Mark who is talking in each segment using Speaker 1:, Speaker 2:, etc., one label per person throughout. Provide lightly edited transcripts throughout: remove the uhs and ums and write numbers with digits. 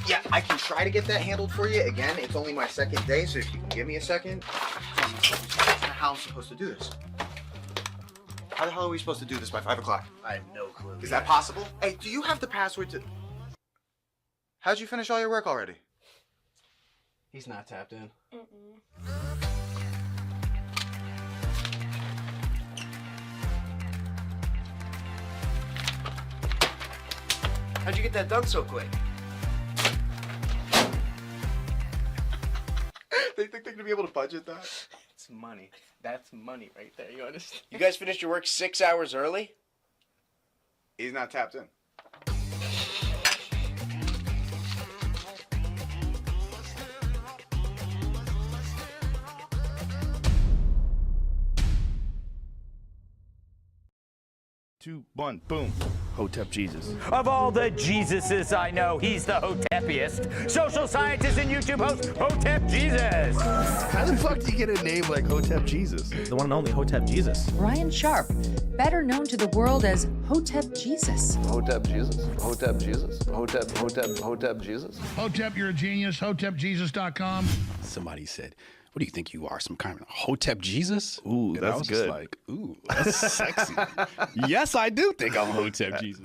Speaker 1: Yeah, I can try to get that handled for you. Again, it's only my second day, so if you can give me a second. How I'm supposed to do this? How the hell are we supposed to do this by 5 o'clock?
Speaker 2: I have no clue.
Speaker 1: Is that possible? Hey, do you have the password to... How'd you finish all your work already?
Speaker 2: He's not tapped in. How'd you get that done so quick?
Speaker 1: They think they're gonna be able to budget that?
Speaker 2: It's money. That's money right there. You understand? You guys finished your work 6 hours early?
Speaker 1: He's not tapped in.
Speaker 3: Two, one, boom. Hotep Jesus.
Speaker 4: Of all the Jesuses I know, he's the Hotepiest. Social scientist and YouTube host, Hotep Jesus.
Speaker 3: How the fuck do you get a name like Hotep Jesus?
Speaker 5: The one and only Hotep Jesus.
Speaker 6: Ryan Sharp, better known to the world as Hotep Jesus.
Speaker 7: Hotep Jesus. Hotep Jesus. Hotep Jesus.
Speaker 8: Hotep, you're a genius. HotepJesus.com.
Speaker 9: Somebody said, what do you think you are, some kind of Hotep Jesus?
Speaker 3: Ooh,
Speaker 9: And I
Speaker 3: that's
Speaker 9: was
Speaker 3: good.
Speaker 9: Just like, ooh, that's sexy. Yes, I do think I'm Hotep Jesus.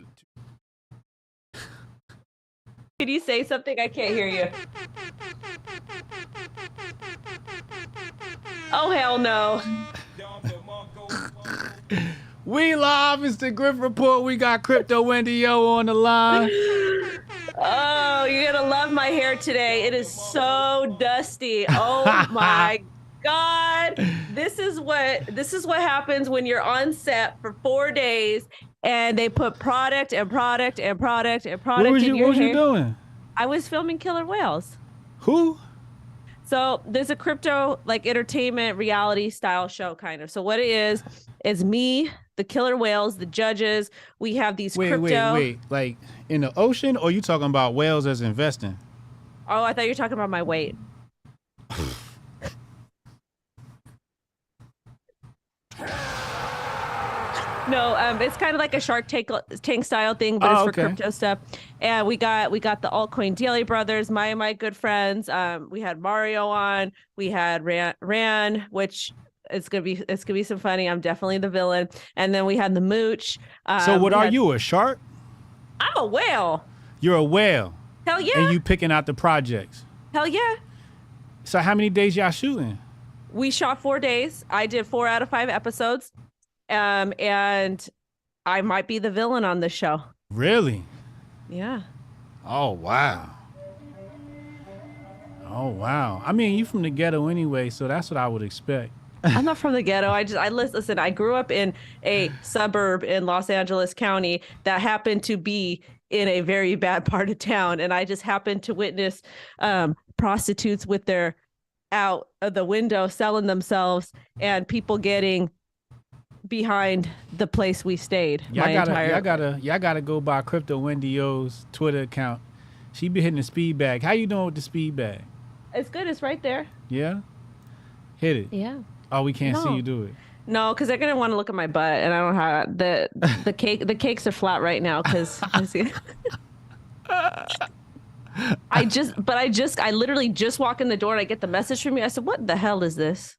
Speaker 10: Can you say something? I can't hear you. Oh, hell no.
Speaker 5: We live, it's the Grift Report. We got Crypto Wendy O on the line.
Speaker 10: Oh, you're gonna love my hair today. It is so dusty. Oh my God. This is what happens when you're on set for 4 days and they put product and product and product and product
Speaker 5: What was
Speaker 10: in your
Speaker 5: you
Speaker 10: hair.
Speaker 5: doing?
Speaker 10: I was filming Killer Whales.
Speaker 5: Who?
Speaker 10: So there's a crypto like entertainment reality style show kind of. So what it is me, the Killer Whales, the judges. We have these crypto.
Speaker 5: Wait. Like in the ocean, or you talking about whales as investing?
Speaker 10: Oh, I thought you were talking about my weight. No, it's kind of like a Shark Tank style thing, but it's for crypto stuff. And we got the altcoin Daily Brothers, my good friends. We had Mario on. We had Ran, which it's gonna be some funny. I'm definitely the villain. And then we had the Mooch.
Speaker 5: So what are you, a shark?
Speaker 10: I'm a whale.
Speaker 5: You're a whale.
Speaker 10: Hell yeah.
Speaker 5: And you picking out the projects.
Speaker 10: Hell yeah.
Speaker 5: So how many days y'all shooting?
Speaker 10: We shot 4 days. I did 4 out of 5 episodes. And I might be the villain on this show.
Speaker 5: Really?
Speaker 10: Yeah.
Speaker 5: Oh, wow. Oh, wow. I mean, you from the ghetto anyway, so that's what I would expect.
Speaker 10: I'm not from the ghetto. Listen, I grew up in a suburb in Los Angeles County that happened to be in a very bad part of town. And I just happened to witness prostitutes with their out of the window selling themselves and people getting behind the place we stayed.
Speaker 5: Y'all gotta go by Crypto Wendy O's Twitter account. She be hitting the speed bag. How you doing with the speed bag?
Speaker 10: It's good. It's right there.
Speaker 5: Yeah? Hit it.
Speaker 10: Yeah.
Speaker 5: Oh, we can't see you do it.
Speaker 10: No, because they're gonna want to look at my butt, and I don't have the cake. The cakes are flat right now because I literally just walk in the door and I get the message from you. I said, "What the hell is this?"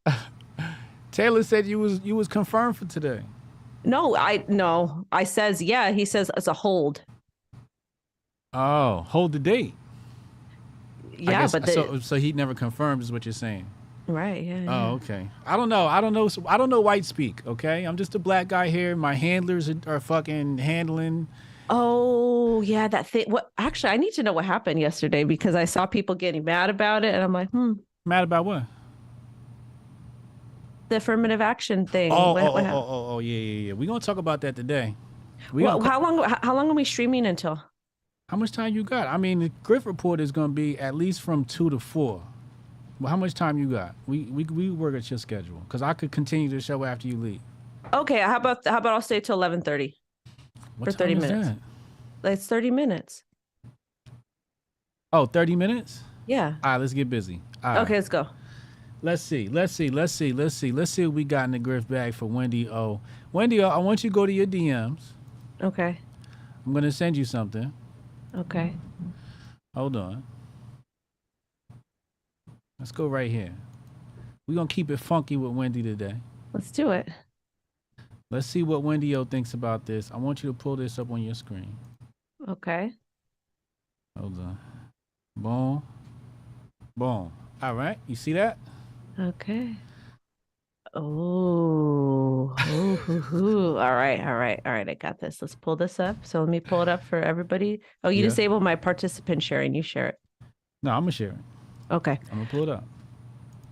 Speaker 5: Taylor said you was confirmed for today.
Speaker 10: No. I says yeah. He says it's a hold.
Speaker 5: Oh, hold the date.
Speaker 10: Yeah, but
Speaker 5: so he never confirmed is what you're saying.
Speaker 10: Right. Yeah.
Speaker 5: Oh, okay. I don't know white speak. Okay, I'm just a black guy here. My handlers are fucking handling.
Speaker 10: Oh yeah, that thing. What? Actually, I need to know what happened yesterday because I saw people getting mad about it, and I'm like,
Speaker 5: Mad about what?
Speaker 10: The affirmative action thing.
Speaker 5: Oh, yeah. We're gonna talk about that today.
Speaker 10: How long are we streaming until?
Speaker 5: How much time you got? I mean, the Grift Report is gonna be at least from 2 to 4. Well, how much time you got? We work at your schedule because I could continue the show after you leave.
Speaker 10: Okay, how about I'll stay till 11:30 for 30 minutes. It's 30 minutes.
Speaker 5: Oh, 30 minutes?
Speaker 10: Yeah.
Speaker 5: All right, let's get busy. All right.
Speaker 10: Okay, let's go.
Speaker 5: Let's see what we got in the Grift bag for Wendy O. Wendy O, I want you to go to your DMs.
Speaker 10: Okay.
Speaker 5: I'm gonna send you something.
Speaker 10: Okay.
Speaker 5: Hold on. Let's go right here. We're going to keep it funky with Wendy today.
Speaker 10: Let's do it.
Speaker 5: Let's see what Wendy O thinks about this. I want you to pull this up on your screen.
Speaker 10: Okay.
Speaker 5: Hold on. Boom. Boom. All right. You see that?
Speaker 10: Okay. Oh. All right. I got this. Let's pull this up. So let me pull it up for everybody. Oh, you disabled my participant sharing. You share it.
Speaker 5: No, I'm going to share it.
Speaker 10: Okay.
Speaker 5: I'm going to pull it up.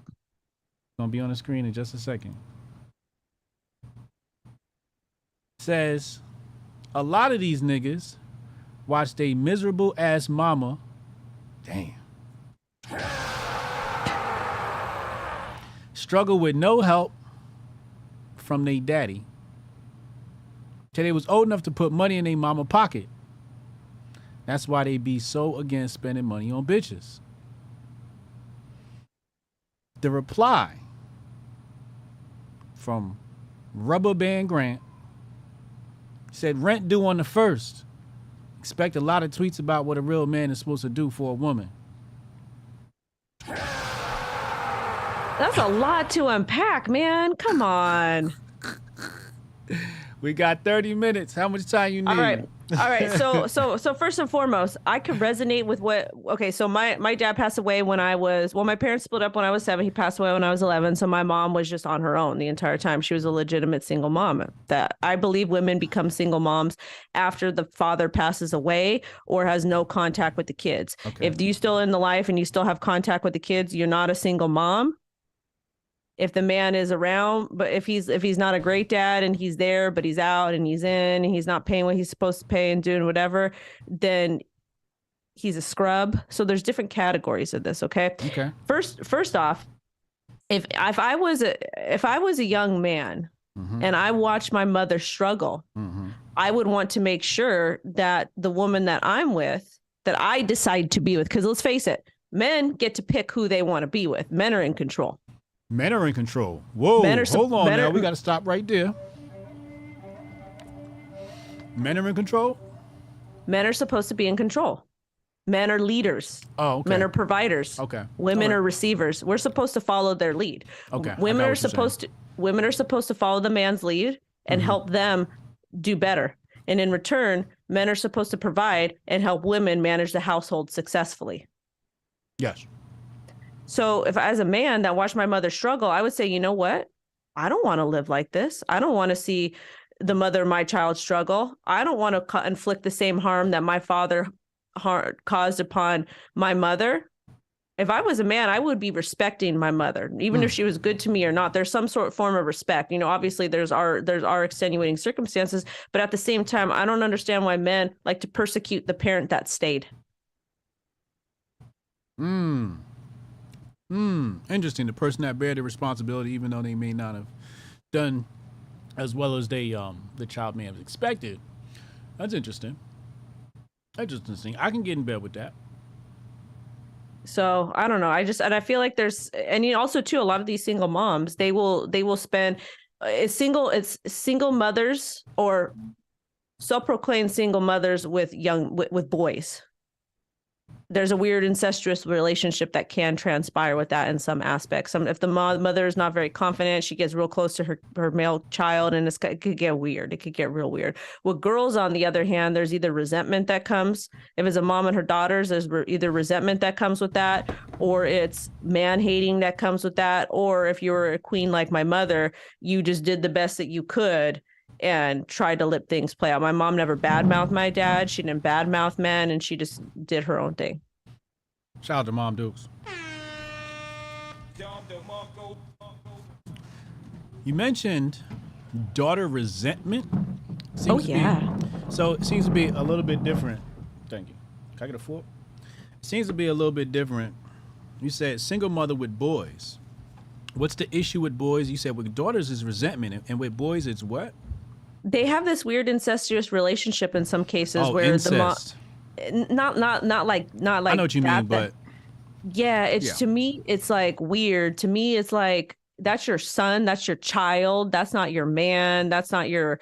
Speaker 5: It's going to be on the screen in just a second. Says, a lot of these niggas watch they miserable ass mama. Damn. Struggle with no help from they daddy till they was old enough to put money in their mama pocket. That's why they be so against spending money on bitches. The reply from Rubber Band Grant said, rent due on the 1st. Expect a lot of tweets about what a real man is supposed to do for a woman.
Speaker 10: That's a lot to unpack, man. Come on.
Speaker 5: We got 30 minutes. How much time you need?
Speaker 10: All right. So first and foremost, I could resonate with what. Okay, so my dad passed away when I was. Well, my parents split up when I was 7. He passed away when I was 11. So my mom was just on her own the entire time. She was a legitimate single mom. That I believe women become single moms after the father passes away or has no contact with the kids.
Speaker 5: Okay.
Speaker 10: If you still in the life and you still have contact with the kids, you're not a single mom. If the man is around, but if he's not a great dad and he's there, but he's out and he's in and he's not paying what he's supposed to pay and doing whatever, then he's a scrub. So there's different categories of this. Okay.
Speaker 5: Okay.
Speaker 10: First off, if I was a young man and I watched my mother struggle, I would want to make sure that the woman that I'm with, that I decide to be with, because let's face it, men get to pick who they want to be with. Men are in control.
Speaker 5: Men are in control. Whoa, hold on now. We got to stop right there. Men are in control?
Speaker 10: Men are supposed to be in control. Men are leaders.
Speaker 5: Oh, okay.
Speaker 10: Men are providers.
Speaker 5: Okay.
Speaker 10: Women are receivers. We're supposed to follow their lead.
Speaker 5: Okay.
Speaker 10: Women are supposed to follow the man's lead and help them do better. And in return, men are supposed to provide and help women manage the household successfully.
Speaker 5: Yes.
Speaker 10: So if as a man that watched my mother struggle, I would say, you know what? I don't want to live like this. I don't want to see the mother of my child struggle. I don't want to inflict the same harm that my father caused upon my mother. If I was a man, I would be respecting my mother, even if she was good to me or not. There's some form of respect. You know, obviously there's our extenuating circumstances, but at the same time, I don't understand why men like to persecute the parent that stayed.
Speaker 5: Interesting. The person that bear the responsibility, even though they may not have done as well as the child may have expected. That's interesting. That's interesting. I can get in bed with that.
Speaker 10: So I don't know. I feel like and also too, a lot of these single moms, they will spend it's single mothers or self-proclaimed single mothers with with boys. There's a weird incestuous relationship that can transpire with that in some aspects. If the mother is not very confident, she gets real close to her male child, and it could get weird. It could get real weird. With girls, on the other hand, there's either resentment that comes. If it's a mom and her daughters, there's either resentment that comes with that, or it's man-hating that comes with that, or if you're a queen like my mother, you just did the best that you could and tried to let things play out. My mom never badmouthed my dad. She didn't badmouth men, and she just did her own thing.
Speaker 5: Shout out to Mom Dukes. You mentioned daughter resentment. So it seems to be a little bit different. Thank you. Can I get a fork? It seems to be a little bit different. You said single mother with boys. What's the issue with boys? You said with daughters is resentment, and with boys it's what?
Speaker 10: They have this weird incestuous relationship in some cases where
Speaker 5: incest.
Speaker 10: the mom, not like
Speaker 5: I know what you mean, but
Speaker 10: to me it's like weird. To me it's like that's your son, that's your child, that's not your man, that's not your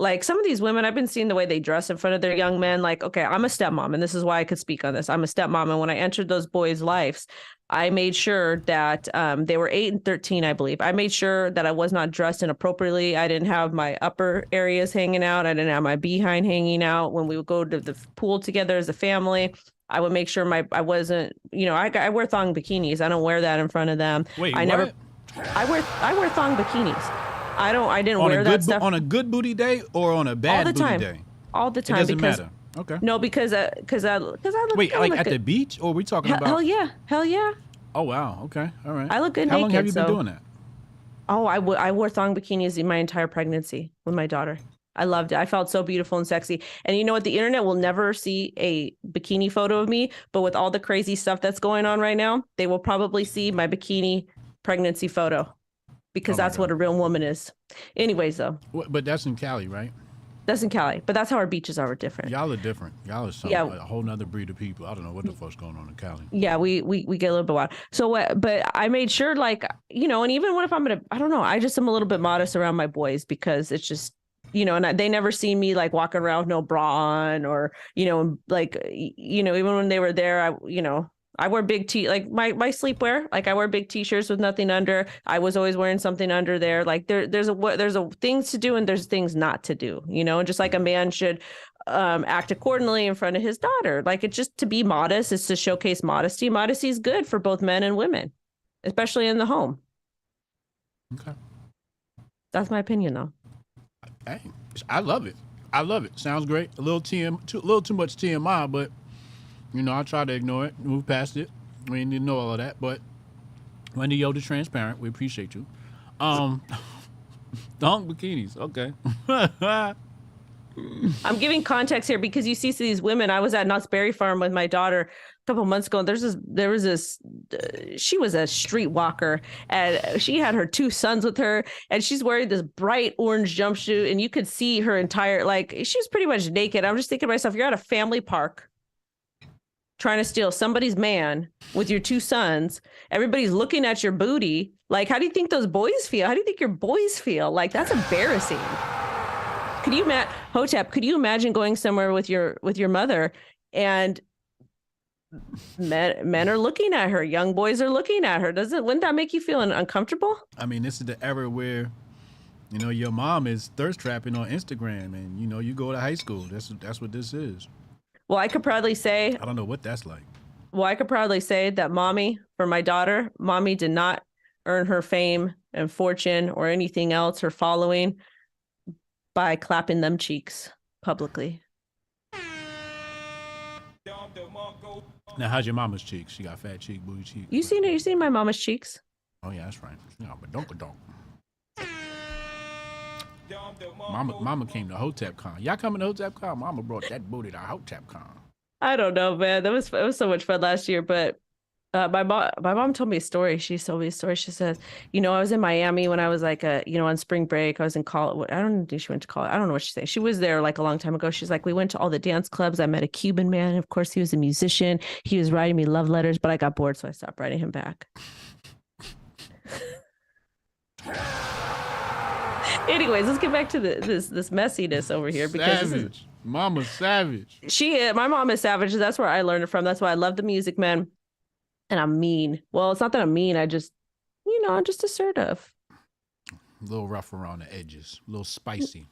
Speaker 10: like some of these women, I've been seeing the way they dress in front of their young men. Like, okay, I'm a stepmom, and this is why I could speak on this. I'm a stepmom, and when I entered those boys' lives, I made sure that they were 8 and 13, I believe. I made sure that I was not dressed inappropriately. I didn't have my upper areas hanging out. I didn't have my behind hanging out. When we would go to the pool together as a family, I would make sure I wasn't, I wear thong bikinis. I don't wear that in front of them.
Speaker 5: Wait,
Speaker 10: I wear thong bikinis. I didn't wear that stuff
Speaker 5: on a good booty day or on a bad booty day.
Speaker 10: All the time.
Speaker 5: It doesn't matter. Okay.
Speaker 10: No, because I look.
Speaker 5: Wait, like at the beach, or are we talking about?
Speaker 10: Hell yeah.
Speaker 5: Oh wow. Okay. All right.
Speaker 10: I look good
Speaker 5: How
Speaker 10: naked.
Speaker 5: long have you been doing that?
Speaker 10: Oh, I wore thong bikinis in my entire pregnancy with my daughter. I loved it. I felt so beautiful and sexy. And you know what? The internet will never see a bikini photo of me, but with all the crazy stuff that's going on right now, they will probably see my bikini pregnancy photo. Because that's what a real woman is. Anyways, though.
Speaker 5: But that's in Cali, right?
Speaker 10: That's in Cali. But that's how our beaches are different.
Speaker 5: Y'all are different. Y'all are like a whole nother breed of people. I don't know what the fuck's going on in Cali.
Speaker 10: Yeah, we get a little bit wild. So, but I made sure, like, and even if I'm I don't know, I just am a little bit modest around my boys because it's just, and they never see me like walking around with no bra on or, like, even when they were there, I wear big like my sleepwear. Like I wear big t-shirts with nothing under. I was always wearing something under there. Like there's a things to do and there's things not to do, and just like a man should act accordingly in front of his daughter. Like it's just to be modest is to showcase modesty. Modesty is good for both men and women, especially in the home.
Speaker 5: Okay.
Speaker 10: That's my opinion though.
Speaker 5: Hey, I love it. Sounds great. A little too much TMI, but I try to ignore it, move past it. We didn't know all of that, but Wendy Yoda transparent. We appreciate you. Thong bikinis, okay.
Speaker 10: I'm giving context here because you see these women. I was at Knott's Berry Farm with my daughter a couple months ago, and there was this. She was a street walker, and she had her 2 sons with her, and she's wearing this bright orange jumpsuit, and you could see her entire she was pretty much naked. I'm just thinking to myself, you're at a family park trying to steal somebody's man with your 2 sons. Everybody's looking at your booty. Like, how do you think those boys feel? How do you think your boys feel? Like, that's embarrassing. Could you Hotep, could you imagine going somewhere with your mother and men are looking at her, young boys are looking at her? Wouldn't that make you feel uncomfortable?
Speaker 5: I mean, this is the era where, your mom is thirst trapping on Instagram and, you go to high school. That's what this is.
Speaker 10: Well, I could proudly say,
Speaker 5: I don't know what that's like.
Speaker 10: Well, I could proudly say that for my daughter, mommy did not earn her fame and fortune or anything else, her following, by clapping them cheeks publicly.
Speaker 5: Now, how's your mama's cheeks? She got fat cheek, booty cheek.
Speaker 10: You seen my mama's cheeks?
Speaker 5: Oh, yeah, that's right. But don't. Mama came to Hotep Con. Y'all coming to Hotep Con? Mama brought that booty to Hotep Con.
Speaker 10: I don't know, man. It was so much fun last year. But my mom told me a story. She told me a story. She says, I was in Miami when I was like on spring break. I was in college. I don't think she went to college. I don't know what she's saying. She was there like a long time ago. She's like, we went to all the dance clubs. I met a Cuban man. Of course, he was a musician. He was writing me love letters, but I got bored, so I stopped writing him back. Anyways, let's get back to this messiness over here because
Speaker 5: savage. Mama's savage.
Speaker 10: My mom is savage. That's where I learned it from. That's why I love the music, man. And I'm mean. Well, it's not that I'm mean. I just, I'm just assertive.
Speaker 5: A little rough around the edges. A little spicy.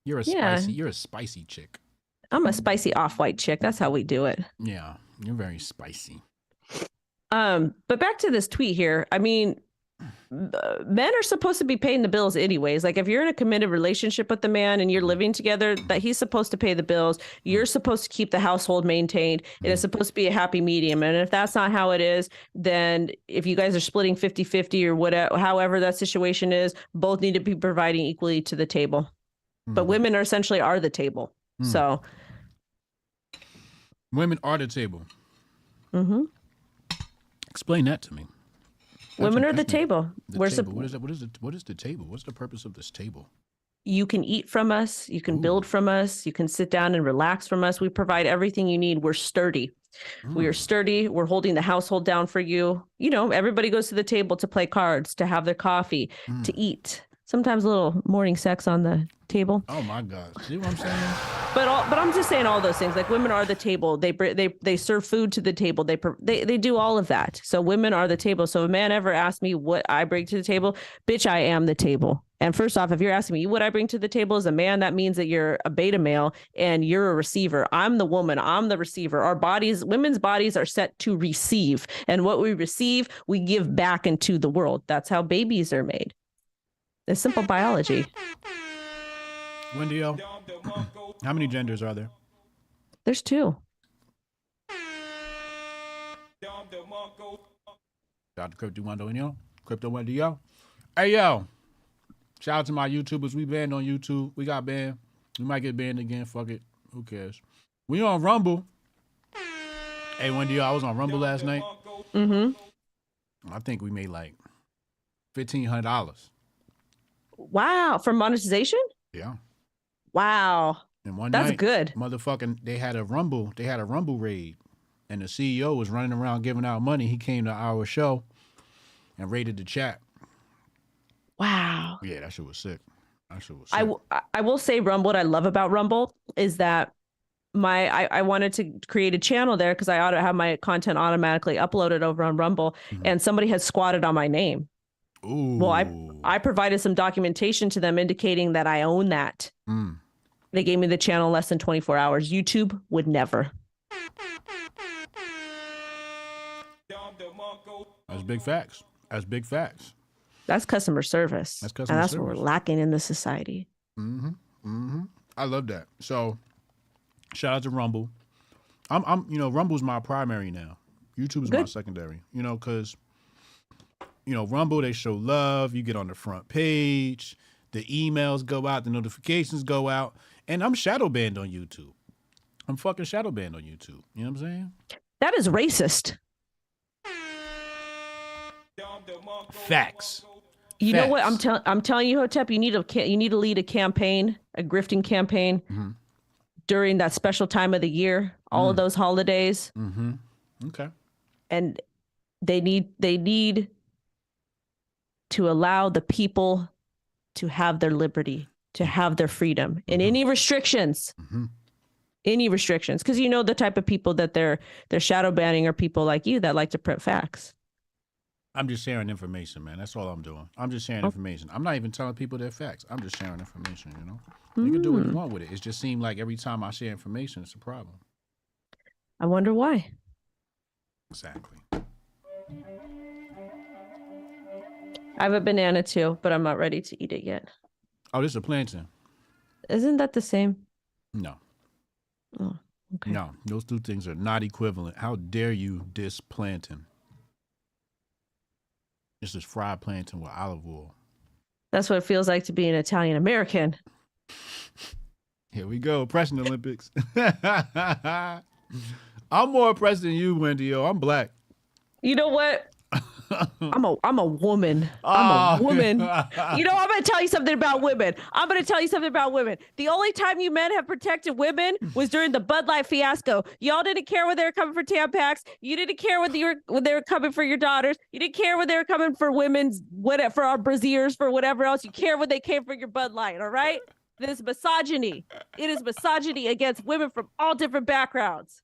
Speaker 5: You're a spicy chick.
Speaker 10: I'm a spicy off-white chick. That's how we do it.
Speaker 5: Yeah, you're very spicy.
Speaker 10: But back to this tweet here. I mean, men are supposed to be paying the bills anyways. Like if you're in a committed relationship with the man and you're living together, that he's supposed to pay the bills. You're supposed to keep the household maintained. It is supposed to be a happy medium. And if that's not how it is, then if you guys are splitting 50-50 or whatever, however that situation is, both need to be providing equally to the table. But women are essentially the table. So
Speaker 5: women are the table.
Speaker 10: Mm-hmm.
Speaker 5: Explain that to me.
Speaker 10: Women are the table.
Speaker 5: What is that? What is the table? What's the purpose of this table?
Speaker 10: You can eat from us. You can build from us. You can sit down and relax from us. We provide everything you need. We're sturdy. We are sturdy. We're holding the household down for you. Everybody goes to the table to play cards, to have their coffee, to eat. Sometimes a little morning sex on the table.
Speaker 5: Oh my God! See what I'm saying?
Speaker 10: But I'm just saying all those things. Like women are the table. They serve food to the table. They do all of that. So women are the table. So if a man ever asks me what I bring to the table, bitch, I am the table. And first off, if you're asking me what I bring to the table as a man, that means that you're a beta male and you're a receiver. I'm the woman. I'm the receiver. Our bodies, women's bodies are set to receive. And what we receive, we give back into the world. That's how babies are made. It's simple biology.
Speaker 5: Wendy, how many genders are there?
Speaker 10: There's 2.
Speaker 5: Dr. Crypto Wendy, yo. Hey, yo. Shout out to my YouTubers. We banned on YouTube. We got banned. We might get banned again. Fuck it. Who cares? We on Rumble. Hey, Wendy, I was on Rumble last night.
Speaker 10: Mm-hmm.
Speaker 5: I think we made like $1,500.
Speaker 10: Wow. For monetization?
Speaker 5: Yeah.
Speaker 10: Wow.
Speaker 5: And one
Speaker 10: That's
Speaker 5: night,
Speaker 10: good.
Speaker 5: Motherfucking, they had a Rumble raid. And the CEO was running around giving out money. He came to our show and raided the chat.
Speaker 10: Wow.
Speaker 5: Yeah, that shit was sick.
Speaker 10: I will say Rumble, what I love about Rumble is that I wanted to create a channel there because I ought to have my content automatically uploaded over on Rumble, and somebody had squatted on my name.
Speaker 5: Ooh.
Speaker 10: Well, I provided some documentation to them indicating that I own that. They gave me the channel in less than 24 hours. YouTube would never.
Speaker 5: That's big facts.
Speaker 10: That's customer service. And that's what we're lacking in this society.
Speaker 5: I love that. So shout out to Rumble. I'm Rumble's my primary now. YouTube's my secondary. Because Rumble, they show love. You get on the front page. The emails go out. The notifications go out. And I'm shadow banned on YouTube. I'm fucking shadow banned on YouTube. You know what I'm saying?
Speaker 10: That is racist.
Speaker 5: Facts.
Speaker 10: You know what? I'm telling you, Hotep, you need to lead a campaign, a grifting campaign during that special time of the year, all of those holidays.
Speaker 5: Okay.
Speaker 10: And they need to allow the people to have their liberty, to have their freedom, and any restrictions. Because the type of people that they're shadow banning are people like you that like to print facts.
Speaker 5: I'm just sharing information, man. That's all I'm doing. I'm just sharing information. I'm not even telling people their facts. I'm just sharing information, You can do what you want with it. It just seems like every time I share information, it's a problem.
Speaker 10: I wonder why.
Speaker 5: Exactly.
Speaker 10: I have a banana too, but I'm not ready to eat it yet.
Speaker 5: Oh, this is a plantain.
Speaker 10: Isn't that the same?
Speaker 5: No.
Speaker 10: Oh, okay.
Speaker 5: No, those two things are not equivalent. How dare you diss plantain? This is fried plantain with olive oil.
Speaker 10: That's what it feels like to be an Italian American.
Speaker 5: Here we go, oppression Olympics. I'm more oppressed than you, Wendy. Yo, I'm black.
Speaker 10: You know what? I'm a woman. I'm a woman. I'm going to tell you something about women. The only time you men have protected women was during the Bud Light fiasco. Y'all didn't care when they were coming for Tampax. You didn't care when they were coming for your daughters. You didn't care when they were coming for for our braziers, for whatever else. You care when they came for your Bud Light, all right? This is misogyny. It is misogyny against women from all different backgrounds.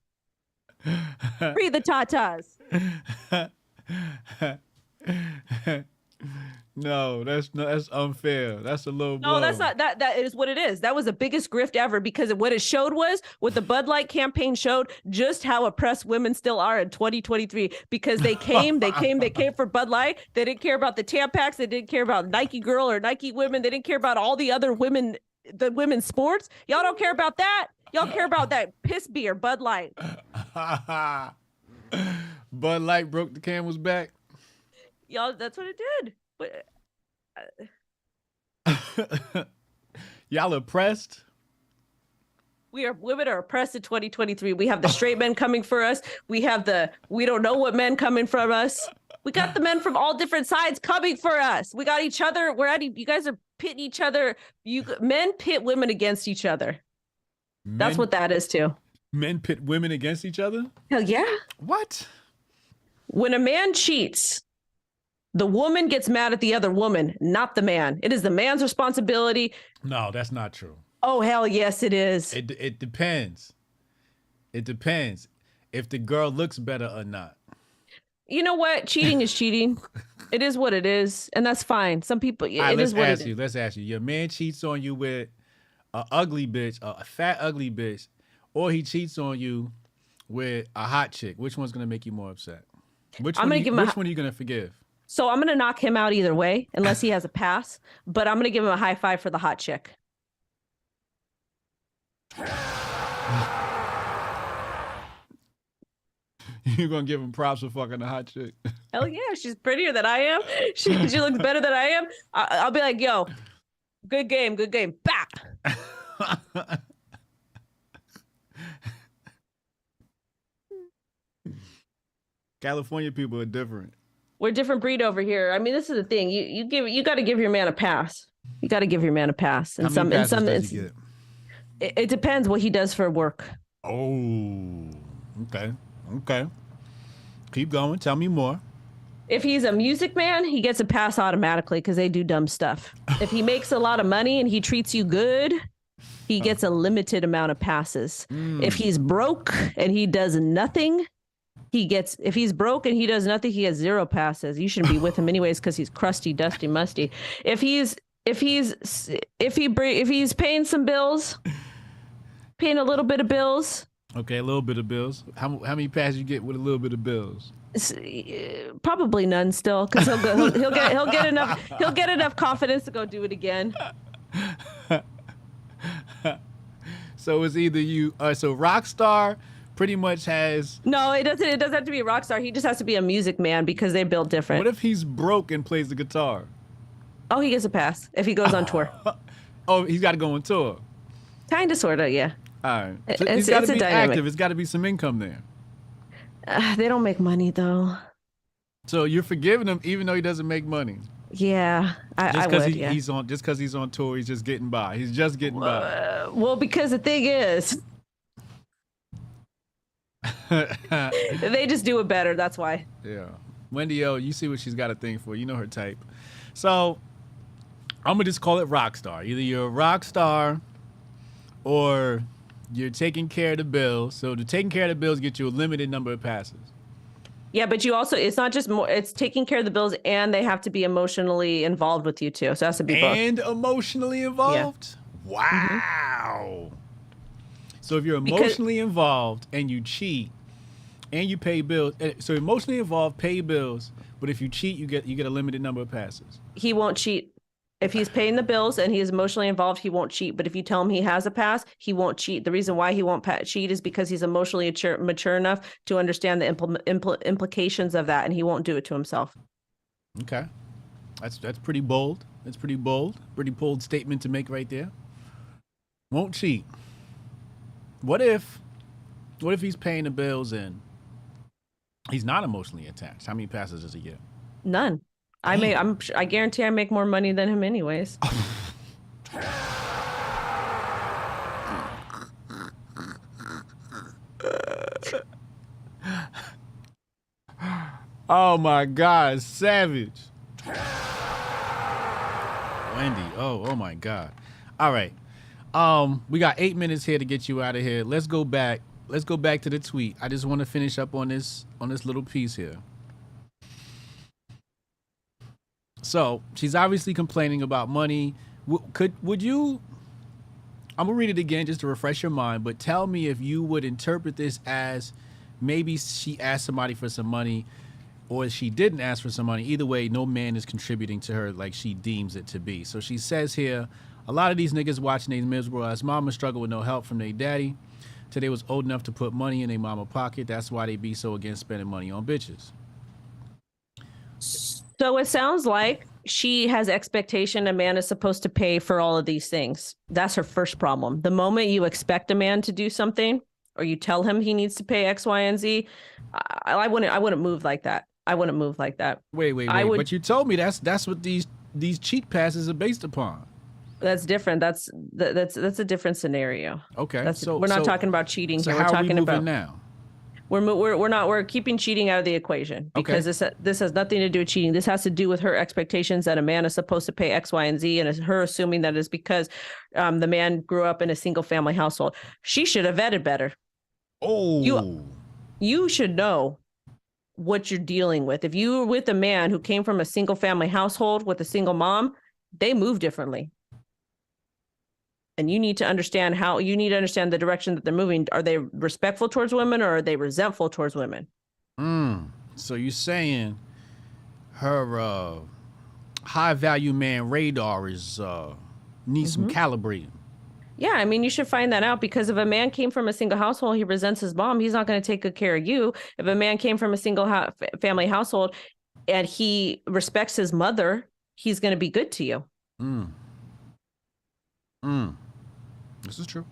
Speaker 10: Free the tatas.
Speaker 5: No, that's unfair. That's a low blow.
Speaker 10: No, that's not that is what it is. That was the biggest grift ever because what it showed was what the Bud Light campaign showed just how oppressed women still are in 2023 because they came for Bud Light. They didn't care about the Tampax. They didn't care about Nike Girl or Nike Women. They didn't care about all the other women, the women's sports. Y'all don't care about that. Y'all care about that piss beer, Bud Light.
Speaker 5: Bud Light broke the camel's back.
Speaker 10: Y'all, that's what it did. But,
Speaker 5: y'all oppressed?
Speaker 10: Women are oppressed in 2023. We have the straight men coming for us. We have we don't know what men coming from us. We got the men from all different sides coming for us. We got each other. You guys are pitting each other. Men pit women against each other. That's what that is too.
Speaker 5: Men pit women against each other?
Speaker 10: Hell yeah.
Speaker 5: What?
Speaker 10: When a man cheats, The woman gets mad at the other woman, not the man. It is the man's responsibility.
Speaker 5: No, that's not true.
Speaker 10: Oh, hell yes, it is.
Speaker 5: It depends. It depends if the girl looks better or not.
Speaker 10: You know what? Cheating is cheating. It is what it is, and that's fine. Some people, it is what it is.
Speaker 5: Let's ask you. Your man cheats on you with a ugly bitch, a fat ugly bitch, or he cheats on you with a hot chick. Which one's gonna make you more upset? Which one are you gonna forgive?
Speaker 10: So I'm gonna knock him out either way, unless he has a pass. But I'm gonna give him a high five for the hot chick.
Speaker 5: You're gonna give him props for fucking a hot chick?
Speaker 10: Hell yeah, she's prettier than I am. She looks better than I am. I'll be like, yo, good game, bah.
Speaker 5: California people are different.
Speaker 10: We're a different breed over here. I mean, this is the thing. You got to give your man a pass. You got to give your man a pass. And it depends what he does for work.
Speaker 5: Oh, okay. Keep going. Tell me more.
Speaker 10: If he's a music man, he gets a pass automatically because they do dumb stuff. If he makes a lot of money and he treats you good, he gets a limited amount of passes. If he's broke and he does nothing, if he's broke and he does nothing, he has 0 passes. You shouldn't be with him anyways because he's crusty, dusty, musty. If he's paying some bills, paying a little bit of bills.
Speaker 5: Okay, a little bit of bills. How many passes you get with a little bit of bills?
Speaker 10: Probably none still, because he'll get enough confidence to go do it again.
Speaker 5: So it's either you. So Rockstar pretty much has.
Speaker 10: No, it doesn't. It doesn't have to be a rock star. He just has to be a music man because they're built different.
Speaker 5: What if he's broke and plays the guitar?
Speaker 10: Oh, he gets a pass if he goes on tour.
Speaker 5: Oh, he's got to go on tour.
Speaker 10: Kinda, sorta, yeah.
Speaker 5: All right. So he's got to be active. It's got to be some income there.
Speaker 10: They don't make money though.
Speaker 5: So you're forgiving him even though he doesn't make money.
Speaker 10: Yeah, I would.
Speaker 5: He's on just because he's on tour. He's just getting by. He's just getting by.
Speaker 10: Well, because the thing is, they just do it better. That's why.
Speaker 5: Yeah, Wendy O, you see what she's got a thing for. You know her type. So I'm gonna just call it rock star. Either you're a rock star, or you're taking care of the bills. So the taking care of the bills get you a limited number of passes.
Speaker 10: Yeah, but you also, it's not just more, it's taking care of the bills and they have to be emotionally involved with you too. So it has to be both.
Speaker 5: And emotionally involved? Yeah. Wow. So if you're emotionally involved and you cheat and you pay bills, so emotionally involved, pay bills, but if you cheat, you get a limited number of passes.
Speaker 10: He won't cheat. If he's paying the bills and he is emotionally involved, he won't cheat. But if you tell him he has a pass, he won't cheat. The reason why he won't cheat is because he's emotionally mature enough to understand the implications of that, and he won't do it to himself.
Speaker 5: Okay, that's pretty bold. That's pretty bold. Pretty bold statement to make right there. Won't cheat. What if he's paying the bills and he's not emotionally attached? How many passes does he get?
Speaker 10: None. I guarantee I make more money than him anyways.
Speaker 5: Oh my God, savage. Wendy, oh my God. All right. We got 8 minutes here to get you out of here. Let's go back to the tweet. I just want to finish up on this little piece here. So she's obviously complaining about money. Would you? I'm gonna read it again just to refresh your mind. But tell me if you would interpret this as maybe she asked somebody for some money, or she didn't ask for some money. Either way, no man is contributing to her like she deems it to be. So she says here, a lot of these niggas watching these miserable ass mama struggle with no help from their daddy till they was old enough to put money in their mama pocket. That's why they be so against spending money on bitches.
Speaker 10: So it sounds like she has expectation a man is supposed to pay for all of these things. That's her first problem. The moment you expect a man to do something or you tell him he needs to pay X, Y, and Z, I wouldn't move like that. I wouldn't move like that.
Speaker 5: Wait. But you told me that's what these cheat passes are based upon.
Speaker 10: That's different. That's a different scenario.
Speaker 5: Okay.
Speaker 10: We're not talking about cheating here.
Speaker 5: We're talking
Speaker 10: about
Speaker 5: now.
Speaker 10: We're keeping cheating out of the equation because this has nothing to do with cheating. This has to do with her expectations that a man is supposed to pay X, Y, and Z, and it's her assuming that it's because the man grew up in a single family household. She should have vetted better.
Speaker 5: Oh,
Speaker 10: you should know what you're dealing with. If you were with a man who came from a single family household with a single mom, they move differently. And you need to understand the direction that they're moving. Are they respectful towards women or are they resentful towards women?
Speaker 5: So you're saying her high value man radar is needs some calibrating.
Speaker 10: Yeah, I mean, you should find that out, because if a man came from a single household, he resents his mom, he's not going to take good care of you. If a man came from a single family household and he respects his mother, he's going to be good to you.
Speaker 5: This is true.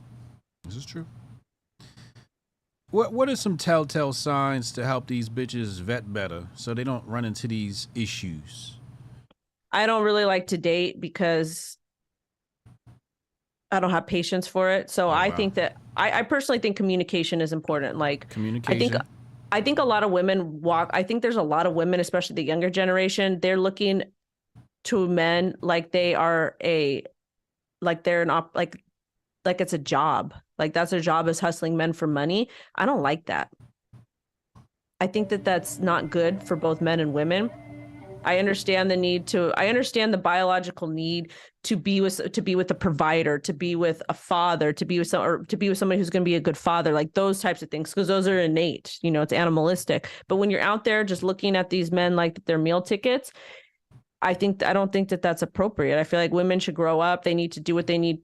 Speaker 5: What are some telltale signs to help these bitches vet better so they don't run into these issues?
Speaker 10: I don't really like to date because I don't have patience for it. So I think that I personally think communication is important. Like
Speaker 5: communication.
Speaker 10: I think a lot of women I think there's a lot of women, especially the younger generation, they're looking to men like they are like it's a job. Like that's their job, is hustling men for money. I don't like that. I think that that's not good for both men and women. I understand the biological need to be with a provider, to be with a father, to be with somebody who's going to be a good father, like those types of things, because those are innate, it's animalistic. But when you're out there just looking at these men like they're meal tickets, I don't think that that's appropriate. I feel like women should grow up. They need to do what they need,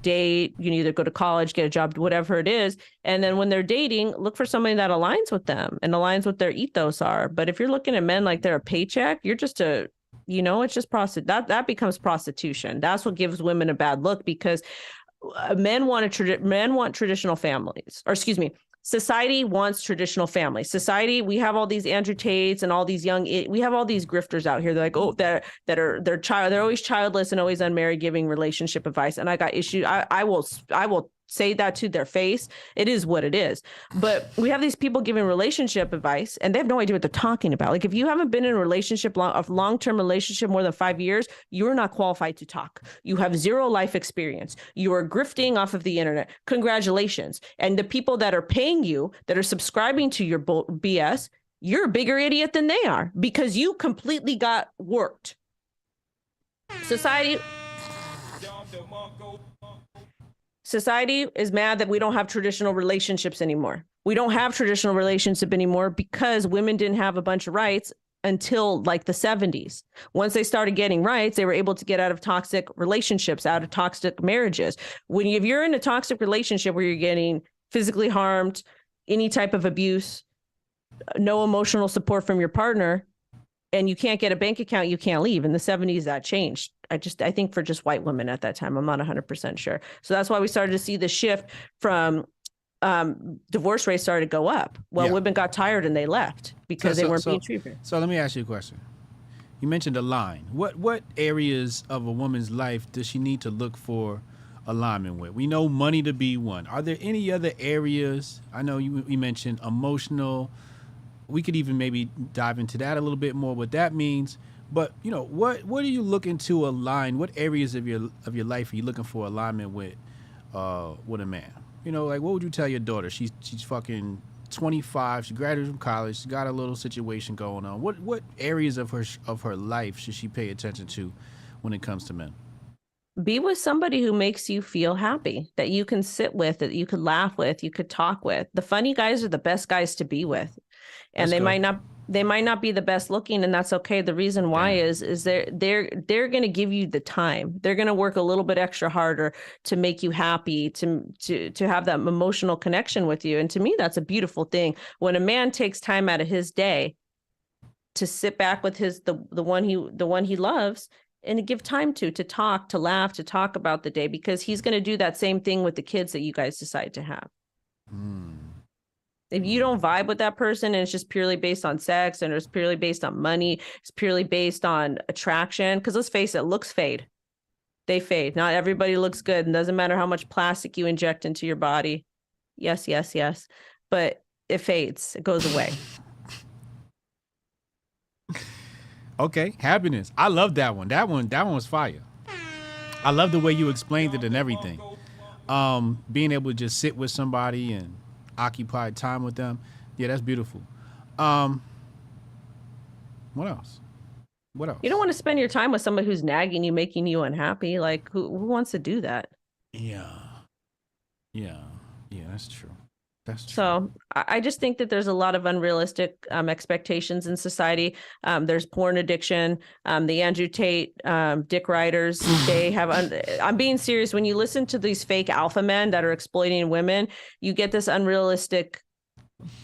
Speaker 10: date, either go to college, get a job, whatever it is. And then when they're dating, look for somebody that aligns with them and aligns with their ethos are. But if you're looking at men like they're a paycheck, you're just it's just that becomes prostitution. That's what gives women a bad look, because men want traditional families, or excuse me, society wants traditional families. We have all these Andrew Tates and all these we have all these grifters out here. They're like, they're always childless and always unmarried, giving relationship advice. And I got issues. I will say that to their face. It is what it is. But we have these people giving relationship advice and they have no idea what they're talking about. Like if you haven't been in a long-term relationship more than 5 years, you're not qualified to talk. You have zero life experience. You are grifting off of the internet. Congratulations. And the people that are paying you, that are subscribing to your BS, you're a bigger idiot than they are, because you completely got worked. Society is mad that we don't have traditional relationships anymore. We don't have traditional relationship anymore because women didn't have a bunch of rights until like the 70s. Once they started getting rights, they were able to get out of toxic relationships, out of toxic marriages. If you're in a toxic relationship where you're getting physically harmed, any type of abuse, no emotional support from your partner, and you can't get a bank account, you can't leave. In the 70s, that changed. I think for just white women at that time, I'm not 100% sure. So that's why we started to see the shift from divorce rates started to go up. Well, women got tired and they left because they weren't being treated.
Speaker 5: So let me ask you a question. You mentioned a line. What areas of a woman's life does she need to look for alignment with? We know money to be one. Are there any other areas? I know you mentioned emotional. We could even maybe dive into that a little bit more, what that means. But what are you looking to align? What areas of your life are you looking for alignment with a man? Like what would you tell your daughter? She's fucking 25. She graduated from college. She got a little situation going on. What areas of her life should she pay attention to when it comes to men?
Speaker 10: Be with somebody who makes you feel happy, that you can sit with, that you could laugh with, you could talk with. The funny guys are the best guys to be with. And they might not be the best looking, and that's okay. The reason why is they're going to give you the time. They're going to work a little bit extra harder to make you happy, to have that emotional connection with you. And to me, that's a beautiful thing. When a man takes time out of his day to sit back with the one he loves and to give time to talk, to laugh, to talk about the day, because he's going to do that same thing with the kids that you guys decide to have. If you don't vibe with that person and it's just purely based on sex and it's purely based on money, it's purely based on attraction, because let's face it, looks fade. They fade. Not everybody looks good. And doesn't matter how much plastic you inject into your body. Yes. But it fades. It goes away.
Speaker 5: Okay, happiness. I love that one. That one was fire. I love the way you explained it and everything. Being able to just sit with somebody and occupy time with them. Yeah, that's beautiful. What else? What else?
Speaker 10: You don't want to spend your time with somebody who's nagging you, making you unhappy. Like, who wants to do that?
Speaker 5: Yeah, that's true. That's true.
Speaker 10: So I just think that there's a lot of unrealistic expectations in society. There's porn addiction. The Andrew Tate, dick riders, they have, I'm being serious. When you listen to these fake alpha men that are exploiting women, you get this unrealistic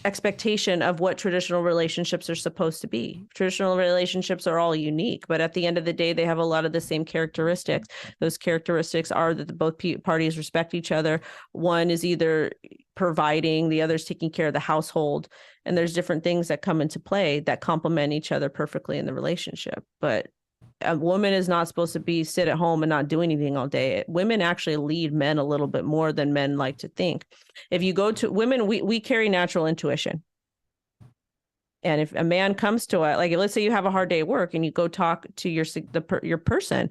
Speaker 10: expectation of what traditional relationships are supposed to be. Traditional relationships are all unique, but at the end of the day, they have a lot of the same characteristics. Those characteristics are that both parties respect each other. One is either providing, the other's taking care of the household, and there's different things that come into play that complement each other perfectly in the relationship. But a woman is not supposed to sit at home and not do anything all day. Women actually lead men a little bit more than men like to think. If you go to women, we carry natural intuition. And if a man comes to it, like let's say you have a hard day at work and you go talk to your person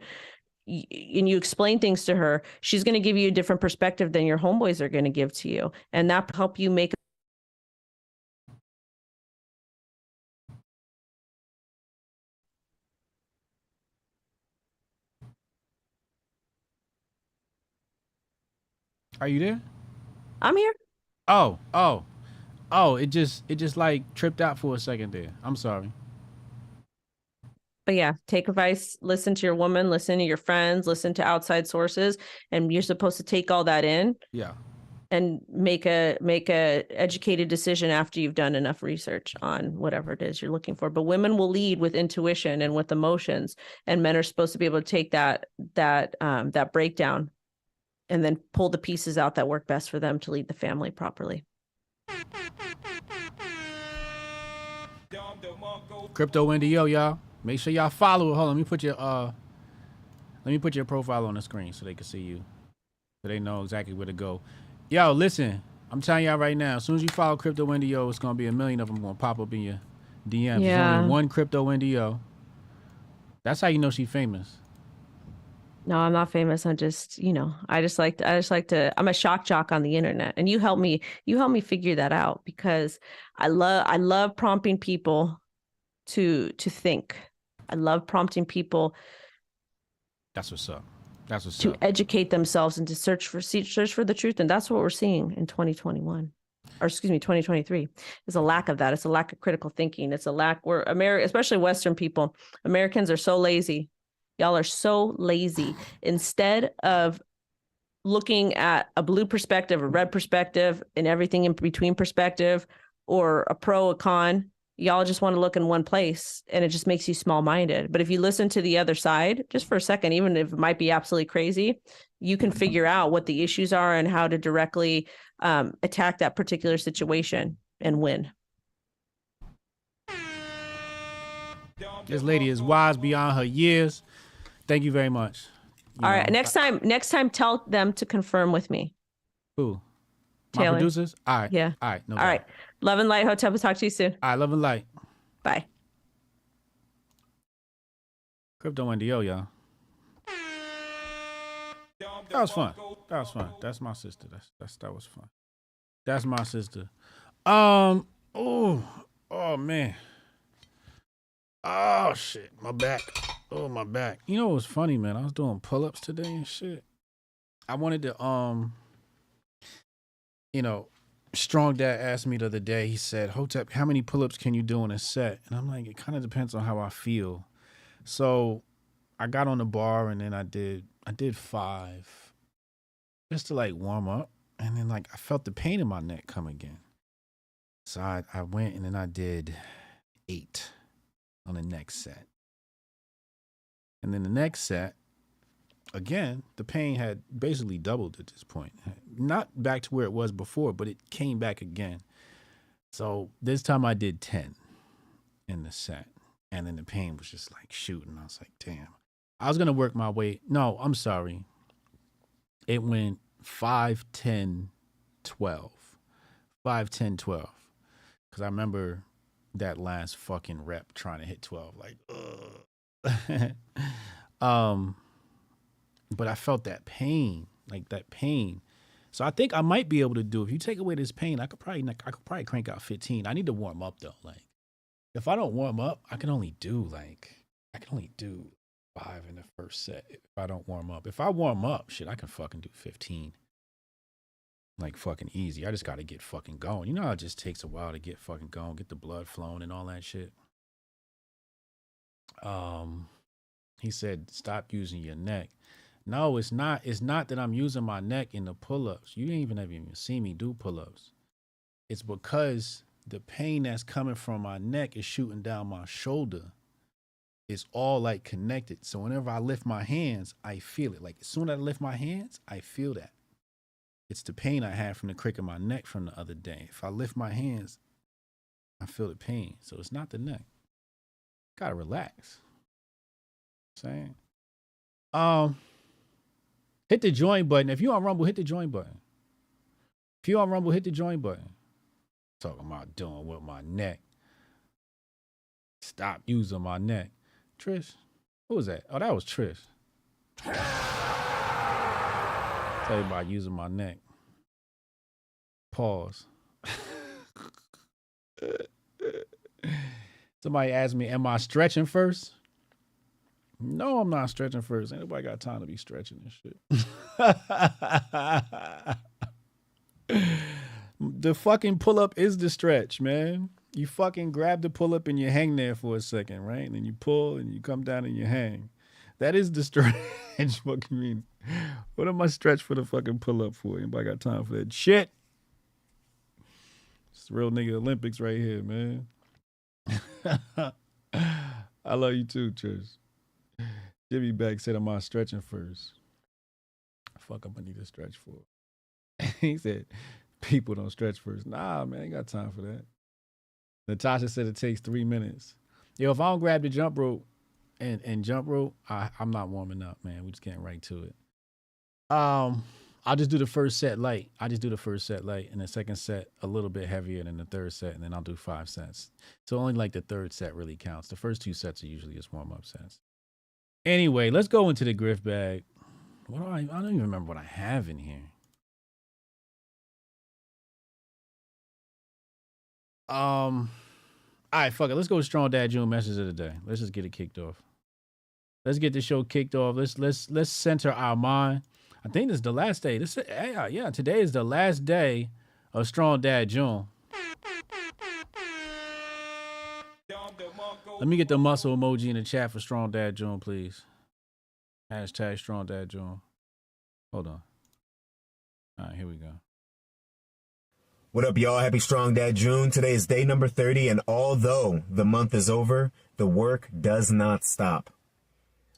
Speaker 10: and you explain things to her, she's going to give you a different perspective than your homeboys are going to give to you. And that help you make.
Speaker 5: Are you there?
Speaker 10: I'm here.
Speaker 5: Oh, it just like tripped out for a second there. I'm sorry.
Speaker 10: But yeah, take advice, listen to your woman, listen to your friends, listen to outside sources, and you're supposed to take all that in.
Speaker 5: Yeah.
Speaker 10: And make a educated decision after you've done enough research on whatever it is you're looking for. But women will lead with intuition and with emotions, and men are supposed to be able to take that breakdown and then pull the pieces out that work best for them to lead the family properly.
Speaker 5: Crypto NDO, y'all. Make sure y'all follow it. Hold on, let me put your profile on the screen so they can see you. So they know exactly where to go. Yo, listen, I'm telling y'all right now, as soon as you follow Crypto NDO, it's gonna be a million of them gonna pop up in your DMs.
Speaker 10: Yeah.
Speaker 5: There's only one Crypto NDO. That's how you know she's famous.
Speaker 10: No, I'm not famous. I'm just, I just like to, I'm a shock jock on the internet, and you help me figure that out, because I love prompting people to think. I love prompting people.
Speaker 5: That's what's up. That's what's
Speaker 10: to
Speaker 5: up.
Speaker 10: educate themselves and to search for the truth. And that's what we're seeing in 2023 is a lack of that. It's a lack of critical thinking. It's a lack especially Western people, Americans are so lazy. Y'all are so lazy. Instead of looking at a blue perspective, a red perspective, and everything in between perspective, or a pro, a con, y'all just want to look in one place, and it just makes you small-minded. But if you listen to the other side just for a second, even if it might be absolutely crazy, you can figure out what the issues are and how to directly attack that particular situation and win.
Speaker 5: This lady is wise beyond her years. Thank you very much.
Speaker 10: All right. Next time, tell them to confirm with me.
Speaker 5: Who? My
Speaker 10: Taylor.
Speaker 5: producers? All right.
Speaker 10: Yeah.
Speaker 5: All right. No
Speaker 10: All right. Love and light, Hotep. We'll talk to you soon.
Speaker 5: All right. Love and light.
Speaker 10: Bye.
Speaker 5: Crypto NDO, y'all. That was fun. That's my sister. That was fun. That's my sister. Oh man. Oh shit. My back. Oh, my back. You know what was funny, man? I was doing pull-ups today and shit. I wanted to Strong Dad asked me the other day, he said, Hotep, how many pull-ups can you do in a set? And I'm like, it kind of depends on how I feel. So I got on the bar and then I did 5 just to like warm up. And then like I felt the pain in my neck come again. So I went and then I did 8 on the next set. And then the next set, again, the pain had basically doubled at this point. Not back to where it was before, but it came back again. So this time I did 10 in the set. And then the pain was just like shooting. I was like, damn. I was going to work my way. No, I'm sorry. It went 5, 10, 12. 5, 10, 12. Because I remember that last fucking rep trying to hit 12. Like, ugh. But I felt that pain, like that pain. So I think I might be able to do, if you take away this pain, I could probably crank out 15. I need to warm up though. Like, if I don't warm up, I can only do 5 in the first set if I don't warm up. If I warm up, shit, I can fucking do 15. Like fucking easy. I just gotta get fucking going. You know how it just takes a while to get fucking going, get the blood flowing and all that shit. He said, stop using your neck. No, it's not. It's not that I'm using my neck in the pull-ups. You ain't even seen me do pull-ups. It's because the pain that's coming from my neck is shooting down my shoulder. It's all like connected. So whenever I lift my hands, I feel it. Like as soon as I lift my hands, I feel that. It's the pain I had from the crick of my neck from the other day. If I lift my hands, I feel the pain. So it's not the neck. Gotta relax. Saying. Hit the join button. If you on Rumble, hit the join button. If you on Rumble, hit the join button. Talking about doing with my neck. Stop using my neck. Trish? Who was that? Oh, that was Trish. Tell you about using my neck. Pause. Somebody asked me, am I stretching first? No, I'm not stretching first. Ain't nobody got time to be stretching and shit. The fucking pull-up is the stretch, man. You fucking grab the pull-up and you hang there for a second, right? And then you pull and you come down and you hang. That is the stretch. What you mean? What am I stretch for the fucking pull-up for? Anybody got time for that shit? It's real nigga Olympics right here, man. I love you too, Trish. Jimmy Beck said, am I stretching first? Fuck, I'm gonna need to stretch for. He said, people don't stretch first. Nah, man, ain't got time for that. Natasha said it takes 3 minutes. Yo, if I don't grab the jump rope and jump rope, I'm not warming up, man. We just getting right to it. I'll just do the first set light. And the second set a little bit heavier than the third set, and then I'll do 5 sets. So only like the third set really counts. The first 2 sets are usually just warm-up sets. Anyway, let's go into the Grift bag. I don't even remember what I have in here. All right, fuck it. Let's go to Strong Dad June message of the day. Let's just get it kicked off. Let's get the show kicked off. Let's center our mind. I think this is the last day. Today is the last day of Strong Dad June. Let me get the muscle emoji in the chat for Strong Dad June, please. Hashtag Strong Dad June. Hold on. All right, here we go.
Speaker 11: What up, y'all? Happy Strong Dad June. Today is day number 30, and although the month is over, the work does not stop.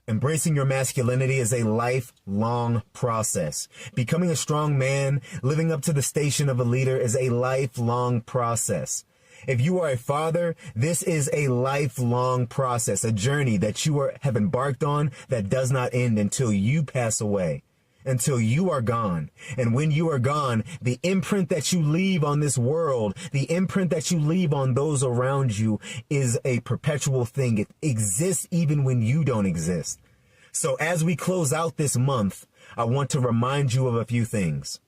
Speaker 11: Embracing your masculinity is a lifelong process. Becoming a strong man, living up to the station of a leader is a lifelong process. If you are a father, this is a lifelong process, a journey that you have embarked on that does not end until you pass away, until you are gone. And when you are gone, the imprint that you leave on this world, the imprint that you leave on those around you is a perpetual thing. It exists even when you don't exist. So as we close out this month, I want to remind you of a few things.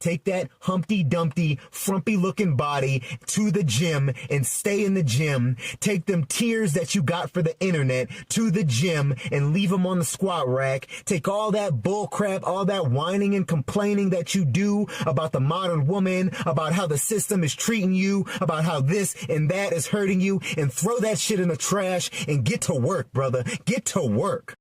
Speaker 11: Take that Humpty Dumpty, frumpy looking body to the gym and stay in the gym. Take them tears that you got for the internet to the gym and leave them on the squat rack. Take all that bull crap, all that whining and complaining that you do about the modern woman, about how the system is treating you, about how this and that is hurting you, and throw that shit in the trash and get to work, brother. Get to work.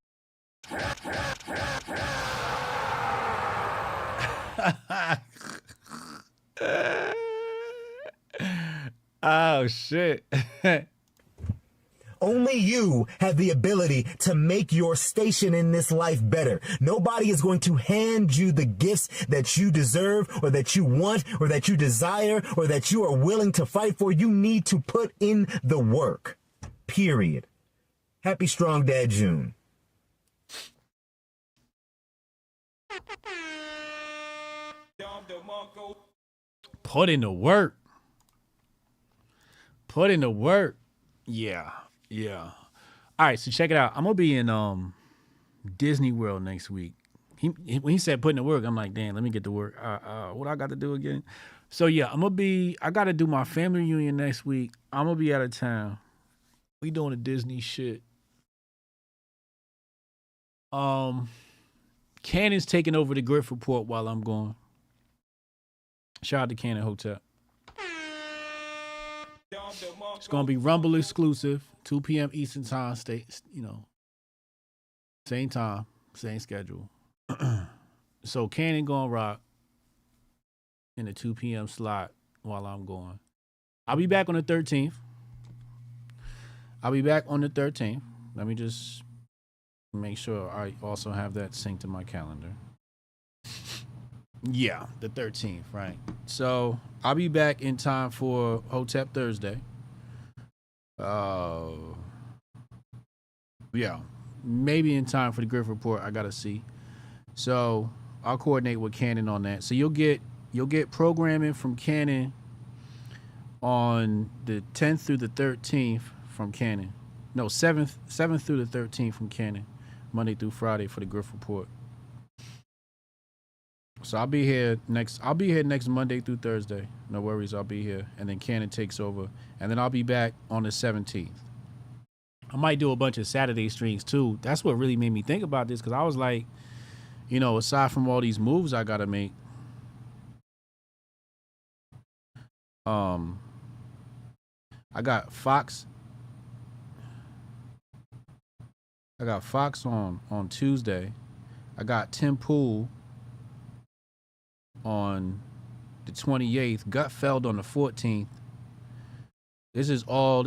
Speaker 5: Oh shit.
Speaker 11: Only you have the ability to make your station in this life better. Nobody is going to hand you the gifts that you deserve or that you want or that you desire or that you are willing to fight for. You need to put in the work. Period. Happy Strong Dad June.
Speaker 5: Put in the work. Put in the work. Yeah. Yeah. All right, so check it out. I'm gonna be in Disney World next week. When he said put in the work, I'm like, damn, let me get to work. What I got to do again? So yeah, I gotta do my family reunion next week. I'm gonna be out of town. We doing a Disney shit. Cannon's taking over the Grift Report while I'm gone. Shout out to Cannon Hotep. It's gonna be Rumble exclusive, 2 p.m. Eastern time. Same time, same schedule. So Cannon gonna rock in the 2 p.m. slot while I'm gone. I'll be back on the 13th. Let me just make sure I also have that synced in my calendar. Yeah, the 13th, right? So I'll be back in time for Hotep Thursday. Yeah, maybe in time for the Grift Report. I gotta see. So I'll coordinate with Cannon on that. So you'll get programming from Cannon on the 10th through the 13th from Cannon. No, 7th through the 13th from Cannon, Monday through Friday for the Grift Report. So I'll be here next Monday through Thursday. No worries, I'll be here. And then Cannon takes over. And then I'll be back on the 17th. I might do a bunch of Saturday streams too. That's what really made me think about this, because I was like, aside from all these moves I gotta make, I got Fox. On Tuesday. I got Tim Pool on the 28th. Gutfeld on the 14th. This is all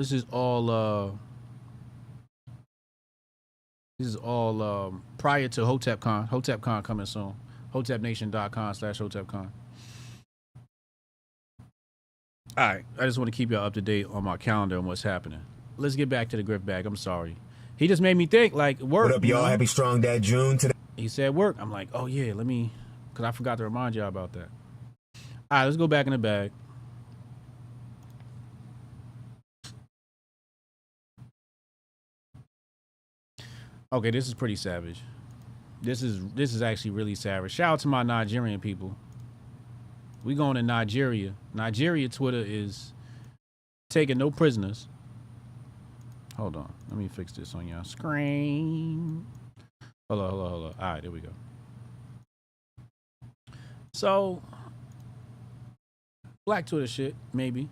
Speaker 5: prior to HotepCon. HotepCon coming soon. HotepNation.com/HotepCon. All right. I just want to keep y'all up to date on my calendar and what's happening. Let's get back to the Grift bag. I'm sorry. He just made me think, like, work.
Speaker 11: What up, y'all? Happy Strong Dad June today.
Speaker 5: He said work. I'm like, oh, yeah, because I forgot to remind y'all about that. All right, let's go back in the bag. Okay, this is pretty savage. This is actually really savage. Shout out to my Nigerian people. We going to Nigeria. Nigeria Twitter is taking no prisoners. Hold on. Let me fix this on y'all screen. Hold on. All right, there we go. So, Black Twitter shit, maybe.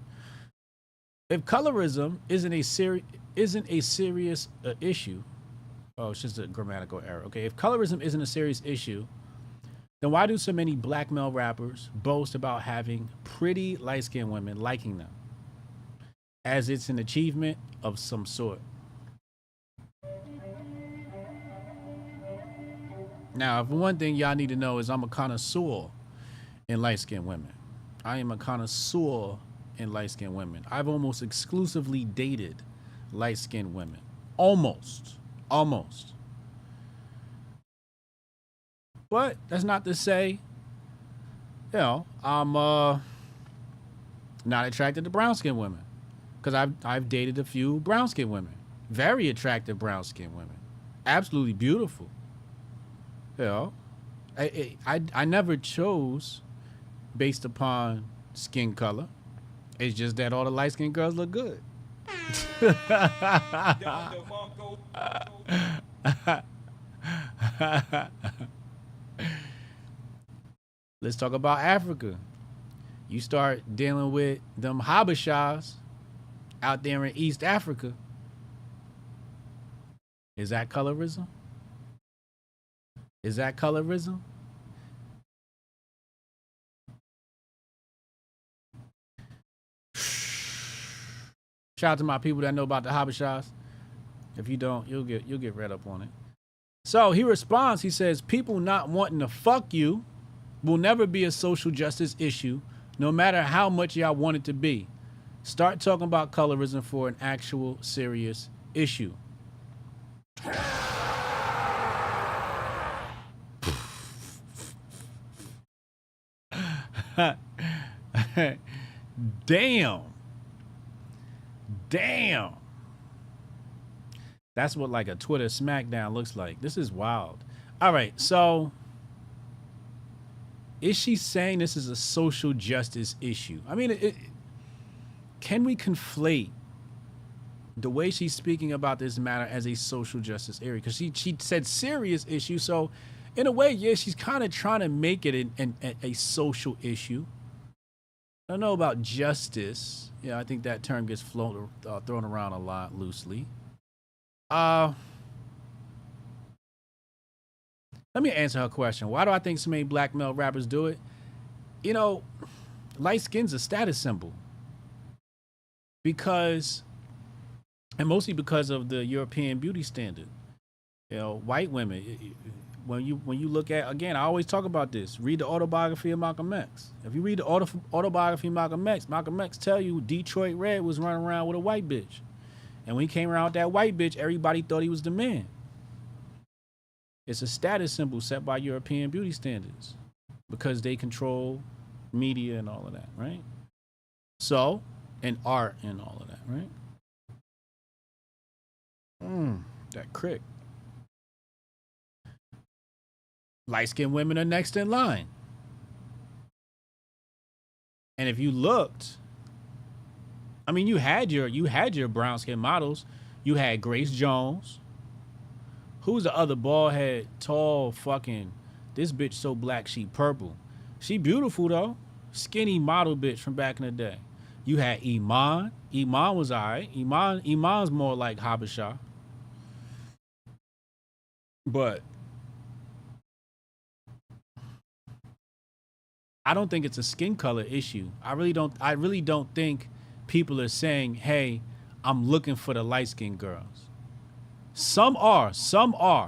Speaker 5: If colorism isn't a serious issue, oh, it's just a grammatical error. Okay, if colorism isn't a serious issue, then why do so many black male rappers boast about having pretty light-skinned women liking them, as it's an achievement of some sort? Now, for one thing y'all need to know is I'm a connoisseur in light-skinned women. I am a connoisseur in light-skinned women. I've almost exclusively dated light-skinned women. Almost. But that's not to say, I'm not attracted to brown-skinned women. Because I've dated a few brown-skinned women. Very attractive brown-skinned women. Absolutely beautiful. I never chose based upon skin color. It's just that all the light-skinned girls look good. Let's talk about Africa. You start dealing with them Habashas out there in East Africa. Is that colorism? Shout out to my people that know about the Habashas. If you don't, you'll get read up on it. So he responds, he says, people not wanting to fuck you will never be a social justice issue, no matter how much y'all want it to be. Start talking about colorism for an actual serious issue. Damn. That's what like a Twitter smackdown looks like. This is wild. All right, so is she saying this is a social justice issue? I mean, can we conflate the way she's speaking about this matter as a social justice area? Because she said serious issue. So in a way, yeah, she's kind of trying to make it a social issue. I don't know about justice. Yeah, I think that term gets thrown around a lot loosely. Let me answer her question. Why do I think so many black male rappers do it? You know, light skin's a status symbol. Because, and mostly because of the European beauty standard. You know, white women, when you look at, again, I always talk about this. Read the autobiography of Malcolm X. If you read the autobiography of Malcolm X tell you Detroit Red was running around with a white bitch. And when he came around with that white bitch, everybody thought he was the man. It's a status symbol set by European beauty standards because they control media and all of that, right? So, and art and all of that, right? That crick. Light-skinned women are next in line. And if you looked, I mean, you had your brown-skinned models. You had Grace Jones. Who's the other bald head, tall, fucking, this bitch so black she purple. She beautiful though. Skinny model bitch from back in the day. You had Iman. Iman was alright. Iman's more like Habesha. But I don't think it's a skin color issue. I really don't think people are saying, hey, I'm looking for the light-skinned girls. Some are.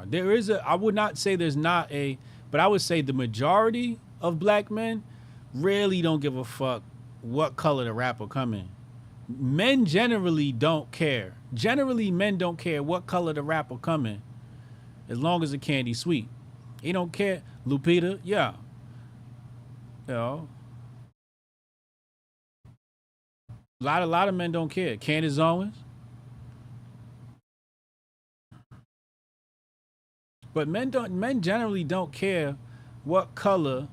Speaker 5: There is I would not say there's not but I would say the majority of black men really don't give a fuck what color the rapper come in. Men generally don't care. Generally, men don't care what color the rapper come in, as long as the candy sweet. He don't care. Lupita, yeah. You know. A lot of men don't care. Candace Owens. But men generally don't care what color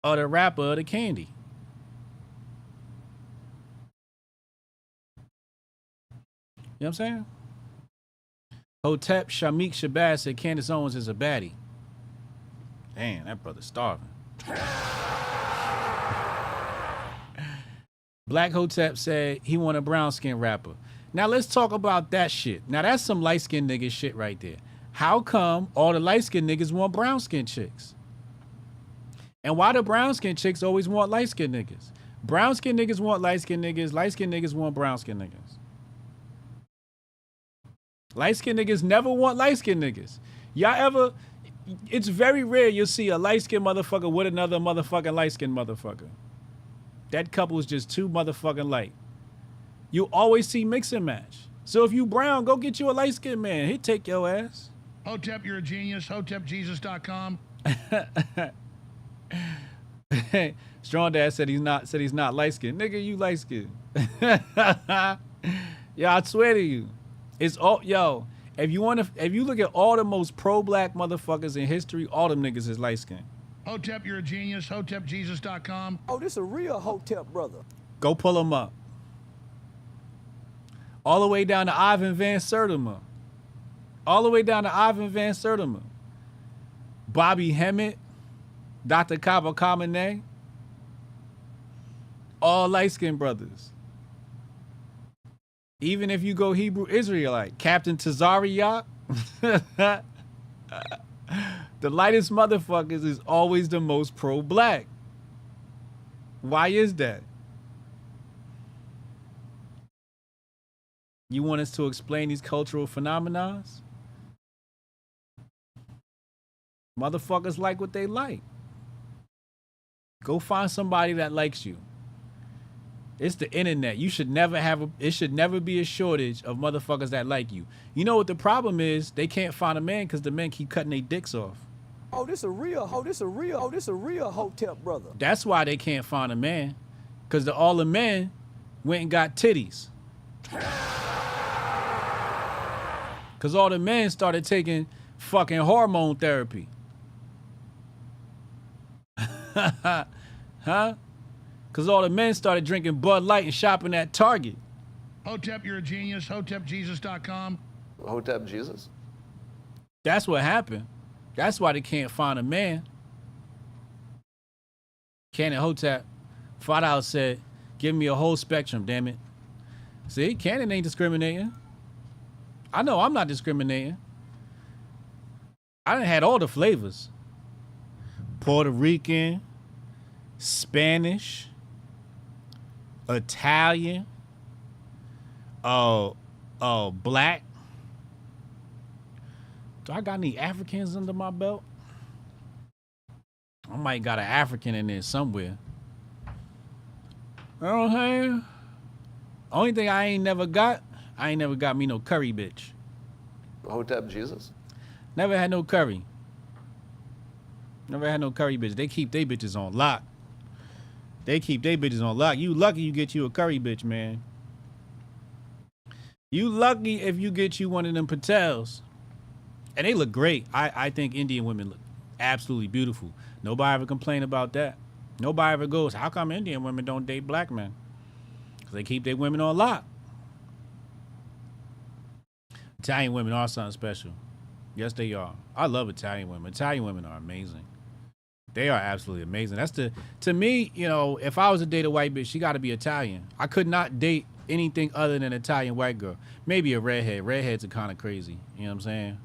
Speaker 5: of the wrapper or the candy. You know what I'm saying? Hotep Shamik Shabazz said Candace Owens is a baddie. Damn, that brother's starving. Black Hotep said he want a brown skin rapper. Now let's talk about that shit. Now that's some light skinned nigga shit right there. How come all the light skinned niggas want brown skinned chicks? And why do brown skinned chicks always want light skinned niggas? Brown skinned niggas want light skinned niggas. Light skinned niggas want brown skinned niggas. Light skinned niggas never want light skinned niggas. Y'all ever, it's very rare you'll see a light skinned motherfucker with another motherfucking light skinned motherfucker. That couple is just too motherfucking light. You always see mix and match. So if you brown, go get you a light skinned man. He'll take your ass.
Speaker 8: Hotep, you're a genius. HotepJesus.com.
Speaker 5: Strong Dad said he's not light skinned. Nigga, you light skinned. Yeah, I swear to you. It's all if you look at all the most pro-black motherfuckers in history, all them niggas is light skinned.
Speaker 8: Hotep, you're a genius. HotepJesus.com.
Speaker 12: Oh, this a real Hotep brother.
Speaker 5: Go pull him up. All the way down to Ivan Van Sertima. Bobby Hemmett, Dr. Kaba Kamene. All light-skinned brothers. Even if you go Hebrew Israelite, Captain Tazariak. The lightest motherfuckers is always the most pro-black. Why is that? You want us to explain these cultural phenomena? Motherfuckers like what they like. Go find somebody that likes you. It's the internet. You should never it should never be a shortage of motherfuckers that like you. You know what the problem is? They can't find a man because the men keep cutting their dicks off.
Speaker 12: Oh, this a real Hotep brother.
Speaker 5: That's why they can't find a man. Because all the men went and got titties. Cause all the men started taking fucking hormone therapy. Huh? Cause all the men started drinking Bud Light and shopping at Target.
Speaker 8: Hotep, you're a genius. HotepJesus.com.
Speaker 7: Hotep Jesus?
Speaker 5: That's what happened. That's why they can't find a man. Cannon Hotep, $5 said, give me a whole spectrum, damn it. See, Cannon ain't discriminating. I know I'm not discriminating. I done had all the flavors. Puerto Rican, Spanish, Italian, black. Do I got any Africans under my belt? I might got an African in there somewhere. You know what I'm saying? Only thing I ain't never got me no curry bitch.
Speaker 7: Hotep Jesus?
Speaker 5: Never had no curry. Never had no curry bitch. They keep they bitches on lock. They keep they bitches on lock. You lucky you get you a curry bitch, man. You lucky if you get you one of them Patels. And they look great. I think Indian women look absolutely beautiful. Nobody ever complain about that. Nobody ever goes, how come Indian women don't date black men? Because they keep their women on lock. Italian women are something special. Yes, they are. I love Italian women. Italian women are amazing. They are absolutely amazing. To me, you know, if I was to date a white bitch, she got to be Italian. I could not date anything other than an Italian white girl. Maybe a redhead. Redheads are kind of crazy. You know what I'm saying?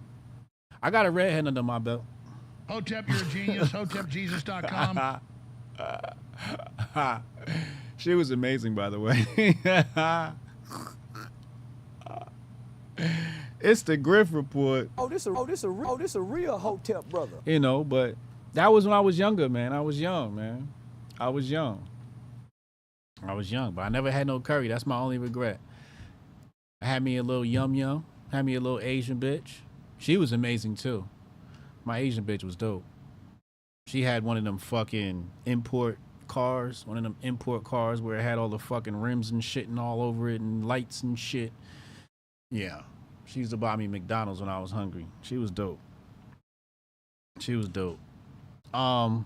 Speaker 5: I got a redhead under my belt.
Speaker 8: Hotep, you're a genius. HotepJesus.com.
Speaker 5: She was amazing, by the way. It's the Grift Report.
Speaker 12: This a real Hotep brother.
Speaker 5: You know, but that was when I was younger, man. I was young, man. I was young, but I never had no curry. That's my only regret. I had me a little yum. Had me a little Asian bitch. She was amazing, too. My Asian bitch was dope. She had one of them fucking import cars. One of them import cars where it had all the fucking rims and shit and all over it and lights and shit. Yeah. She used to buy me McDonald's when I was hungry. She was dope. Only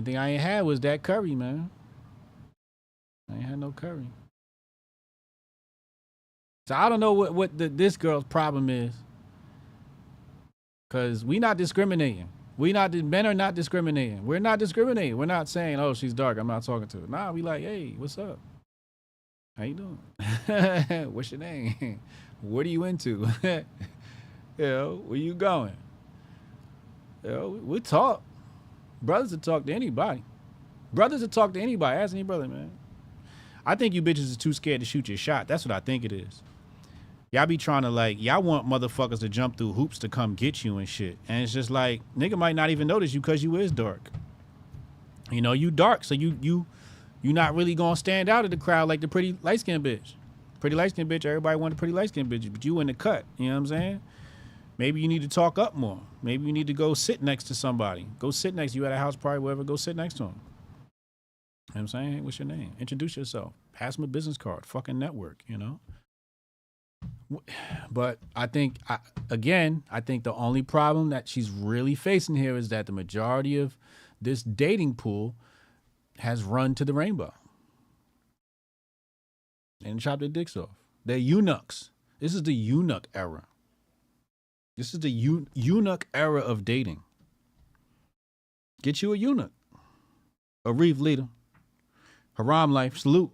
Speaker 5: thing I ain't had was that curry, man. I ain't had no curry. So I don't know what this girl's problem is. Cause we not discriminating. Men are not discriminating. We're not discriminating. We're not saying, oh, she's dark, I'm not talking to her. Nah, we like, hey, what's up? How you doing? What's your name? What are you into? You know, where you going? You know, we talk. Brothers will talk to anybody. Ask any brother, man. I think you bitches is too scared to shoot your shot. That's what I think it is. Y'all be trying to y'all want motherfuckers to jump through hoops to come get you and shit. And it's just like, nigga might not even notice you because you is dark. You know, you dark, so you not really gonna stand out of the crowd like the pretty light-skinned bitch. Pretty light-skinned bitch, everybody want a pretty light-skinned bitch, but you in the cut, you know what I'm saying? Maybe you need to talk up more. Maybe you need to go sit next to somebody. Go sit next to you at a house party, whatever, go sit next to them. You know what I'm saying? Hey, what's your name? Introduce yourself. Pass them a business card. Fucking network, you know? But I think the only problem that she's really facing here is that the majority of this dating pool has run to the rainbow and chopped their dicks off. They're eunuchs. This is the eunuch era. This is the eunuch era of dating. Get you a eunuch. A reef leader. Haram life. Salute.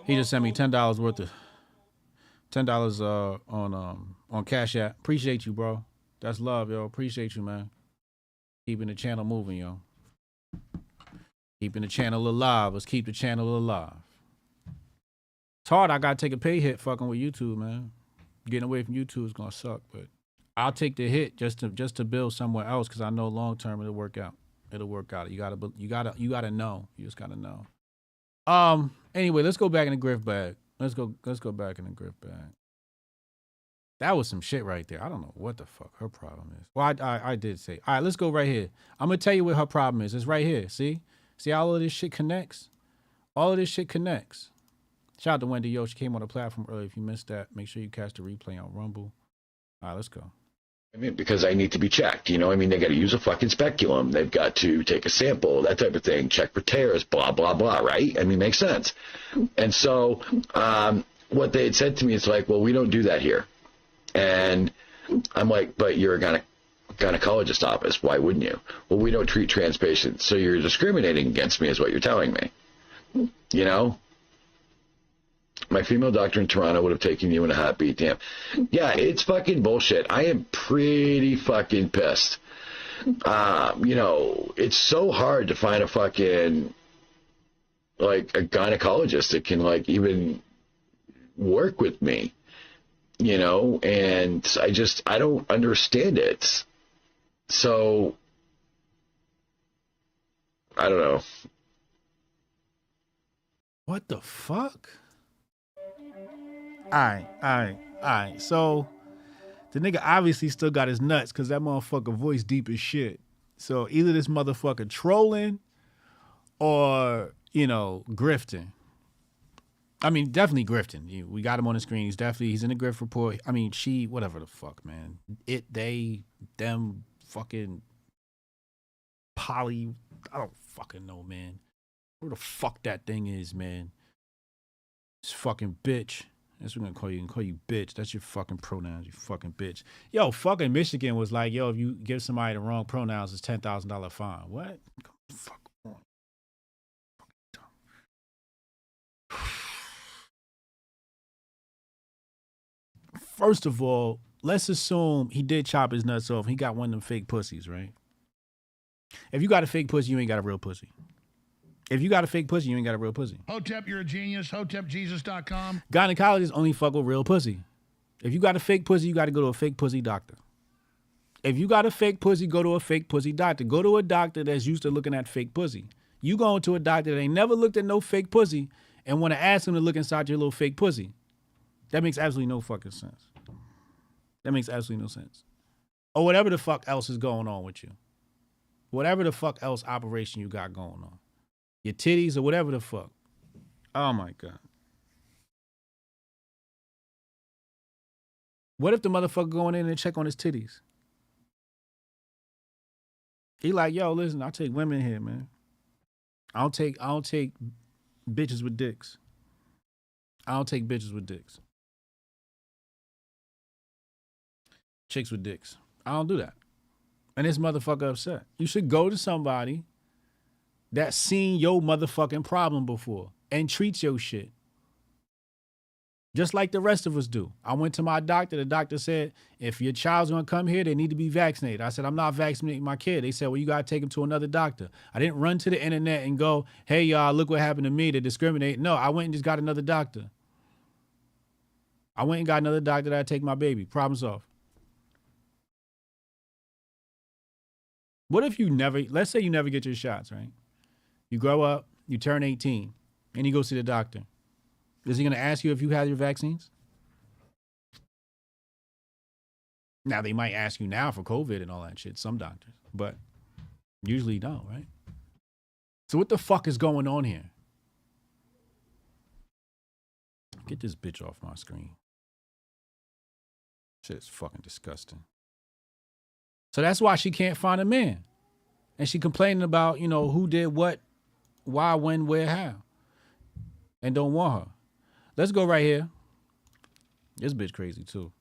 Speaker 5: He just sent me $10 worth of $10 on Cash App. Appreciate you, bro. That's love, yo. Appreciate you, man. Keeping the channel moving, yo. Keeping the channel alive. Let's keep the channel alive. It's hard. I gotta take a pay hit fucking with YouTube, man. Getting away from YouTube is gonna suck, but I'll take the hit just to build somewhere else because I know long term it'll work out. It'll work out. You gotta know. You just gotta know. Anyway, let's go back in the Grift bag. Let's go back in the Grift bag. That was some shit right there. I don't know what the fuck her problem is. Well, I did say. All right, let's go right here. I'm gonna tell you what her problem is. It's right here. See? See how all of this shit connects? All of this shit connects. Shout out to Wendy. Yo, she came on the platform earlier. If you missed that, make sure you catch the replay on Rumble. All right, let's go.
Speaker 13: I mean, because I need to be checked, you know? I mean, they got to use a fucking speculum. They've got to take a sample, that type of thing, check for tears, blah, blah, blah, right? I mean, makes sense. And so what they had said to me is like, well, we don't do that here. And I'm like, but you're a gynecologist office. Why wouldn't you? Well, we don't treat trans patients. So you're discriminating against me is what you're telling me. You know? My female doctor in Toronto would have taken you in a heartbeat. Damn. Yeah, it's fucking bullshit. I am pretty fucking pissed. You know, it's so hard to find a fucking, like, a gynecologist that can, like, even work with me, you know, and I don't understand it. So, I don't know.
Speaker 5: What the fuck? All right. So the nigga obviously still got his nuts because that motherfucker voice deep as shit. So either this motherfucker trolling or, you know, grifting. I mean, definitely grifting. We got him on the screen. He's in the Grift Report. I mean, whatever the fuck, man. Them, fucking poly. I don't fucking know, man. Where the fuck that thing is, man. This fucking bitch. That's what we're gonna call you. We can call you bitch. That's your fucking pronouns, you fucking bitch. Yo, fucking Michigan was like, yo, if you give somebody the wrong pronouns, it's $10,000 fine. What? Fuck on. First of all, let's assume he did chop his nuts off. He got one of them fake pussies, right? If you got a fake pussy, you ain't got a real pussy. If you got a fake pussy, you ain't got a real pussy.
Speaker 8: Hotep, you're a genius. HotepJesus.com.
Speaker 5: Gynecologists only fuck with real pussy. If you got a fake pussy, you got to go to a fake pussy doctor. If you got a fake pussy, go to a fake pussy doctor. Go to a doctor that's used to looking at fake pussy. You going to a doctor that ain't never looked at no fake pussy and want to ask him to look inside your little fake pussy. That makes absolutely no fucking sense. That makes absolutely no sense. Or whatever the fuck else is going on with you. Whatever the fuck else operation you got going on. Your titties or whatever the fuck. Oh my God. What if the motherfucker going in and check on his titties? He like, yo, listen, I take women here, man. I don't take bitches with dicks. I don't take bitches with dicks. Chicks with dicks. I don't do that. And this motherfucker upset. You should go to somebody that's seen your motherfucking problem before and treats your shit. Just like the rest of us do. I went to my doctor. The doctor said, if your child's going to come here, they need to be vaccinated. I said, I'm not vaccinating my kid. They said, well, you got to take him to another doctor. I didn't run to the internet and go, hey, y'all, look what happened to me to discriminate. No, I went and just got another doctor. I went and got another doctor that I take my baby. Problem solved. What if let's say you never get your shots, right? You grow up, you turn 18, and you go see the doctor. Is he going to ask you if you had your vaccines? Now, they might ask you now for COVID and all that shit, some doctors, but usually don't, right? So what the fuck is going on here? Get this bitch off my screen. Shit's fucking disgusting. So that's why she can't find a man. And she complaining about, you know, who did what, why, when, where, how. And don't want her. Let's go right here. This bitch crazy too.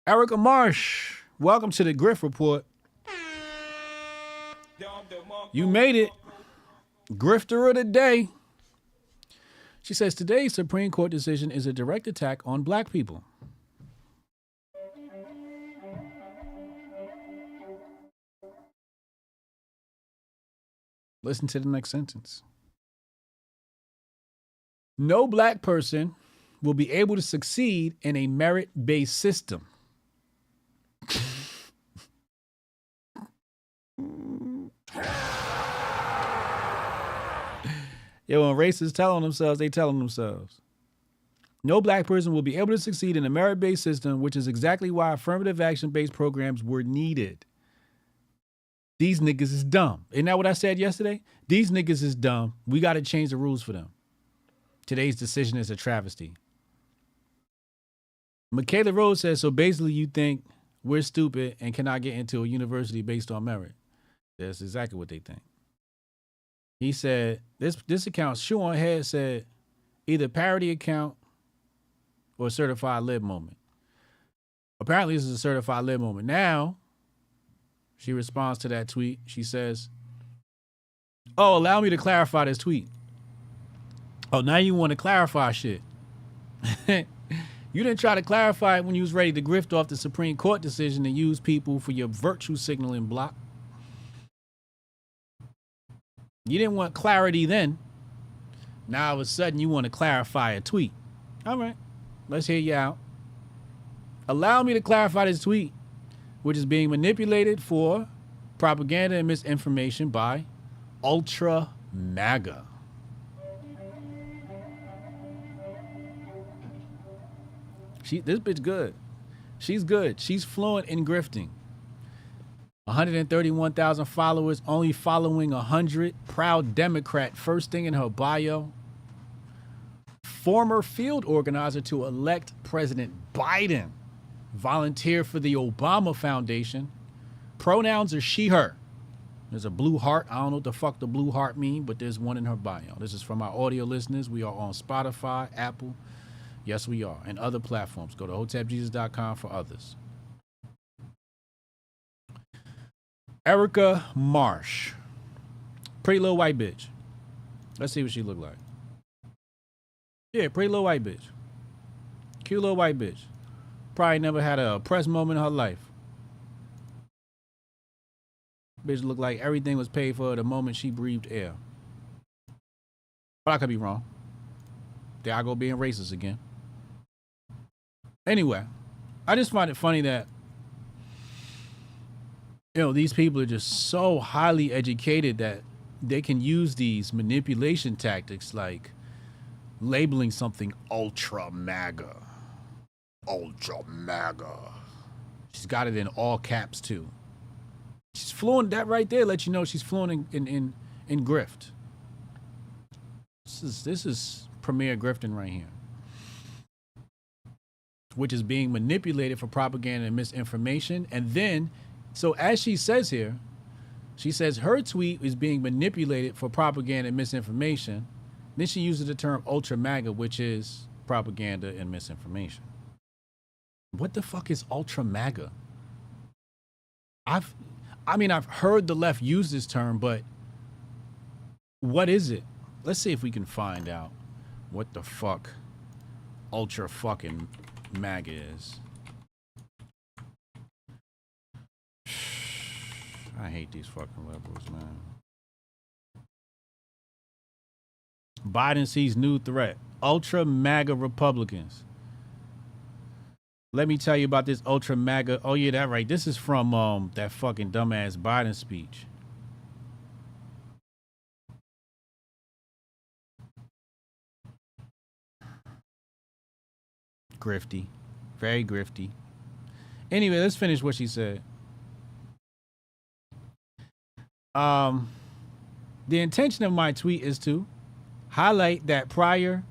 Speaker 5: Erica Marsh, welcome to the Grift Report. You made it. Grifter of the day. She says today's Supreme Court decision is a direct attack on black people. Listen to the next sentence. No black person will be able to succeed in a merit-based system. Yo, when racists telling themselves, they telling themselves. No black person will be able to succeed in a merit-based system, which is exactly why affirmative action-based programs were needed. These niggas is dumb. Isn't that what I said yesterday? These niggas is dumb. We got to change the rules for them. Today's decision is a travesty. Michaela Rose says, so basically you think we're stupid and cannot get into a university based on merit. That's exactly what they think. He said, this account, Shoe on Head said, either parody account or certified lib moment. Apparently this is a certified lib moment. Now, she responds to that tweet. She says, oh, allow me to clarify this tweet. Oh, now you want to clarify shit. You didn't try to clarify it when you was ready to grift off the Supreme Court decision and use people for your virtue signaling block. You didn't want clarity then. Now all of a sudden you want to clarify a tweet. All right, let's hear you out. Allow me to clarify this tweet, which is being manipulated for propaganda and misinformation by Ultra MAGA. This bitch good. She's good. She's fluent in grifting. 131,000 followers, only following 100. Proud Democrat, first thing in her bio. Former field organizer to elect President Biden. Volunteer for the Obama Foundation. Pronouns are she, her. There's a blue heart. I don't know what the fuck the blue heart mean, but there's one in her bio. This is from our audio listeners. We are on Spotify, Apple. Yes, we are. And other platforms. Go to HotepJesus.com for others. Erica Marsh. Pretty little white bitch. Let's see what she look like. Yeah, pretty little white bitch. Cute little white bitch. Probably never had a oppressed moment in her life. Bitch looked like everything was paid for the moment she breathed air. But I could be wrong. There I go being racist again. Anyway, I just find it funny that, you know, these people are just so highly educated that they can use these manipulation tactics like labeling something ultra MAGA. Ultra MAGA. She's got it in all caps too. She's fluent. That right there lets you know she's fluent in grift. This is premier grifting right here, which is being manipulated for propaganda and misinformation. And then, so as she says here, she says her tweet is being manipulated for propaganda and misinformation. Then she uses the term ultra MAGA, which is propaganda and misinformation. What the fuck is ultra MAGA? I've heard the left use this term, but what is it? Let's see if we can find out what the fuck ultra fucking MAGA is. I hate these fucking liberals, man. Biden sees new threat. Ultra MAGA Republicans. Let me tell you about this ultra MAGA. Oh yeah, that right. This is from that fucking dumbass Biden speech. Grifty. Very grifty. Anyway, let's finish what she said. The intention of my tweet is to highlight that prior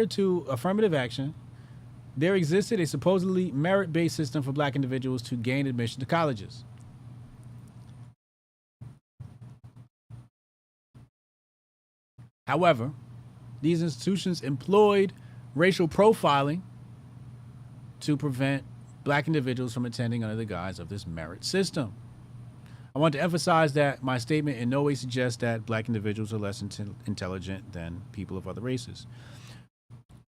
Speaker 5: to affirmative action, there existed a supposedly merit-based system for black individuals to gain admission to colleges. However, these institutions employed racial profiling to prevent black individuals from attending under the guise of this merit system. I want to emphasize that my statement in no way suggests that black individuals are less intelligent than people of other races.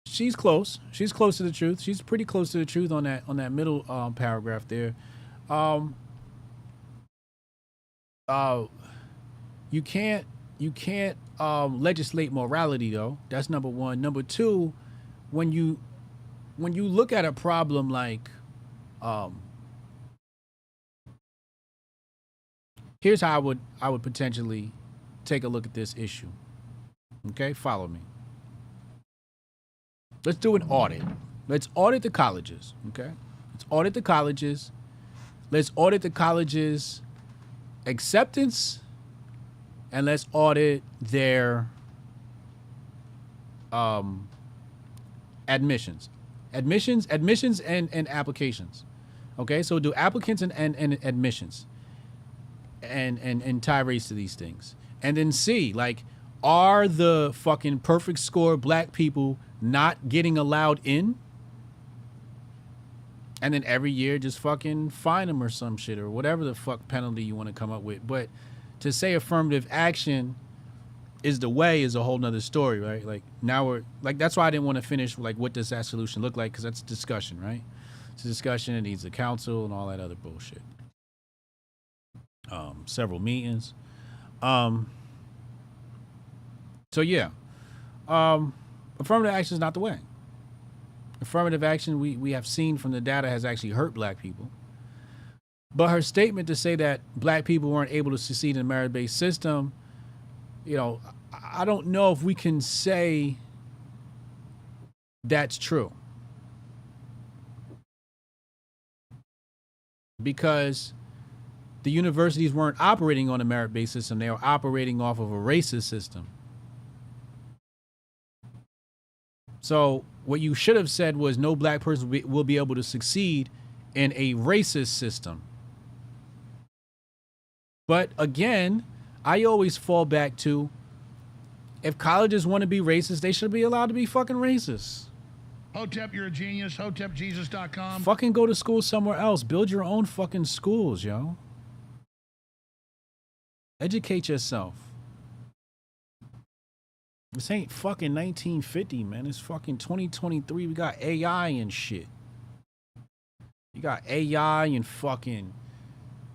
Speaker 5: She's close. She's close to the truth. She's pretty close to the truth on that middle paragraph there. You can't legislate morality though. That's number one. Number two, when you look at a problem like here's how I would potentially take a look at this issue. Okay, follow me. Let's do an audit. Let's audit the colleges. Okay, let's audit the colleges let's audit the college's acceptance, and let's audit their admissions and applications. Okay, so do applicants and admissions and tirades to these things, and then see, like, are the fucking perfect score black people not getting allowed in? And then every year just fucking fine them or some shit or whatever the fuck penalty you want to come up with. But to say affirmative action is the way is a whole nother story, right? Like, now we're like, that's why I didn't want to finish like what does that solution look like, because that's discussion, right? It's a discussion. It needs a council and all that other bullshit. Several meetings. So yeah, affirmative action is not the way. Affirmative action, we have seen from the data, has actually hurt black people. But her statement to say that black people weren't able to succeed in a merit-based system, you know, I don't know if we can say that's true. Because the universities weren't operating on a merit-based system. They were operating off of a racist system. So what you should have said was no black person will be able to succeed in a racist system. But again, I always fall back to, if colleges want to be racist, they should be allowed to be fucking racist.
Speaker 8: Hotep, you're a genius. HotepJesus.com.
Speaker 5: Fucking go to school somewhere else. Build your own fucking schools, yo. Educate yourself. This ain't fucking 1950, man. It's fucking 2023. We got AI and shit. You got AI and fucking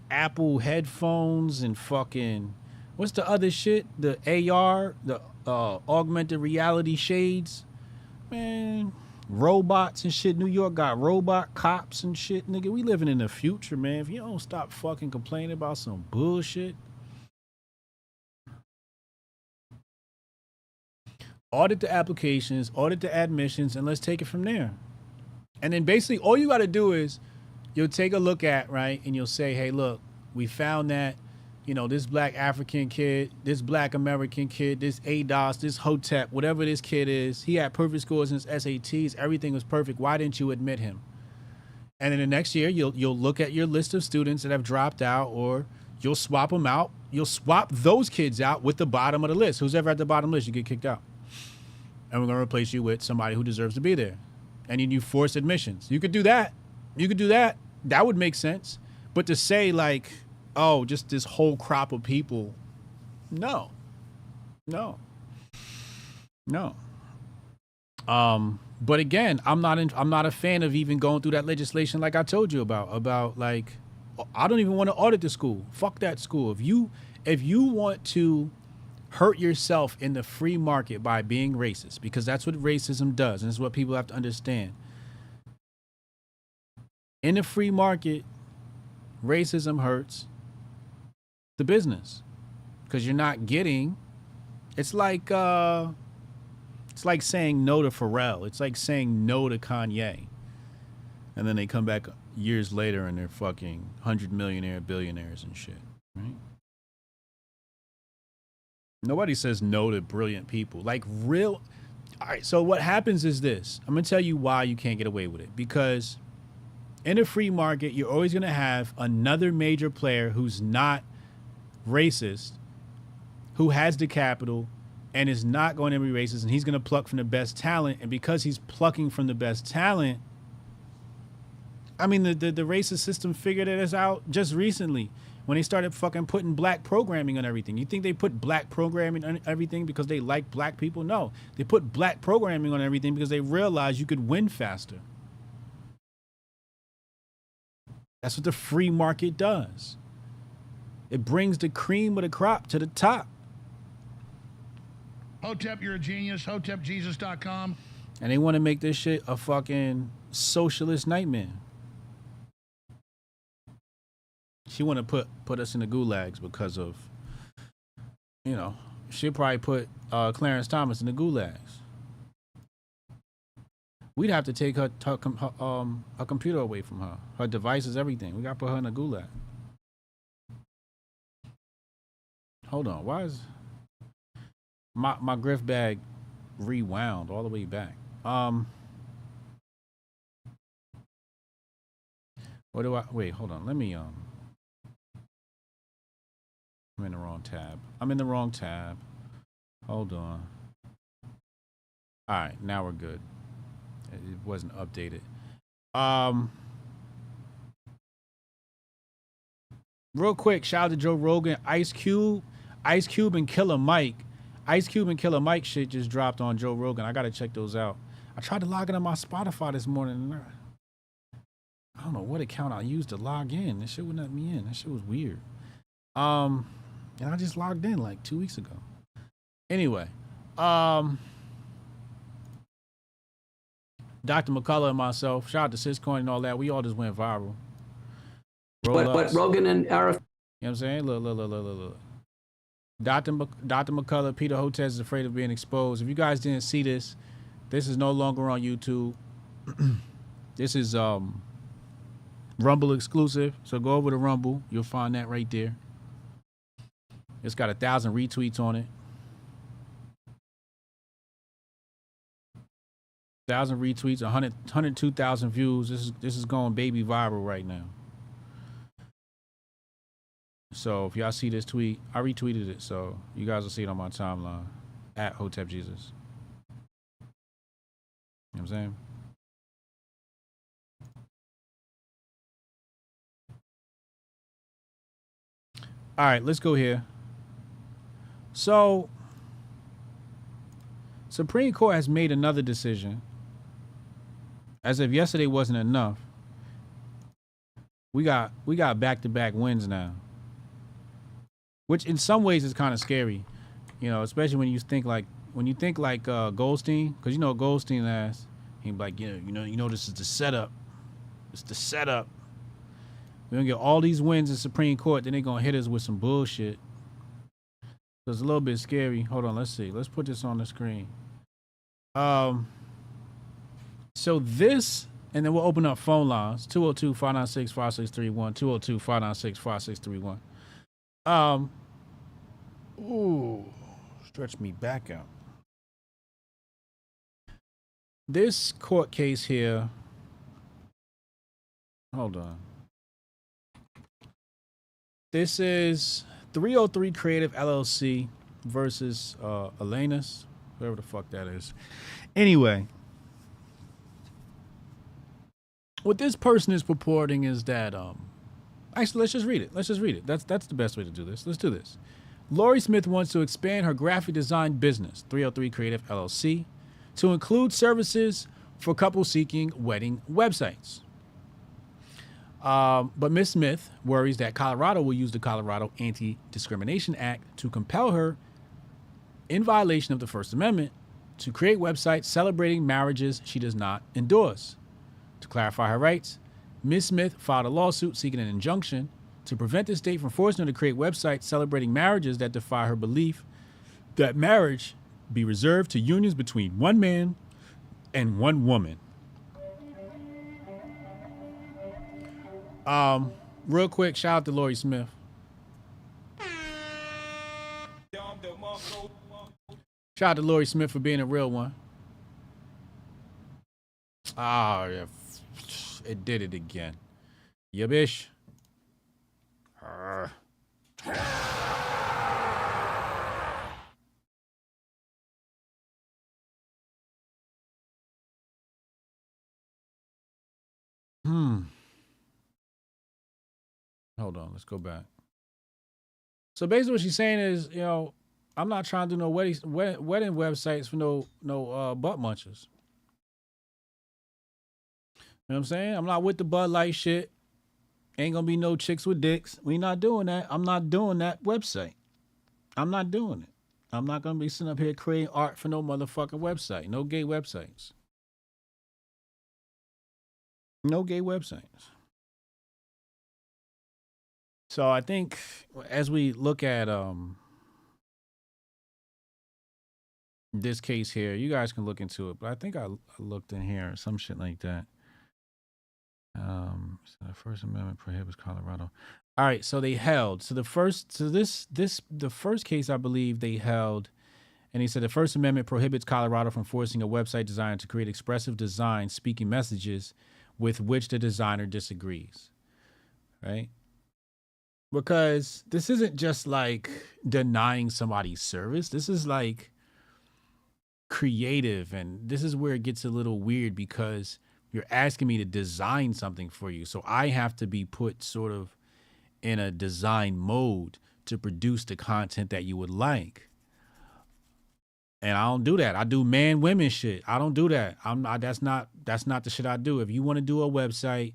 Speaker 5: Apple headphones and fucking, what's the other shit? The AR, the augmented reality shades. Man, robots and shit. New York got robot cops and shit. Nigga, we living in the future, man. If you don't stop fucking complaining about some bullshit. Audit the applications, audit the admissions, and let's take it from there. And then basically all you got to do is you'll take a look at, right, and you'll say, hey, look, we found that, you know, this black African kid, this black American kid, this ADOS, this Hotep, whatever this kid is, he had perfect scores in his SATs. Everything was perfect. Why didn't you admit him? And then the next year, you'll look at your list of students that have dropped out, or you'll swap them out. You'll swap those kids out with the bottom of the list. Who's ever at the bottom list, you get kicked out. And we're going to replace you with somebody who deserves to be there. And then you force admissions. You could do that. You could do that. That would make sense. But to say like, oh, just this whole crop of people, no. No. No. But again, I'm not a fan of even going through that legislation like I told you about like, I don't even want to audit the school. Fuck that school. If you want to hurt yourself in the free market by being racist, because that's what racism does, and it's what people have to understand. In the free market, racism hurts the business because you're not getting. It's like saying no to Pharrell. It's like saying no to Kanye, and then they come back years later and they're fucking 100 millionaire billionaires and shit, right? Nobody says no to brilliant people. Like real. All right. So what happens is this. I'm going to tell you why you can't get away with it. Because in a free market, you're always going to have another major player who's not racist, who has the capital and is not going to be racist. And he's going to pluck from the best talent. And because he's plucking from the best talent, I mean, the racist system figured it out just recently. When they started fucking putting black programming on everything. You think they put black programming on everything because they like black people? No. They put black programming on everything because they realized you could win faster. That's what the free market does. It brings the cream of the crop to the top.
Speaker 8: Hotep, you're a genius. HotepJesus.com.
Speaker 5: And they want to make this shit a fucking socialist nightmare. She want to put us in the gulags because of, you know, she'll probably put Clarence Thomas in the gulags. we'd have to take her computer away from her, her devices, everything. We got to put her in a gulag. Hold on, why is my Grift bag rewound all the way back? What do I wait? Hold on, let me I'm in the wrong tab. Hold on. All right, now we're good. It wasn't updated. Real quick, shout out to Joe Rogan, Ice Cube and Killer Mike. Ice Cube and Killer Mike shit just dropped on Joe Rogan. I gotta check those out. I tried to log in on my Spotify this morning, and I don't know what account I used to log in. That shit wouldn't let me in. That shit was weird. And I just logged in like 2 weeks ago. Anyway, Dr. McCullough and myself, shout out to Syscoin and all that. We all just went viral.
Speaker 14: What Rogan and Arif?
Speaker 5: You know what I'm saying? Look. Dr. McCullough, Peter Hotez is afraid of being exposed. If you guys didn't see this, this is no longer on YouTube. This is Rumble exclusive. So go over to Rumble. You'll find that right there. It's got 1,000 retweets on it. 1,000 retweets, 102,000 views. This is going baby viral right now. So if y'all see this tweet, I retweeted it, so you guys will see it on my timeline at Hotep Jesus. You know what I'm saying? All right, let's go here. So, Supreme Court has made another decision. As if yesterday wasn't enough, we got back-to-back wins now, which in some ways is kind of scary, you know, especially when you think like Goldstein, because you know Goldstein asked, he'd be like, you know, this is the setup. It's the setup. We're gonna get all these wins in Supreme Court, then they're gonna hit us with some bullshit. So it's a little bit scary. Hold on, let's see. Let's put this on the screen. So this, and then we'll open up phone lines, 202-596-5631, 202-596-5631. Ooh, stretch me back out. This court case here, hold on. This is 303 Creative LLC versus Elena's, whoever the fuck that is. Anyway, what this person is purporting is that actually let's just read it. That's the best way to do this. Let's do this. Lori Smith wants to expand her graphic design business, 303 Creative LLC, to include services for couples seeking wedding websites. But Ms. Smith worries that Colorado will use the Colorado Anti-Discrimination Act to compel her, in violation of the First Amendment, to create websites celebrating marriages she does not endorse. To clarify her rights, Ms. Smith filed a lawsuit seeking an injunction to prevent the state from forcing her to create websites celebrating marriages that defy her belief that marriage be reserved to unions between one man and one woman. Real quick, shout out to Lori Smith. Shout out to Lori Smith for being a real one. Ah, yeah. It did it again. Yeah, bish. Hold on, let's go back. So basically what she's saying is, you know, I'm not trying to do no wedding websites for no butt munchers. You know what I'm saying? I'm not with the Bud Light shit. Ain't gonna be no chicks with dicks. We not doing that. I'm not doing that website. I'm not doing it. I'm not gonna be sitting up here creating art for no motherfucking website. No gay websites. No gay websites. So I think as we look at this case here. You guys can look into it, but I think I looked in here or some shit like that. So the First Amendment prohibits Colorado. All right, so they held. So the first case I believe they held, and he said the First Amendment prohibits Colorado from forcing a website designer to create expressive design speaking messages with which the designer disagrees. Right? Because this isn't just like denying somebody's service. This is like creative, and this is where it gets a little weird because you're asking me to design something for you. So I have to be put sort of in a design mode to produce the content that you would like. And I don't do that. I do man-women shit. I don't do that. That's not the shit I do. If you want to do a website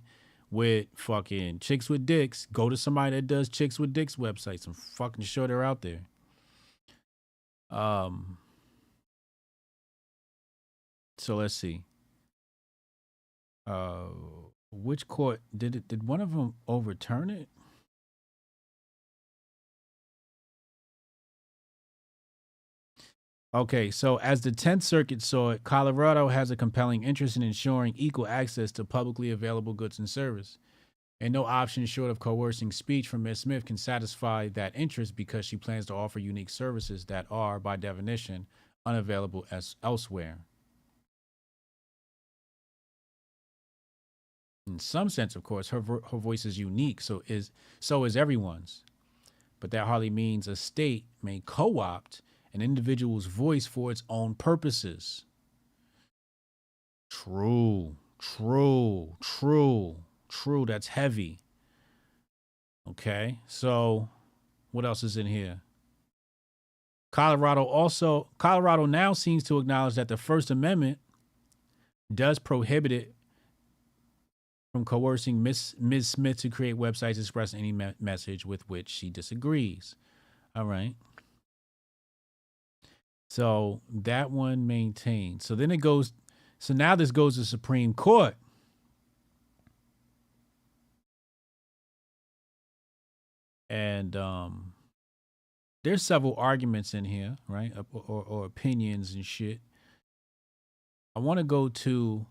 Speaker 5: with fucking chicks with dicks, go to somebody that does chicks with dicks websites and fucking sure they're out there. So let's see. Which court did one of them overturn it? Okay, so as the 10th Circuit saw it, Colorado has a compelling interest in ensuring equal access to publicly available goods and service. And no option short of coercing speech from Ms. Smith can satisfy that interest because she plans to offer unique services that are, by definition, unavailable elsewhere. In some sense, of course, her voice is unique, so is everyone's. But that hardly means a state may co-opt an individual's voice for its own purposes. True. That's heavy. Okay, so what else is in here? Colorado now seems to acknowledge that the First Amendment does prohibit it from coercing Ms. Smith to create websites expressing any message with which she disagrees. All right. So that one maintained. So then it goes. So now this goes to Supreme Court. And there's several arguments in here, right? Or opinions and shit. I want to go to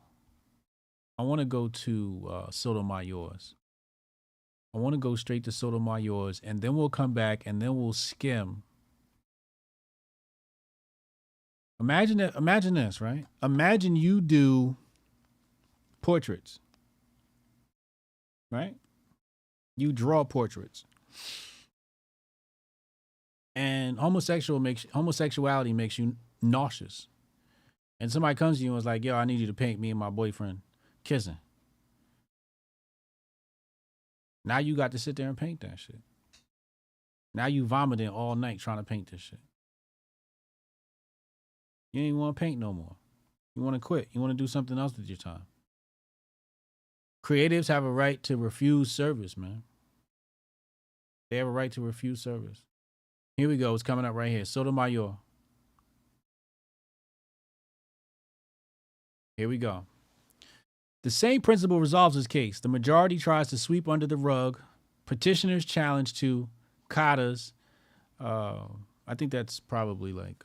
Speaker 5: Sotomayor's. I want to go straight to Sotomayor's, and then we'll come back, and then we'll skim. Imagine this, right? Imagine you do portraits, right? You draw portraits. And homosexuality makes you nauseous. And somebody comes to you and is like, yo, I need you to paint me and my boyfriend kissing. Now you got to sit there and paint that shit. Now you vomiting all night trying to paint this shit. You ain't want to paint no more. You want to quit. You want to do something else with your time. Creatives have a right to refuse service, man. They have a right to refuse service. Here we go. It's coming up right here. Sotomayor. Here we go. The same principle resolves this case. The majority tries to sweep under the rug petitioner's challenge to CADA's. I think that's probably like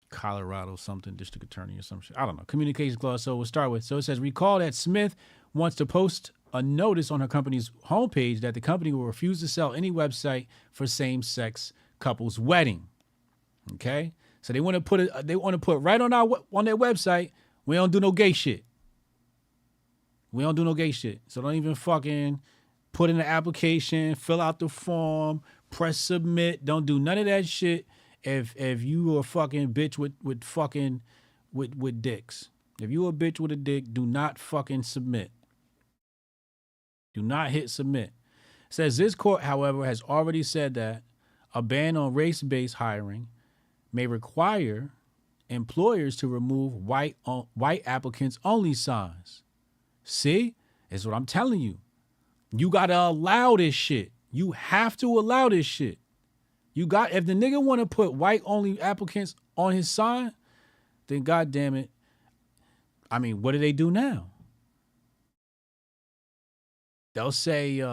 Speaker 5: Colorado something, district attorney or some shit. I don't know. Communications clause. So we'll start with. So it says, recall that Smith wants to post a notice on her company's homepage that the company will refuse to sell any website for same-sex couples' wedding. Okay, so they want to put it. They want to put right on their website. We don't do no gay shit. We don't do no gay shit. So don't even fucking put in the application, fill out the form, press submit. Don't do none of that shit. If you are a fucking bitch with dicks. If you a bitch with a dick, do not fucking submit. Do not hit submit. It says this court, however, has already said that a ban on race-based hiring may require employers to remove white applicants only signs. See? That's what I'm telling you. You gotta allow this shit. You have to allow this shit. If the nigga want to put white only applicants on his sign, then goddamn it. I mean, what do they do now? They'll say,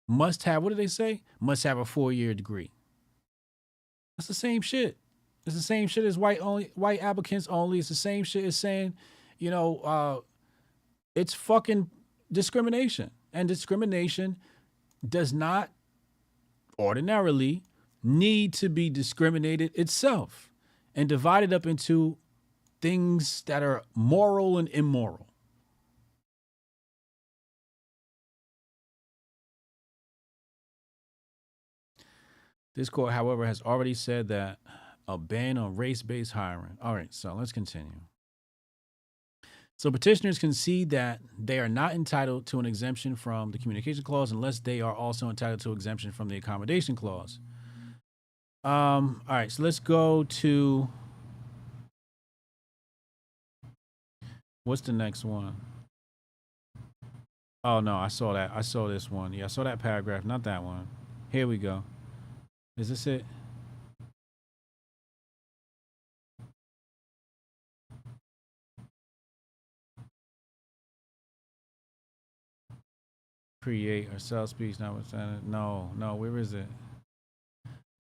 Speaker 5: must have, what do they say? Must have a 4-year degree. That's the same shit. It's the same shit as white applicants only. It's the same shit as saying, it's fucking discrimination. And discrimination does not ordinarily need to be discriminated itself and divided up into things that are moral and immoral. This court, however, has already said that a ban on race-based hiring. All right, so let's continue. So petitioners concede that they are not entitled to an exemption from the communication clause unless they are also entitled to exemption from the accommodation clause. All right, so let's go to, what's the next one? Oh no, I saw that. I saw this one. Yeah, I saw that paragraph, not that one. Here we go. Is this it? Create or sell speech notwithstanding. No, where is it?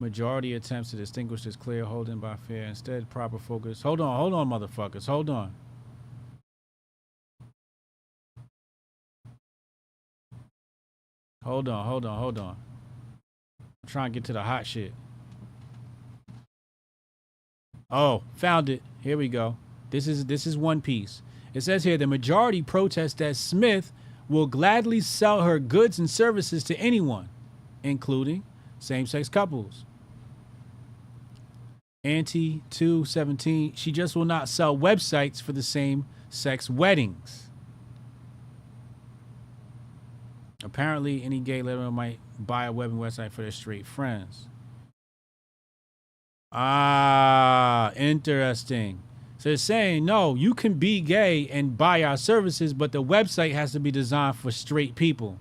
Speaker 5: Majority attempts to distinguish this clear holding by fair. Instead, proper focus. Hold on, motherfuckers. Hold on. Hold on. I'm trying to get to the hot shit. Oh, found it. Here we go. This is one piece. It says here, the majority protests that Smith will gladly sell her goods and services to anyone, including same-sex couples. Ante 217, she just will not sell websites for the same-sex weddings. Apparently, any gay lesbian might buy a wedding website for their straight friends. Ah, interesting. So it's saying, no, you can be gay and buy our services, but the website has to be designed for straight people.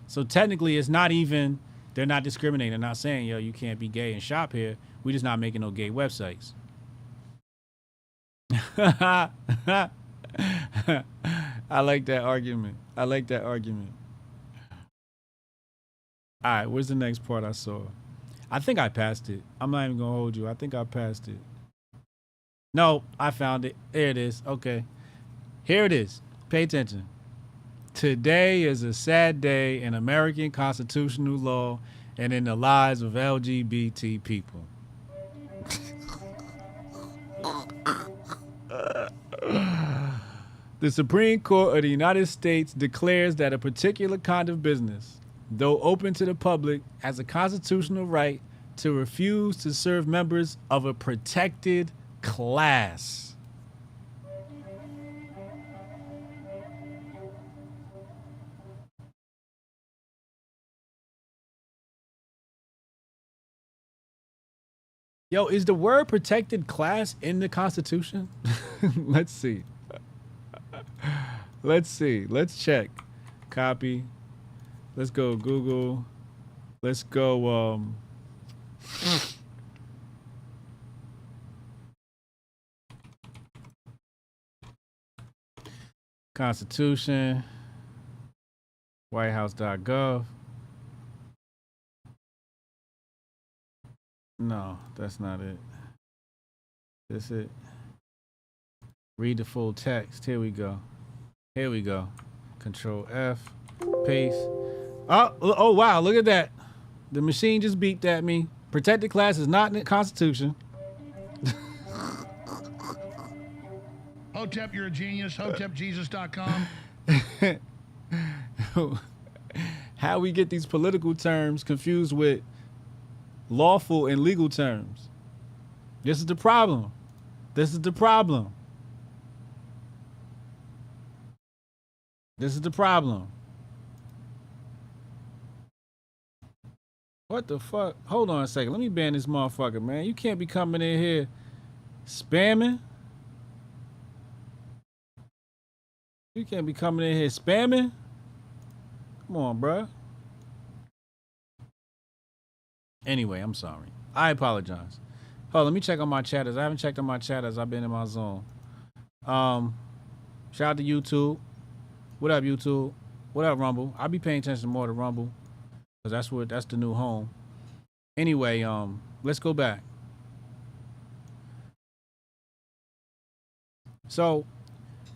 Speaker 5: So technically, it's not even, they're not discriminating. They're not saying, yo, you can't be gay and shop here. We're just not making no gay websites. I like that argument. All right, where's the next part I saw? I think I passed it. I'm not even going to hold you. I think I passed it. No, I found it. There it is. Okay. Here it is. Pay attention. Today is a sad day in American constitutional law and in the lives of LGBT people. The Supreme Court of the United States declares that a particular kind of business, though open to the public, has a constitutional right to refuse to serve members of a protected class. Yo, is the word protected class in the Constitution? Let's see. Let's check. Copy. Let's go Google. Let's go Constitution, whitehouse.gov. No, that's not it. That's it. Read the full text. Here we go. Control F. Paste. Oh, wow. Look at that. The machine just beeped at me. Protected class is not in the Constitution.
Speaker 8: Hotep, you're a genius. HotepJesus.com.
Speaker 5: How we get these political terms confused with lawful and legal terms. This is the problem. What the fuck? Hold on a second. Let me ban this motherfucker, man. You can't be coming in here spamming. Come on, bruh. Anyway, I'm sorry. I apologize. Let me check on my chatters. I haven't checked on my chatters. I've been in my zone. Shout out to YouTube. What up, YouTube? What up, Rumble? I'll be paying attention more to Rumble, because that's the new home. Anyway, let's go back. So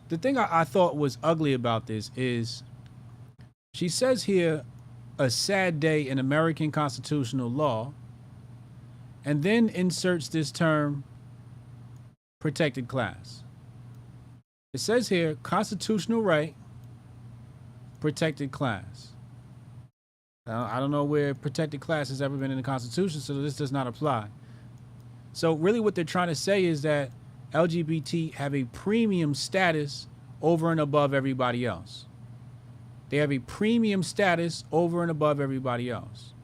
Speaker 5: the thing I thought was ugly about this is she says here a sad day in American constitutional law, and then inserts this term protected class. It says here constitutional right, protected class. I don't know where protected class has ever been in the Constitution, so this does not apply. So really what they're trying to say is that LGBT have a premium status over and above everybody else. They have a premium status over and above everybody else.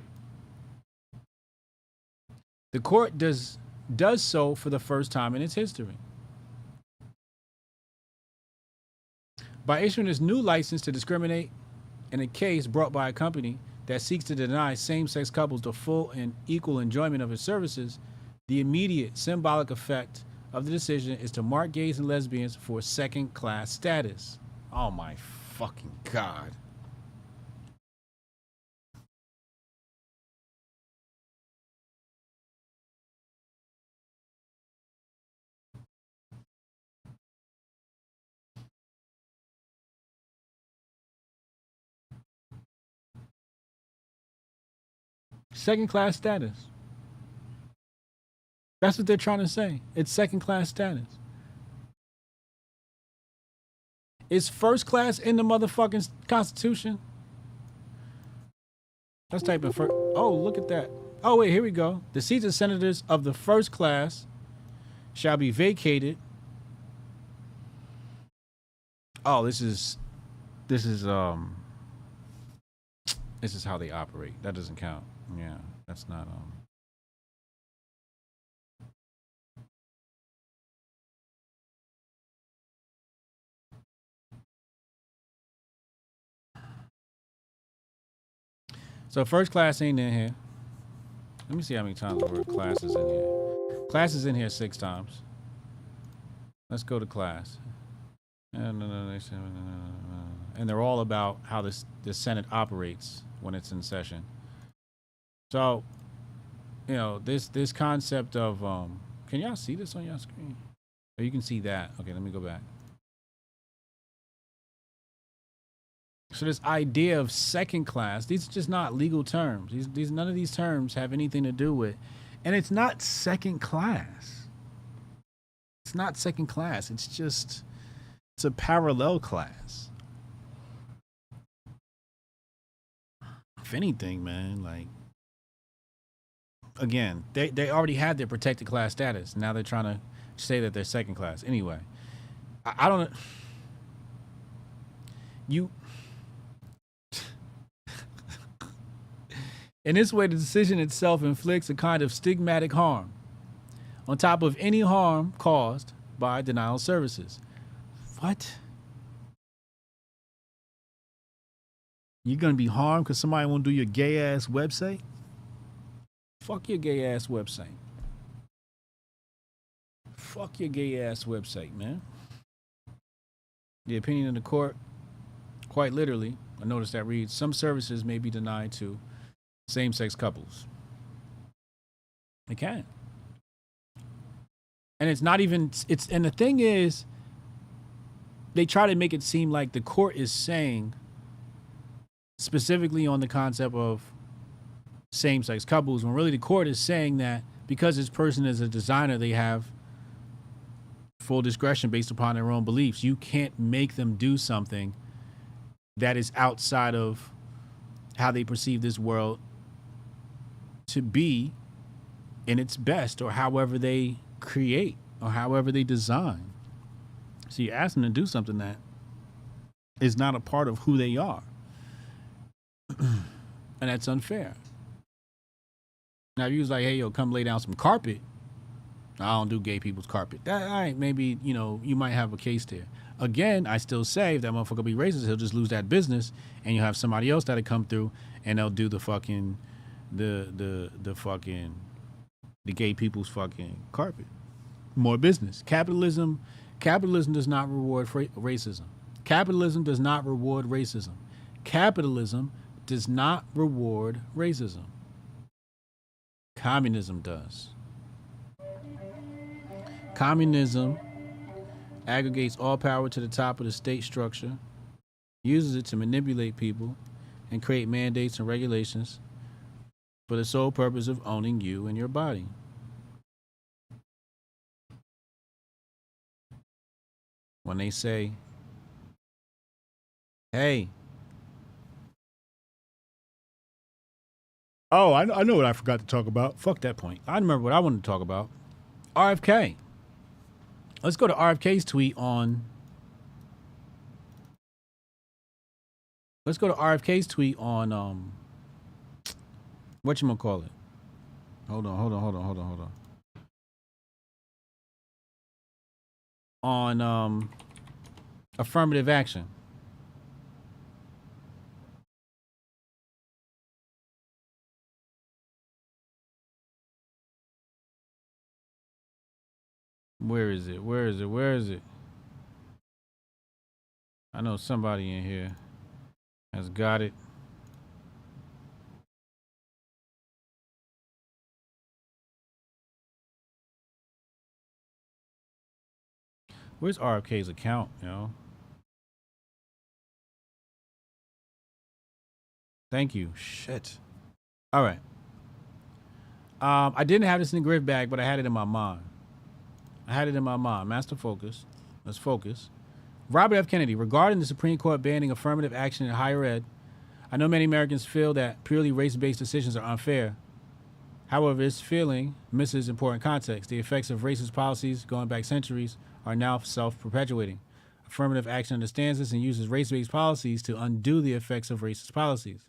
Speaker 5: The court does so for the first time in its history. By issuing this new license to discriminate in a case brought by a company that seeks to deny same-sex couples the full and equal enjoyment of its services, the immediate symbolic effect of the decision is to mark gays and lesbians for second-class status. Oh my fucking God. Second-class status. That's what they're trying to say. It's second-class status. Is first class in the motherfucking Constitution? Let's type in first. Oh, look at that. Oh, wait, here we go. The seats of senators of the first class shall be vacated. Oh, this is how they operate. That doesn't count. Yeah, that's not So first class ain't in here. Let me see how many times the word class is in here. Class is in here 6 times. Let's go to class. And they're all about how the Senate operates when it's in session. So, you know, this concept of can y'all see this on your screen? Oh, you can see that. Okay, let me go back. So this idea of second class, these are just not legal terms. These none of these terms have anything to do with, and it's not second class. It's not second class. It's a parallel class. If anything, man, like, again, they already had their protected class status. Now they're trying to say that they're second class. Anyway, I don't. In this way, the decision itself inflicts a kind of stigmatic harm on top of any harm caused by denial of services. What? You're going to be harmed because somebody won't do your gay-ass website? Fuck your gay-ass website. Fuck your gay-ass website, man. The opinion of the court, quite literally, a notice that reads, some services may be denied to same-sex couples. They can. And it's not even, and the thing is, they try to make it seem like the court is saying specifically on the concept of same-sex couples, when really the court is saying that because this person is a designer, they have full discretion based upon their own beliefs. You can't make them do something that is outside of how they perceive this world to be in its best, or however they create or however they design. So you ask them to do something that is not a part of who they are. And that's unfair. Now, if you was like, hey, yo, come lay down some carpet. I don't do gay people's carpet. That, all right, maybe, you know, you might have a case there. Again, I still say if that motherfucker be racist, he'll just lose that business, and you'll have somebody else that'll come through and they'll do the fucking, the gay people's fucking carpet. More business. Capitalism does not reward racism. Capitalism does not reward racism. Capitalism does not reward racism. Communism does. Communism aggregates all power to the top of the state structure, uses it to manipulate people, and create mandates and regulations for the sole purpose of owning you and your body. When they say, hey, oh, I know what I forgot to talk about. Fuck that point. I remember what I wanted to talk about. RFK. Let's go to RFK's tweet on. Let's go to RFK's tweet on whatchamacallit. Hold on. On affirmative action. Where is it? I know somebody in here has got it. Where's RFK's account, yo? Thank you. Shit. All right. I didn't have this in the Grift bag, but I had it in my mind. Master focus. Let's focus. Robert F. Kennedy, regarding the Supreme Court banning affirmative action in higher ed, I know many Americans feel that purely race-based decisions are unfair. However, this feeling misses important context. The effects of racist policies going back centuries are now self-perpetuating. Affirmative action understands this and uses race-based policies to undo the effects of racist policies.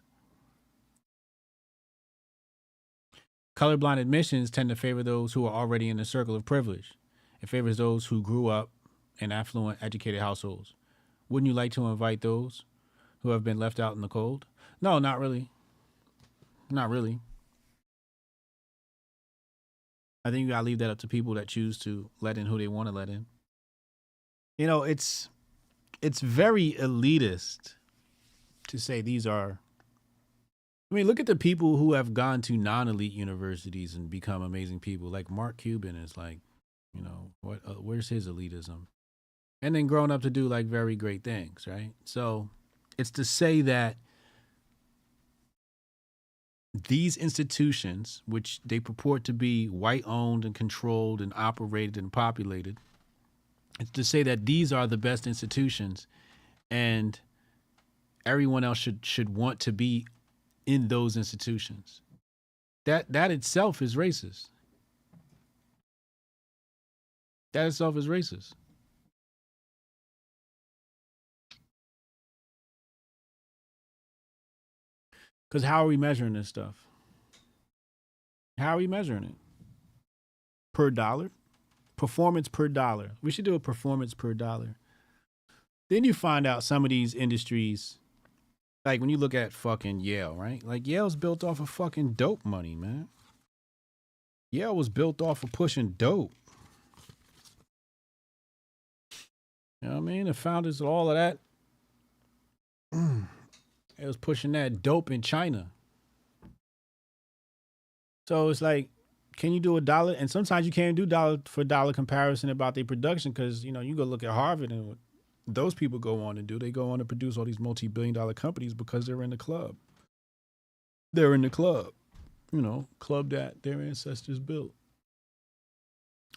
Speaker 5: Colorblind admissions tend to favor those who are already in the circle of privilege. It favors those who grew up in affluent, educated households. Wouldn't you like to invite those who have been left out in the cold? No, not really. Not really. I think you gotta leave that up to people that choose to let in who they want to let in. You know, it's very elitist to say these are. I mean, look at the people who have gone to non-elite universities and become amazing people. Like Mark Cuban is like, you know, where's his elitism? And then grown up to do like very great things, right? So it's to say that these institutions, which they purport to be white-owned and controlled and operated and populated, it's to say that these are the best institutions and everyone else should want to be in those institutions. That itself is racist. That itself is racist. Because how are we measuring this stuff? How are we measuring it? Per dollar? Performance per dollar. We should do a performance per dollar. Then you find out some of these industries, like when you look at fucking Yale, right? Like Yale's built off of fucking dope money, man. Yale was built off of pushing dope. You know what I mean? The founders of all of that, it was pushing that dope in China. So it's like, can you do a dollar? And sometimes you can't do dollar for dollar comparison about their production because, you know, you go look at Harvard and what those people go on to do. They go on to produce all these multi-billion-dollar companies because they're in the club. They're in the club, you know, club that their ancestors built.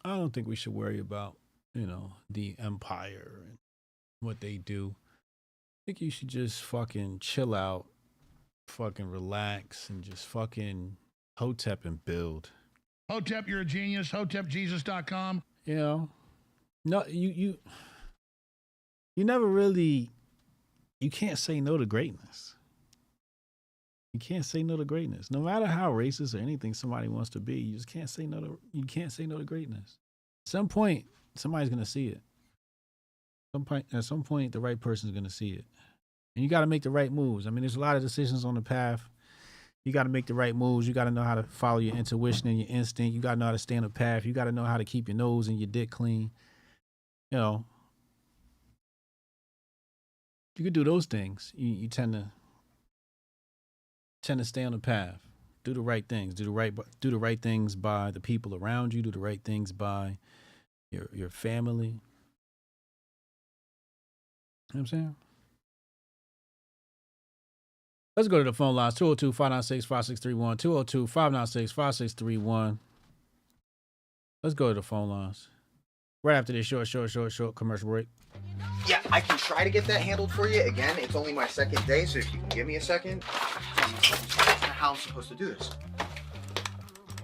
Speaker 5: I don't think we should worry about, you know, the empire and what they do. I think you should just fucking chill out, fucking relax, and just fucking Hotep and build.
Speaker 8: Hotep, you're a genius. HotepJesus.com.
Speaker 5: You know, no, you never really, you can't say no to greatness. You can't say no to greatness. No matter how racist or anything somebody wants to be, you just can't say no to, you can't say no to greatness. At some point, somebody's going to see it. At some point, the right person's going to see it. And you got to make the right moves. I mean, there's a lot of decisions on the path. You got to make the right moves. You got to know how to follow your intuition and your instinct. You got to know how to stay on the path. You got to know how to keep your nose and your dick clean. You know, you could do those things. You tend to stay on the path. Do the right things. Do the right things by the people around you. Do the right things by your family. what I'm saying? Let's go to the phone lines. 202-596-5631. 202-596-5631. Let's go to the phone lines. Right after this short commercial break.
Speaker 1: Yeah, I can try to get that handled for you. Again, it's only my second day, so if you can give me a second. How I'm supposed to do this?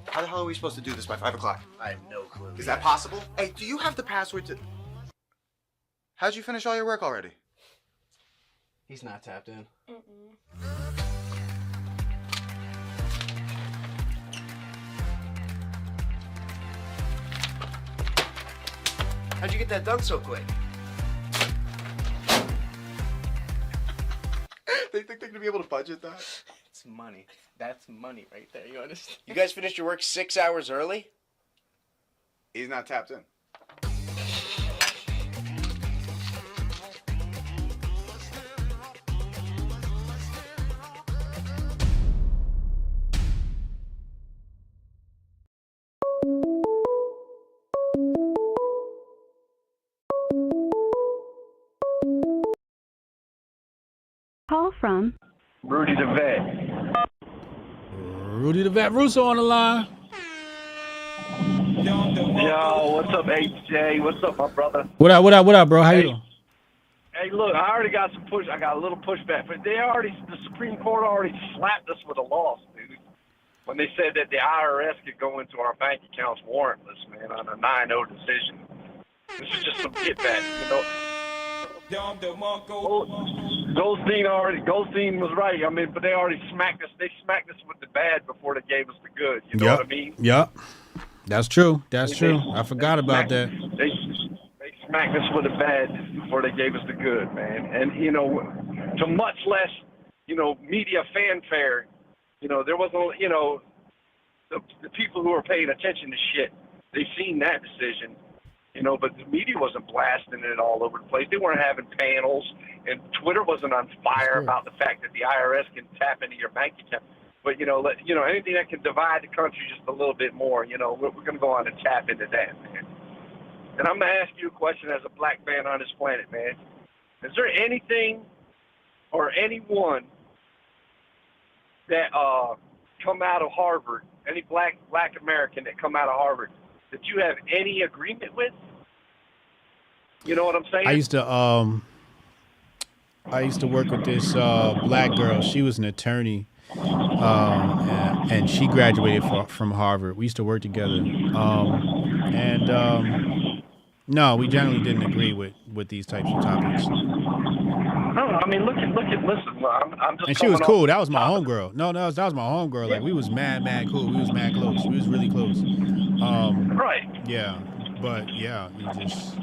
Speaker 1: How the hell are we supposed to do this by 5 o'clock?
Speaker 2: I have no clue.
Speaker 1: Is that possible? Hey, do you have the password to... How'd you finish all your work already?
Speaker 2: He's not tapped in. How'd you get that done so quick?
Speaker 1: They think they're gonna be able to budget that?
Speaker 2: It's money. That's money right there. You understand? You guys finished your work 6 hours early?
Speaker 1: He's not tapped in.
Speaker 15: Call from
Speaker 16: Rudy the Vet.
Speaker 5: Rudy the Vet Russo on the line.
Speaker 16: Yo, what's up, HJ? What's up, my brother?
Speaker 5: What up, bro? How you doing?
Speaker 16: Hey, look, I already got some push. I got a little pushback, but the Supreme Court already slapped us with a loss, dude. When they said that the IRS could go into our bank accounts warrantless, man, on a 9-0 decision. This is just some kickback, you know. Goldstein was right. I mean, but they already smacked us. They smacked us with the bad before they gave us the good. You know what I mean?
Speaker 5: Yep. That's true. I forgot about that.
Speaker 16: They smacked us with the bad before they gave us the good, man. And, you know, to much less, you know, media fanfare, you know, there wasn't, you know, the people who are paying attention to shit, they've seen that decision. You know, but the media wasn't blasting it all over the place. They weren't having panels, and Twitter wasn't on fire about the fact that the IRS can tap into your bank account. But, you know, anything that can divide the country just a little bit more, you know, we're going to go on and tap into that, man. And I'm going to ask you a question as a black man on this planet, man. Is there anything or anyone that come out of Harvard, any black American that come out of Harvard, that you have any agreement with? You know what I'm saying?
Speaker 5: I used to work with this black girl. She was an attorney, and she graduated from Harvard. We used to work together, no, we generally didn't agree with these types of topics.
Speaker 16: No, I mean, listen. I'm just.
Speaker 5: And she was cool. That was my homegirl. No, that was my homegirl. Like, we was mad cool. We was mad close. We was really close.
Speaker 16: Right.
Speaker 5: Yeah, but yeah, you just.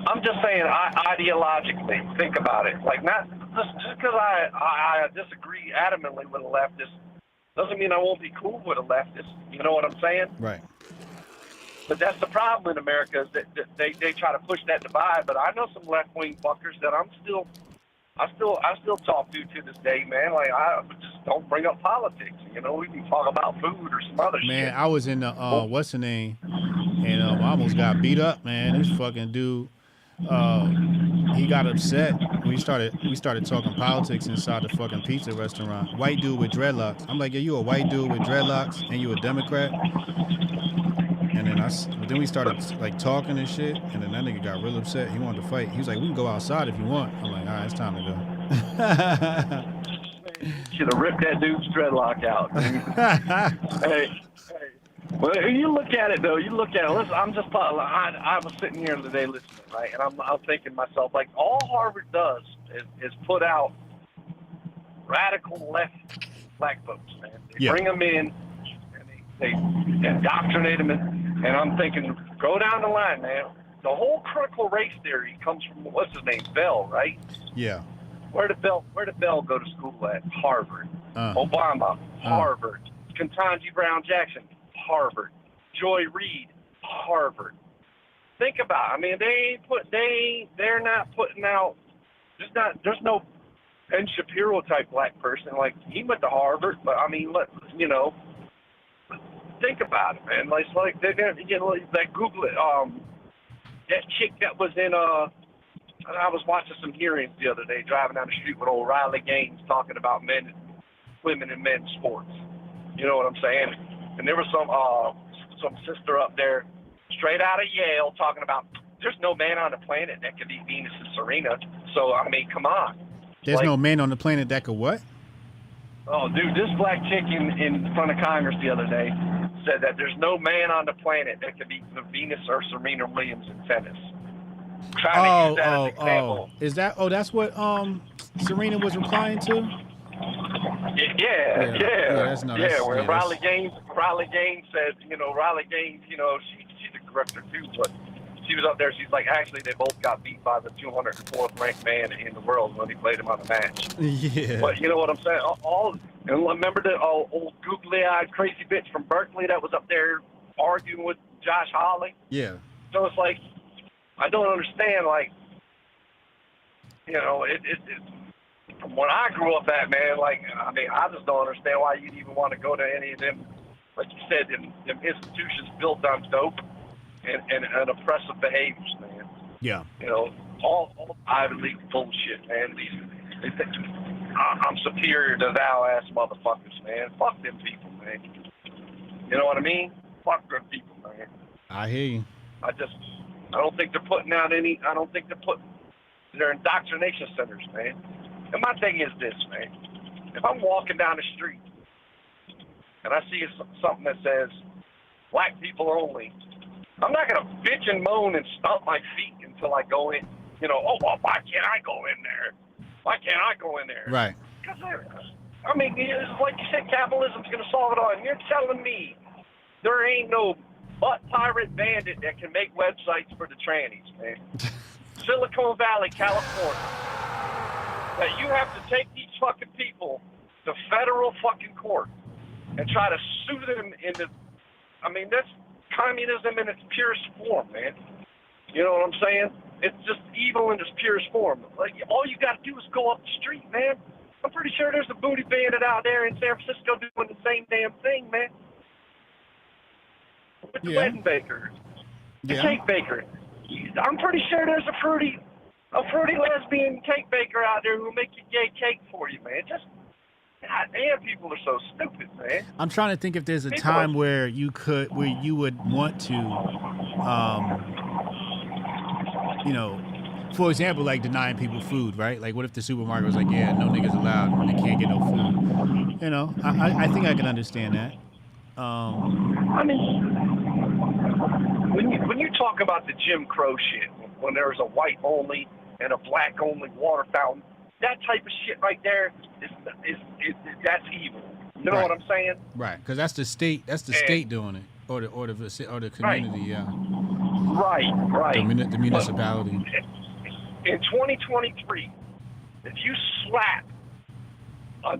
Speaker 16: I'm just saying, ideologically, think about it. Like, not just because I disagree adamantly with a leftist doesn't mean I won't be cool with a leftist. You know what I'm saying?
Speaker 5: Right.
Speaker 16: But that's the problem in America, is that they try to push that divide. But I know some left-wing fuckers that I still talk to this day, man. Like, I just don't bring up politics. You know, we can talk about food or some other shit.
Speaker 5: Man, I was in the what's the name, and I almost got beat up, man. This fucking dude, he got upset. We started talking politics inside the fucking pizza restaurant. White dude with dreadlocks. I'm like, yeah, you a white dude with dreadlocks, and you a Democrat? And then then we started like talking and shit, and then that nigga got real upset. He wanted to fight. He was like, "We can go outside if you want." I'm like, "All right, it's time to
Speaker 16: go." Should have ripped that dude's dreadlock out. Hey. Well, you look at it though. Listen, I'm just. I was sitting here today listening, right, and I'm thinking to myself, like, all Harvard does is put out radical left black folks, man. They bring them in. They indoctrinate them, and I'm thinking, go down the line, man. The whole critical race theory comes from, what's his name, Bell, right?
Speaker 5: Yeah.
Speaker 16: Where did Bell go to school at? Harvard. Obama, Harvard. Ketanji Brown Jackson, Harvard. Joy Reid, Harvard. Think about it. I mean, they're not putting out. There's no Ben Shapiro type black person. Like, he went to Harvard, but I mean, think about it, man. Like they're gonna, like, Google it. That chick that was in I was watching some hearings the other day, driving down the street with old Riley Gaines talking about women and men's sports. You know what I'm saying? And there was some sister up there, straight out of Yale, talking about there's no man on the planet that could beat Venus and Serena. So I mean, come on.
Speaker 5: There's no man on the planet that could what?
Speaker 16: Oh, dude, this black chick in front of Congress the other day said that there's no man on the planet that could beat Venus or Serena Williams in tennis. Trying to use that as an example.
Speaker 5: Is that? Oh, that's what Serena was replying to.
Speaker 16: Yeah. Where
Speaker 5: yeah,
Speaker 16: Riley Gaines said, Riley Gaines, she's a grifter too, but she was up there. She's like, actually, they both got beat by the 204th ranked man in the world when he played him on a match.
Speaker 5: Yeah.
Speaker 16: But you know what I'm saying? And remember the old googly-eyed crazy bitch from Berkeley that was up there arguing with Josh Hawley?
Speaker 5: Yeah.
Speaker 16: So it's like, I don't understand, like, from when I grew up at, man, like, I mean, I just don't understand why you'd even want to go to any of them, like you said, them institutions built on dope and oppressive behaviors, man.
Speaker 5: Yeah.
Speaker 16: All Ivy League bullshit, man. They think I'm superior to thou ass motherfuckers, man. Fuck them people, man. You know what I mean? Fuck them people, man.
Speaker 5: I hear you.
Speaker 16: I don't think they're putting out any. I don't think they're indoctrination centers, man. And my thing is this, man. If I'm walking down the street and I see something that says black people only, I'm not gonna bitch and moan and stomp my feet until I go in. Oh, well, why can't I go in there? Why can't I go in there?
Speaker 5: Right.
Speaker 16: Because I mean, it's like you said, capitalism's gonna solve it all. And you're telling me there ain't no butt pirate bandit that can make websites for the trannies, man. Silicon Valley, California. That you have to take these fucking people to federal fucking court and try to sue them into. I mean, that's communism in its purest form, man. You know what I'm saying? It's just evil in its purest form. Like, all you got to do is go up the street, man. I'm pretty sure there's a booty bandit out there in San Francisco doing the same damn thing, man. With the wedding baker, the cake baker. I'm pretty sure there's a fruity lesbian cake baker out there who'll make you gay cake for you, man. Just, God damn, people are so stupid, man.
Speaker 5: I'm trying to think if there's a time where you would want to, for example, like denying people food, right? Like, what if the supermarket was like, yeah, no niggas allowed, and they can't get no food? I think I can understand that.
Speaker 16: I mean, when you talk about the Jim Crow shit, when there's a white only and a black only water fountain, that type of shit right there is that's evil. You know what I'm saying?
Speaker 5: Right, because that's the state. That's the state doing it, or the community. Yeah.
Speaker 16: Right.
Speaker 5: The municipality.
Speaker 16: But in 2023, if you slap a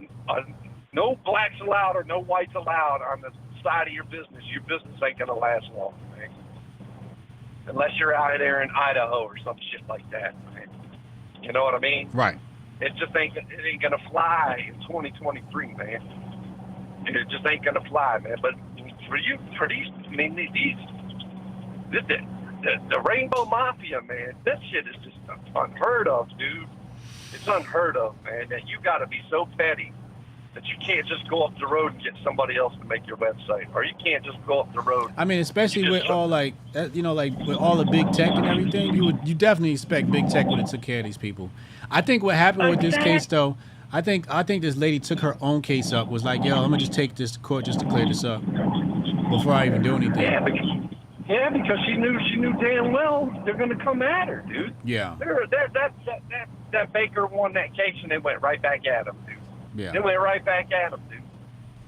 Speaker 16: no blacks allowed or no whites allowed on the side of your business ain't gonna last long, man. Unless you're out there in Idaho or some shit like that, man. You know what I mean?
Speaker 5: Right.
Speaker 16: It ain't gonna fly in 2023, man. It just ain't gonna fly, man. But the Rainbow Mafia, man, this shit is just unheard of, dude. It's unheard of, man, that you gotta be so petty that you can't just go up the road and get somebody else to make your website, or you can't just go up the road.
Speaker 5: I mean, especially with all like with all the big tech and everything, you definitely expect big tech would have took care of these people. I think what happened with this case, though, I think this lady took her own case up. Was like, yo, I'm gonna just take this to court just to clear this up before I even do anything.
Speaker 16: Yeah, because she knew damn well they're gonna come at her, dude.
Speaker 5: Yeah.
Speaker 16: That baker won that case and they went right back at him, dude.
Speaker 5: Yeah.
Speaker 16: They went right back at him, dude.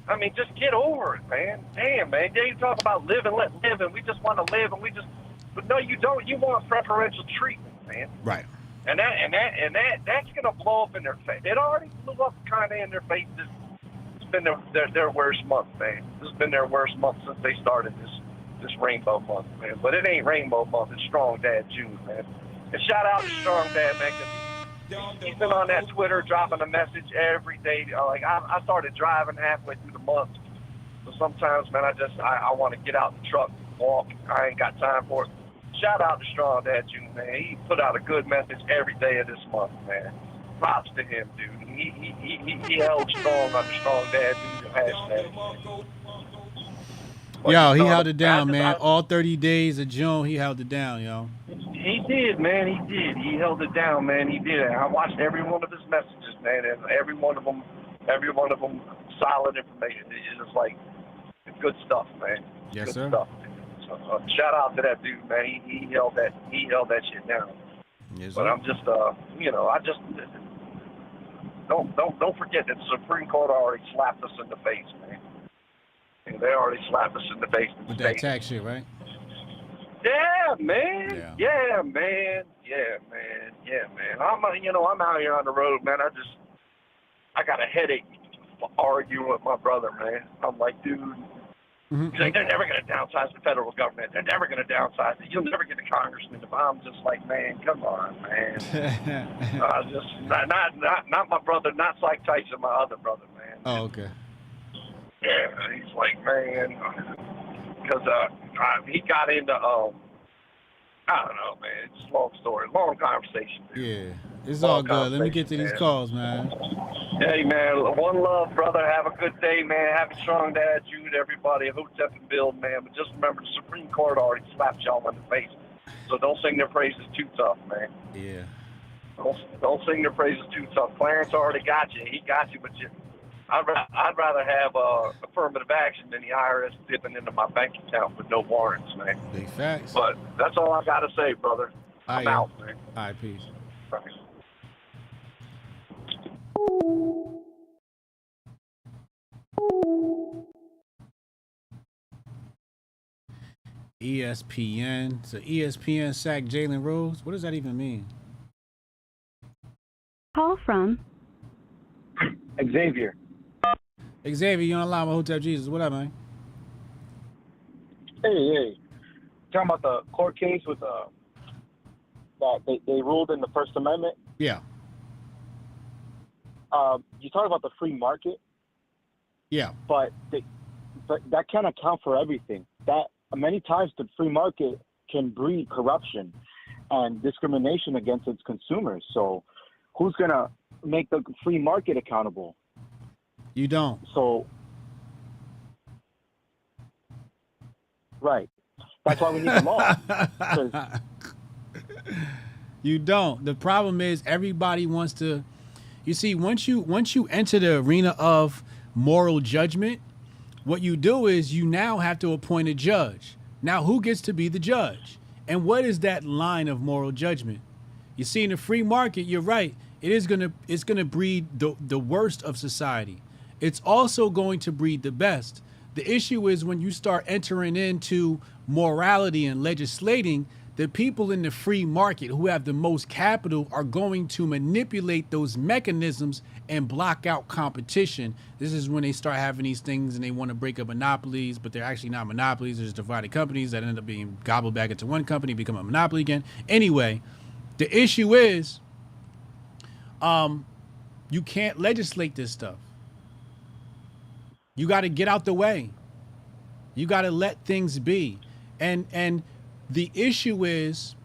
Speaker 16: I mean, just get over it, man. Damn, man. You talk about live and let live, and we just want to live, but no, you don't. You want preferential treatment, man.
Speaker 5: Right.
Speaker 16: And that's gonna blow up in their face. It already blew up kind of in their face. It's been their worst month, man. This has been their worst month since they started this Rainbow Month, man. But it ain't Rainbow Month. It's Strong Dad June, man. And shout out to Strong Dad, man, because he's been on that Twitter dropping a message every day. Like, I started driving halfway through the month. So sometimes, man, I want to get out the truck, walk. I ain't got time for it. shout out to Strong Dad June, man. He put out a good message every day of this month, man. Props to him, dude. He held strong on the Strong Dad June hashtag.
Speaker 5: Yo, he held it down, man. All 30 days of June, he held it down, yo.
Speaker 16: He did, man. He did. He held it down, man. He did. I watched every one of his messages, man, and every one of them, solid information. It's just like good stuff, man.
Speaker 5: Yes,
Speaker 16: good
Speaker 5: sir.
Speaker 16: Stuff. So, shout out to that dude, man. He held that shit down.
Speaker 5: Yes,
Speaker 16: but
Speaker 5: sir.
Speaker 16: I'm just, I just don't forget that the Supreme Court already slapped us in the face, man. And they already slapped us in the face.
Speaker 5: With that tax shit, right?
Speaker 16: Yeah, man. Yeah, man. I'm out here on the road, man. I got a headache for arguing with my brother, man. I'm like, dude. He's like, they're never going to downsize the federal government. They're never going to downsize it. You'll never get a congressman. I'm just like, man, come on, man. Just not my brother, not Mike Tyson, my other brother, man.
Speaker 5: Oh, okay.
Speaker 16: Yeah, he's like, man, because he got into, I don't know, man. It's a long story, long conversation. Dude.
Speaker 5: Yeah, it's all good. Let me get to these calls, man.
Speaker 16: Hey, man, one love, brother. Have a good day, man. Happy Strong Dad, Jude, everybody. Hotep and Build, man. But just remember, the Supreme Court already slapped y'all in the face. So don't sing their praises too tough, man.
Speaker 5: Yeah.
Speaker 16: Don't sing their praises too tough. Clarence already got you. He got you, but I'd rather have affirmative action than the IRS dipping into my bank account with no warrants, man.
Speaker 5: Big facts.
Speaker 16: But that's all I got to say, brother. I'm out, man.
Speaker 5: All right, peace.
Speaker 16: Right.
Speaker 5: ESPN. So ESPN sacked Jalen Rose. What does that even mean?
Speaker 15: Call from
Speaker 16: Xavier.
Speaker 5: Xavier, you on the line with Hotep Jesus. What up, man?
Speaker 17: Hey. Talking about the court case with that they ruled in the First Amendment.
Speaker 5: Yeah.
Speaker 17: You talk about the free market.
Speaker 5: Yeah.
Speaker 17: But that can't account for everything. That many times the free market can breed corruption and discrimination against its consumers. So who's gonna make the free market accountable?
Speaker 5: You don't.
Speaker 17: So, right. That's why we need a law.
Speaker 5: You don't. The problem is everybody wants to. You see, once you enter the arena of moral judgment, what you do is you now have to appoint a judge. Now, who gets to be the judge? And what is that line of moral judgment? You see, in the free market, you're right. It's gonna breed the worst of society. It's also going to breed the best. The issue is when you start entering into morality and legislating, the people in the free market who have the most capital are going to manipulate those mechanisms and block out competition. This is when they start having these things and they want to break up monopolies, but they're actually not monopolies. There's divided companies that end up being gobbled back into one company, become a monopoly again. Anyway, the issue is you can't legislate this stuff. You got to get out the way. You got to let things be. And the issue is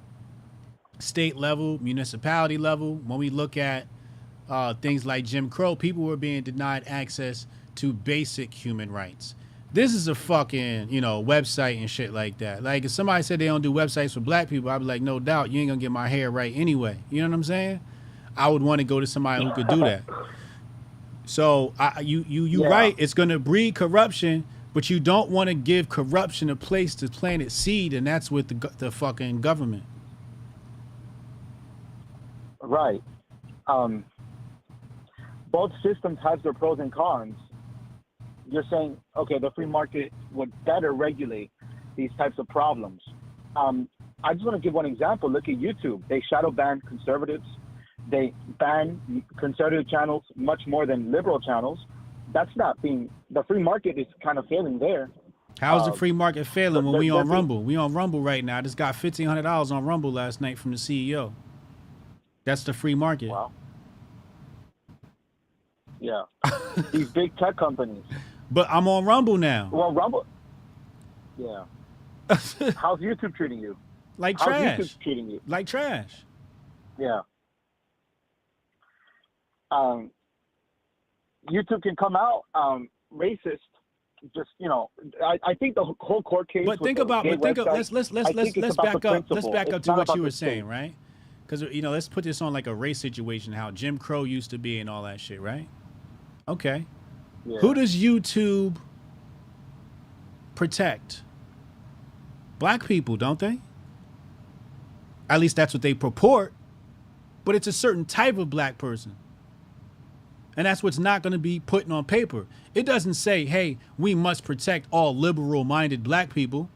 Speaker 5: state level, municipality level. When we look at things like Jim Crow, people were being denied access to basic human rights. This is a fucking, website and shit like that. Like if somebody said they don't do websites for black people, I'd be like, no doubt, you ain't gonna get my hair right anyway. You know what I'm saying? I would want to go to somebody who could do that. So you right. It's going to breed corruption, but you don't want to give corruption a place to plant its seed, and that's with the fucking government.
Speaker 17: Right. Both systems have their pros and cons. You're saying, okay, the free market would better regulate these types of problems. I just want to give one example. Look at YouTube. They shadow ban conservatives. They ban conservative channels much more than liberal channels. That's not being, the free market is kind of failing there.
Speaker 5: How's the free market failing when we on Rumble? We on Rumble right now. I just got $1,500 on Rumble last night from the CEO. That's the free market. Wow.
Speaker 17: Yeah. These big tech companies.
Speaker 5: But I'm on Rumble now.
Speaker 17: Well, Rumble. Yeah. How's YouTube treating you?
Speaker 5: Like
Speaker 17: How's
Speaker 5: trash.
Speaker 17: YouTube treating you?
Speaker 5: Like trash.
Speaker 17: Yeah. YouTube can come out racist. Just I think the whole court case.
Speaker 5: But think about. But think of. Let's back up. Let's back up to what you were saying, right? Because let's put this on like a race situation. How Jim Crow used to be and all that shit, right? Okay. Yeah. Who does YouTube protect? Black people, don't they? At least that's what they purport. But it's a certain type of black person. And that's what's not going to be put on paper. It doesn't say, hey, we must protect all liberal-minded black people.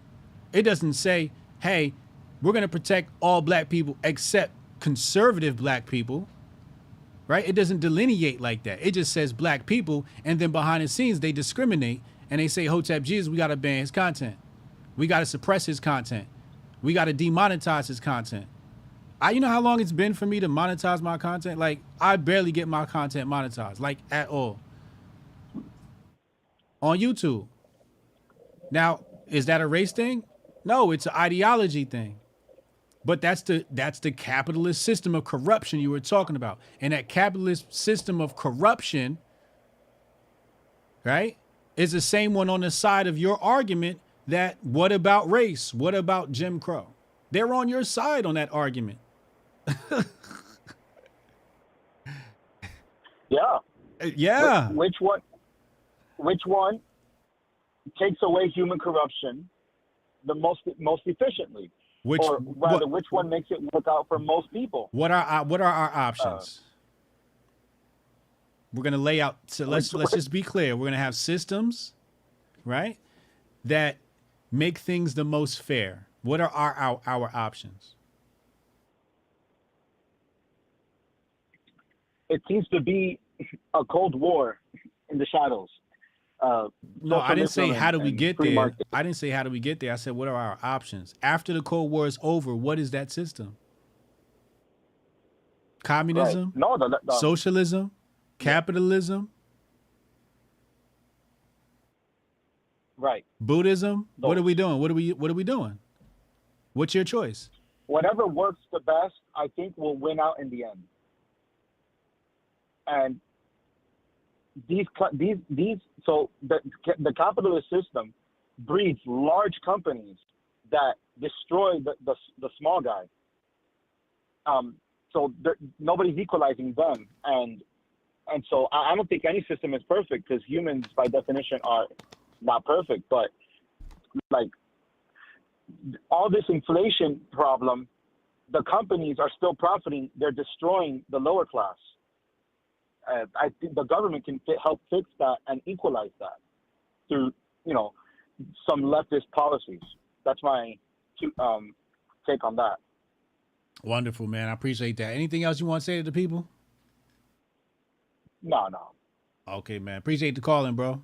Speaker 5: It doesn't say, hey, we're going to protect all black people except conservative black people. Right? It doesn't delineate like that. It just says black people, and then behind the scenes, they discriminate, and they say, Hotep Jesus, we got to ban his content. We got to suppress his content. We got to demonetize his content. You know how long it's been for me to monetize my content? Like, I barely get my content monetized, like, at all. On YouTube. Now, is that a race thing? No, it's an ideology thing. But that's the capitalist system of corruption you were talking about. And that capitalist system of corruption, right, is the same one on the side of your argument that what about race? What about Jim Crow? They're on your side on that argument.
Speaker 17: Yeah.
Speaker 5: Yeah.
Speaker 17: Which one takes away human corruption the most efficiently? Which one makes it work out for most people?
Speaker 5: What are our options? We're gonna lay out. So let's just be clear. We're gonna have systems, right, that make things the most fair. What are our options?
Speaker 17: It seems to be a Cold War in the shadows.
Speaker 5: No, I didn't say how do we get there. I didn't say how do we get there. I said what are our options? After the Cold War is over, what is that system? Communism?
Speaker 17: Right. No,
Speaker 5: socialism? Capitalism?
Speaker 17: Right.
Speaker 5: Buddhism? Those. What are we doing? What are we doing? What's your choice?
Speaker 17: Whatever works the best, I think will win out in the end. And so the capitalist system breeds large companies that destroy the small guy. So nobody's equalizing them, and so I don't think any system is perfect because humans by definition are not perfect. But like all this inflation problem, the companies are still profiting. They're destroying the lower class. I think the government can help fix that and equalize that through, some leftist policies. That's my take on that.
Speaker 5: Wonderful, man. I appreciate that. Anything else you want to say to the people?
Speaker 17: No.
Speaker 5: Okay, man. Appreciate the calling, bro.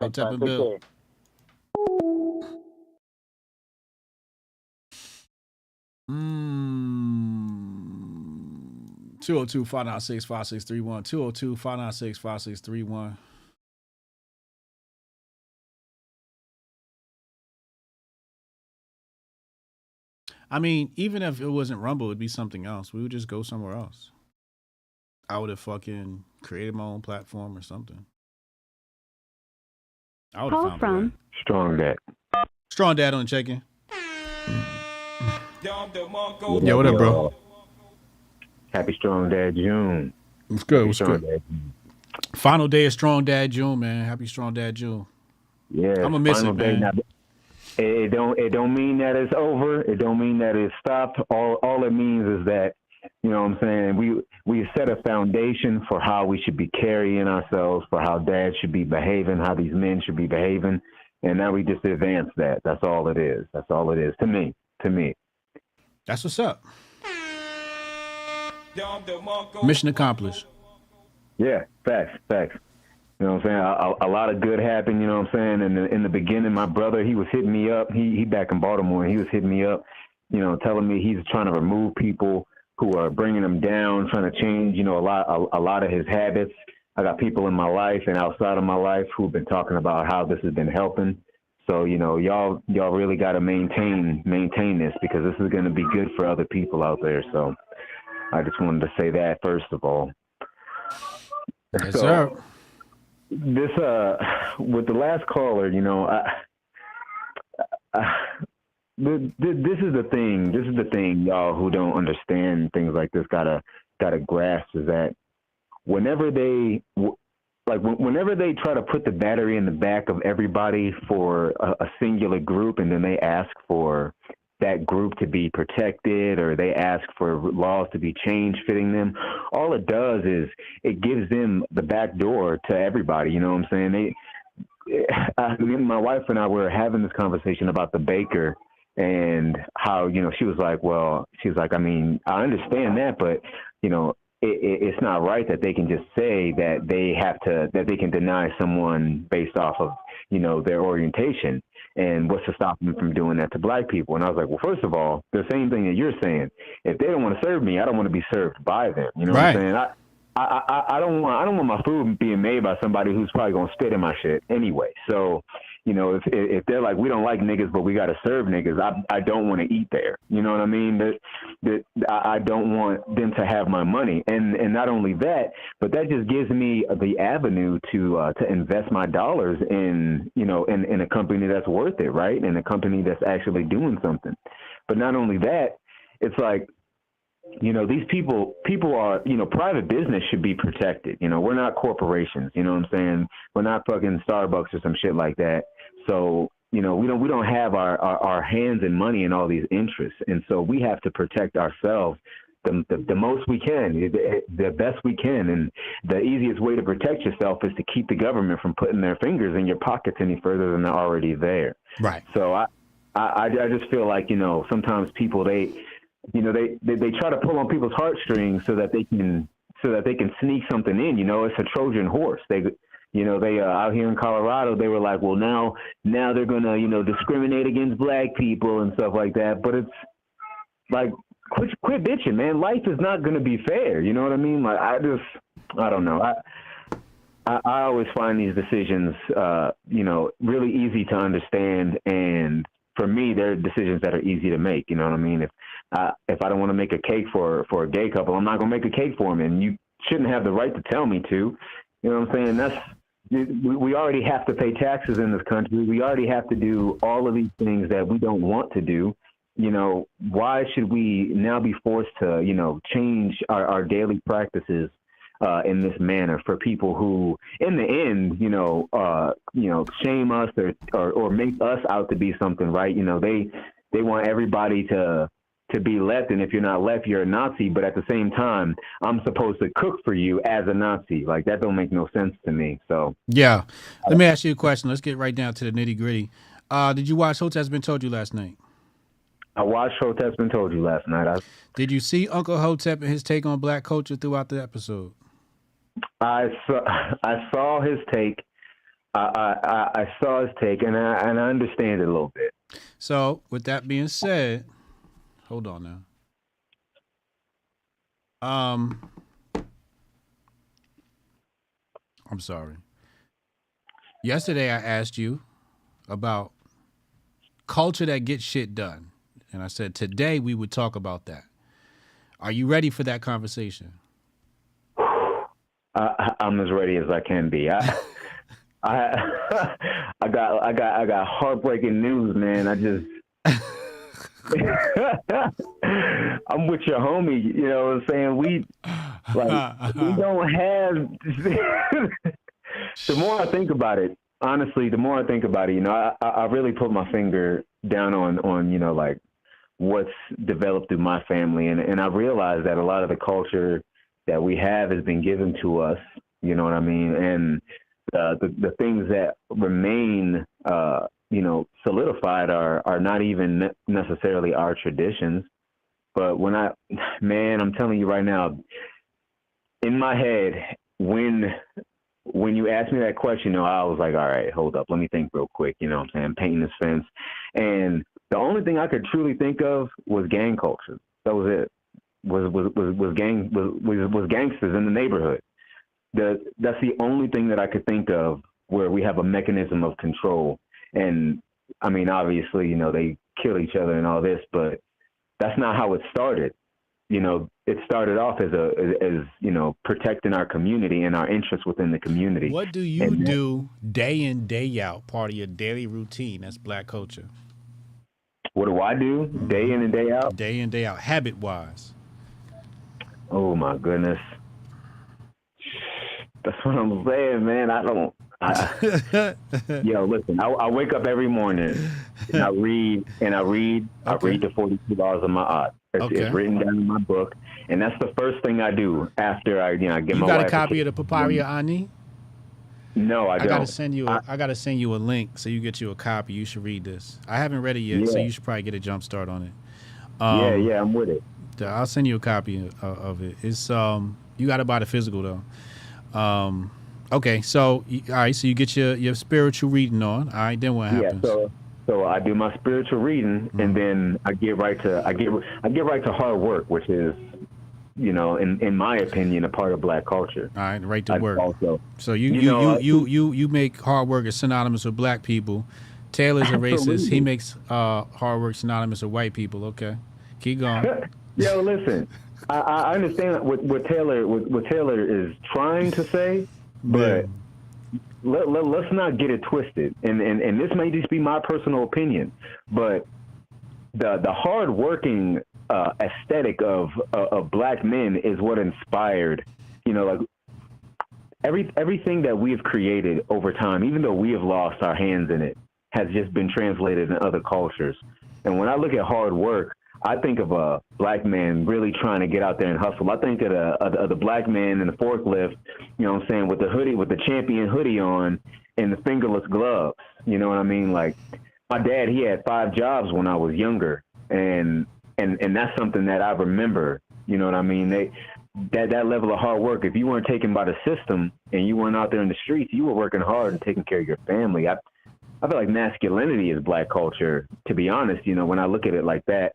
Speaker 5: Hotep and Bill. 202-596-5631. 202-596-5631. I mean, even if it wasn't Rumble, it'd be something else. We would just go somewhere else. I would have fucking created my own platform or something. I would have found a way.
Speaker 18: Strong Dad.
Speaker 5: Strong Dad on check-in. Yeah, what up, bro?
Speaker 18: Happy Strong Dad June.
Speaker 5: What's good? What's good? Final day of Strong Dad June, man. Happy Strong Dad June.
Speaker 18: Yeah,
Speaker 5: I'm gonna miss it, man.
Speaker 18: Now, it don't mean that it's over. It don't mean that it's stopped. All it means is that, you know what I'm saying, we set a foundation for how we should be carrying ourselves, for how dads should be behaving, how these men should be behaving, and now we just advance that. That's all it is. That's all it is to me.
Speaker 5: That's what's up. Mission accomplished.
Speaker 18: Yeah, facts. You know what I'm saying? A lot of good happened, you know what I'm saying? In the beginning, my brother, he was hitting me up. He back in Baltimore, and he was hitting me up, you know, telling me he's trying to remove people who are bringing him down, trying to change, you know, a lot of his habits. I got people in my life and outside of my life who've been talking about how this has been helping. So, y'all really got to maintain this, because this is going to be good for other people out there. So I just wanted to say that first of all.
Speaker 5: Yes, sir.
Speaker 18: This, with the last caller, this is the thing. This is the thing, y'all who don't understand things like this gotta grasp, is that whenever they try to put the battery in the back of everybody for a singular group, and then they ask for that group to be protected, or they ask for laws to be changed fitting them, all it does is it gives them the back door to everybody. You know what I'm saying? My wife and I were having this conversation about the baker, and how, she was like, I mean, I understand that, but, it's not right that they can just say that they can deny someone based off of, their orientation. And what's to stop them from doing that to black people? And I was like, well, first of all, the same thing that you're saying. If they don't want to serve me, I don't want to be served by them. You know what I'm saying? I don't want my food being made by somebody who's probably gonna spit in my shit anyway. So, if they're like, we don't like niggas, but we gotta serve niggas, I don't want to eat there. You know what I mean? That I don't want them to have my money, and not only that, but that just gives me the avenue to invest my dollars in in a company that's worth it, right? In a company that's actually doing something. But not only that, it's like, these people are, private business should be protected. We're not corporations, you know what I'm saying? We're not fucking Starbucks or some shit like that. So, we don't have our hands and money in all these interests. And so we have to protect ourselves the most we can, the best we can. And the easiest way to protect yourself is to keep the government from putting their fingers in your pockets any further than they're already there.
Speaker 5: Right.
Speaker 18: So I just feel like, sometimes people, they try to pull on people's heartstrings so that they can sneak something in. It's a Trojan horse. They out here in Colorado, they were like, well, now they're gonna discriminate against black people and stuff like that. But it's like, quit bitching, man. Life is not gonna be fair. You know what I mean? Like, I don't know. I always find these decisions, really easy to understand, and for me, they're decisions that are easy to make. You know what I mean? If I don't want to make a cake for a gay couple, I'm not gonna make a cake for them, and you shouldn't have the right to tell me to. You know what I'm saying? We already have to pay taxes in this country. We already have to do all of these things that we don't want to do. Why should we now be forced to, change our daily practices in this manner for people who, in the end, shame us or make us out to be something, right? They want everybody to be left, and if you're not left, you're a Nazi. But at the same time, I'm supposed to cook for you as a Nazi. Like, that don't make no sense to me. So
Speaker 5: yeah, let me ask you a question. Let's get right down to the nitty gritty. Did you watch Hotep's Been Told You last night?
Speaker 18: I watched Hotep's Been Told You last night.
Speaker 5: Did you see Uncle Hotep and his take on black culture throughout the episode?
Speaker 18: I saw his take. I saw his take, and I understand it a little bit.
Speaker 5: So, with that being said, hold on now. I'm sorry. Yesterday, I asked you about culture that gets shit done, and I said today we would talk about that. Are you ready for that conversation?
Speaker 18: I'm as ready as I can be. I got heartbreaking news, man. I'm with your homie, you know what I'm saying? We don't have the more I think about it, honestly, I really put my finger down on like what's developed through my family, and I realized that a lot of the culture that we have has been given to us, you know what I mean? And the things that remain solidified are not even necessarily our traditions. But I'm telling you right now, in my head, when you asked me that question, I was like, all right, hold up, let me think real quick. You know what I'm saying? Painting this fence. And the only thing I could truly think of was gang culture. That was it. Was gangsters in the neighborhood. That's the only thing that I could think of where we have a mechanism of control. And I mean, obviously, they kill each other and all this, but that's not how it started. It started off as protecting our community and our interests within the community.
Speaker 5: What do you do day in, day out, part of your daily routine? That's Black culture.
Speaker 18: What do I do day in and day out?
Speaker 5: Day in, day out, habit-wise.
Speaker 18: Oh, my goodness. That's what I'm saying, man. Yo, listen, I wake up every morning and I read. I read the 42 laws of Ma'at. It's written down in my book, and that's the first thing I do after I get my wife. You got
Speaker 5: a copy of the Papyrus Ani?
Speaker 18: No, I don't.
Speaker 5: I gotta send you a link so you get you a copy. You should read this. I haven't read it yet, so you should probably get a jump start on it.
Speaker 18: Yeah, I'm with it.
Speaker 5: I'll send you a copy of it. It's you gotta buy the physical though. Okay, so all right, so you get your spiritual reading on. All right, then what happens?
Speaker 18: Yeah, so I do my spiritual reading, and then I get right to hard work, which is, in my opinion, a part of Black culture.
Speaker 5: All right, right to work. Also, so you make hard work as synonymous with Black people. Taylor's a racist. He makes hard work synonymous with white people. Okay, keep going.
Speaker 18: Yo, listen, I understand what Taylor is trying to say, but let's not get it twisted. And this may just be my personal opinion, but the hard-working aesthetic of Black men is what inspired, everything that we've created over time, even though we have lost our hands in it, has just been translated in other cultures. And when I look at hard work, I think of a Black man really trying to get out there and hustle. I think of the Black man in the forklift, with the hoodie, with the champion hoodie on and the fingerless gloves. You know what I mean? Like, my dad, he had 5 jobs when I was younger. And that's something that I remember. You know what I mean? That level of hard work, if you weren't taken by the system and you weren't out there in the streets, you were working hard and taking care of your family. I feel like masculinity is Black culture, to be honest, when I look at it like that.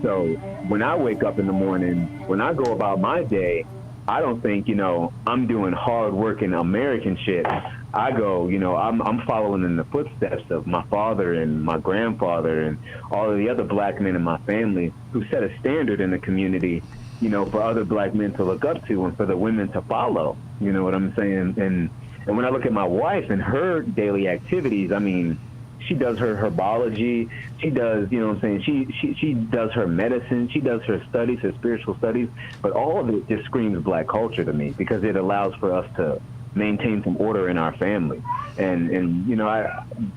Speaker 18: So when I wake up in the morning, when I go about my day, I don't think, I'm doing hard working American shit. I go, I'm following in the footsteps of my father and my grandfather and all of the other Black men in my family who set a standard in the community, for other Black men to look up to and for the women to follow. You know what I'm saying? And when I look at my wife and her daily activities, I mean, she does her herbology. She does, she does her medicine. She does her studies, her spiritual studies. But all of it just screams Black culture to me because it allows for us to maintain some order in our family. And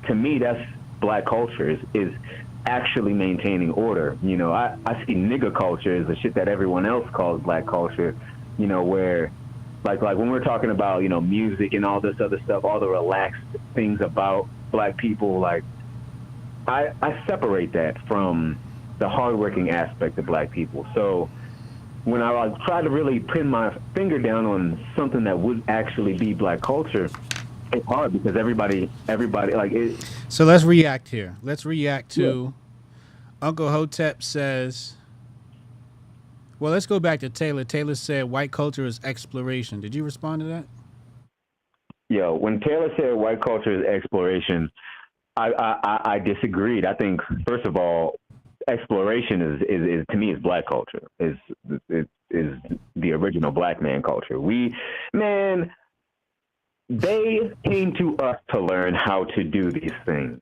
Speaker 18: to me, that's Black culture is actually maintaining order. I see nigger culture as the shit that everyone else calls Black culture, where like when we're talking about, music and all this other stuff, all the relaxed things about Black people, like I separate that from the hardworking aspect of Black people. So when I try to really pin my finger down on something that would actually be Black culture, it's hard because everybody like it.
Speaker 5: So let's react here. Let's react to Uncle Hotep says. Well, let's go back to Taylor. Taylor said white culture is exploration. Did you respond to that?
Speaker 18: Yo, when Taylor said white culture is exploration, I disagreed. I think, first of all, exploration is to me is Black culture. Is the original Black man culture. They came to us to learn how to do these things.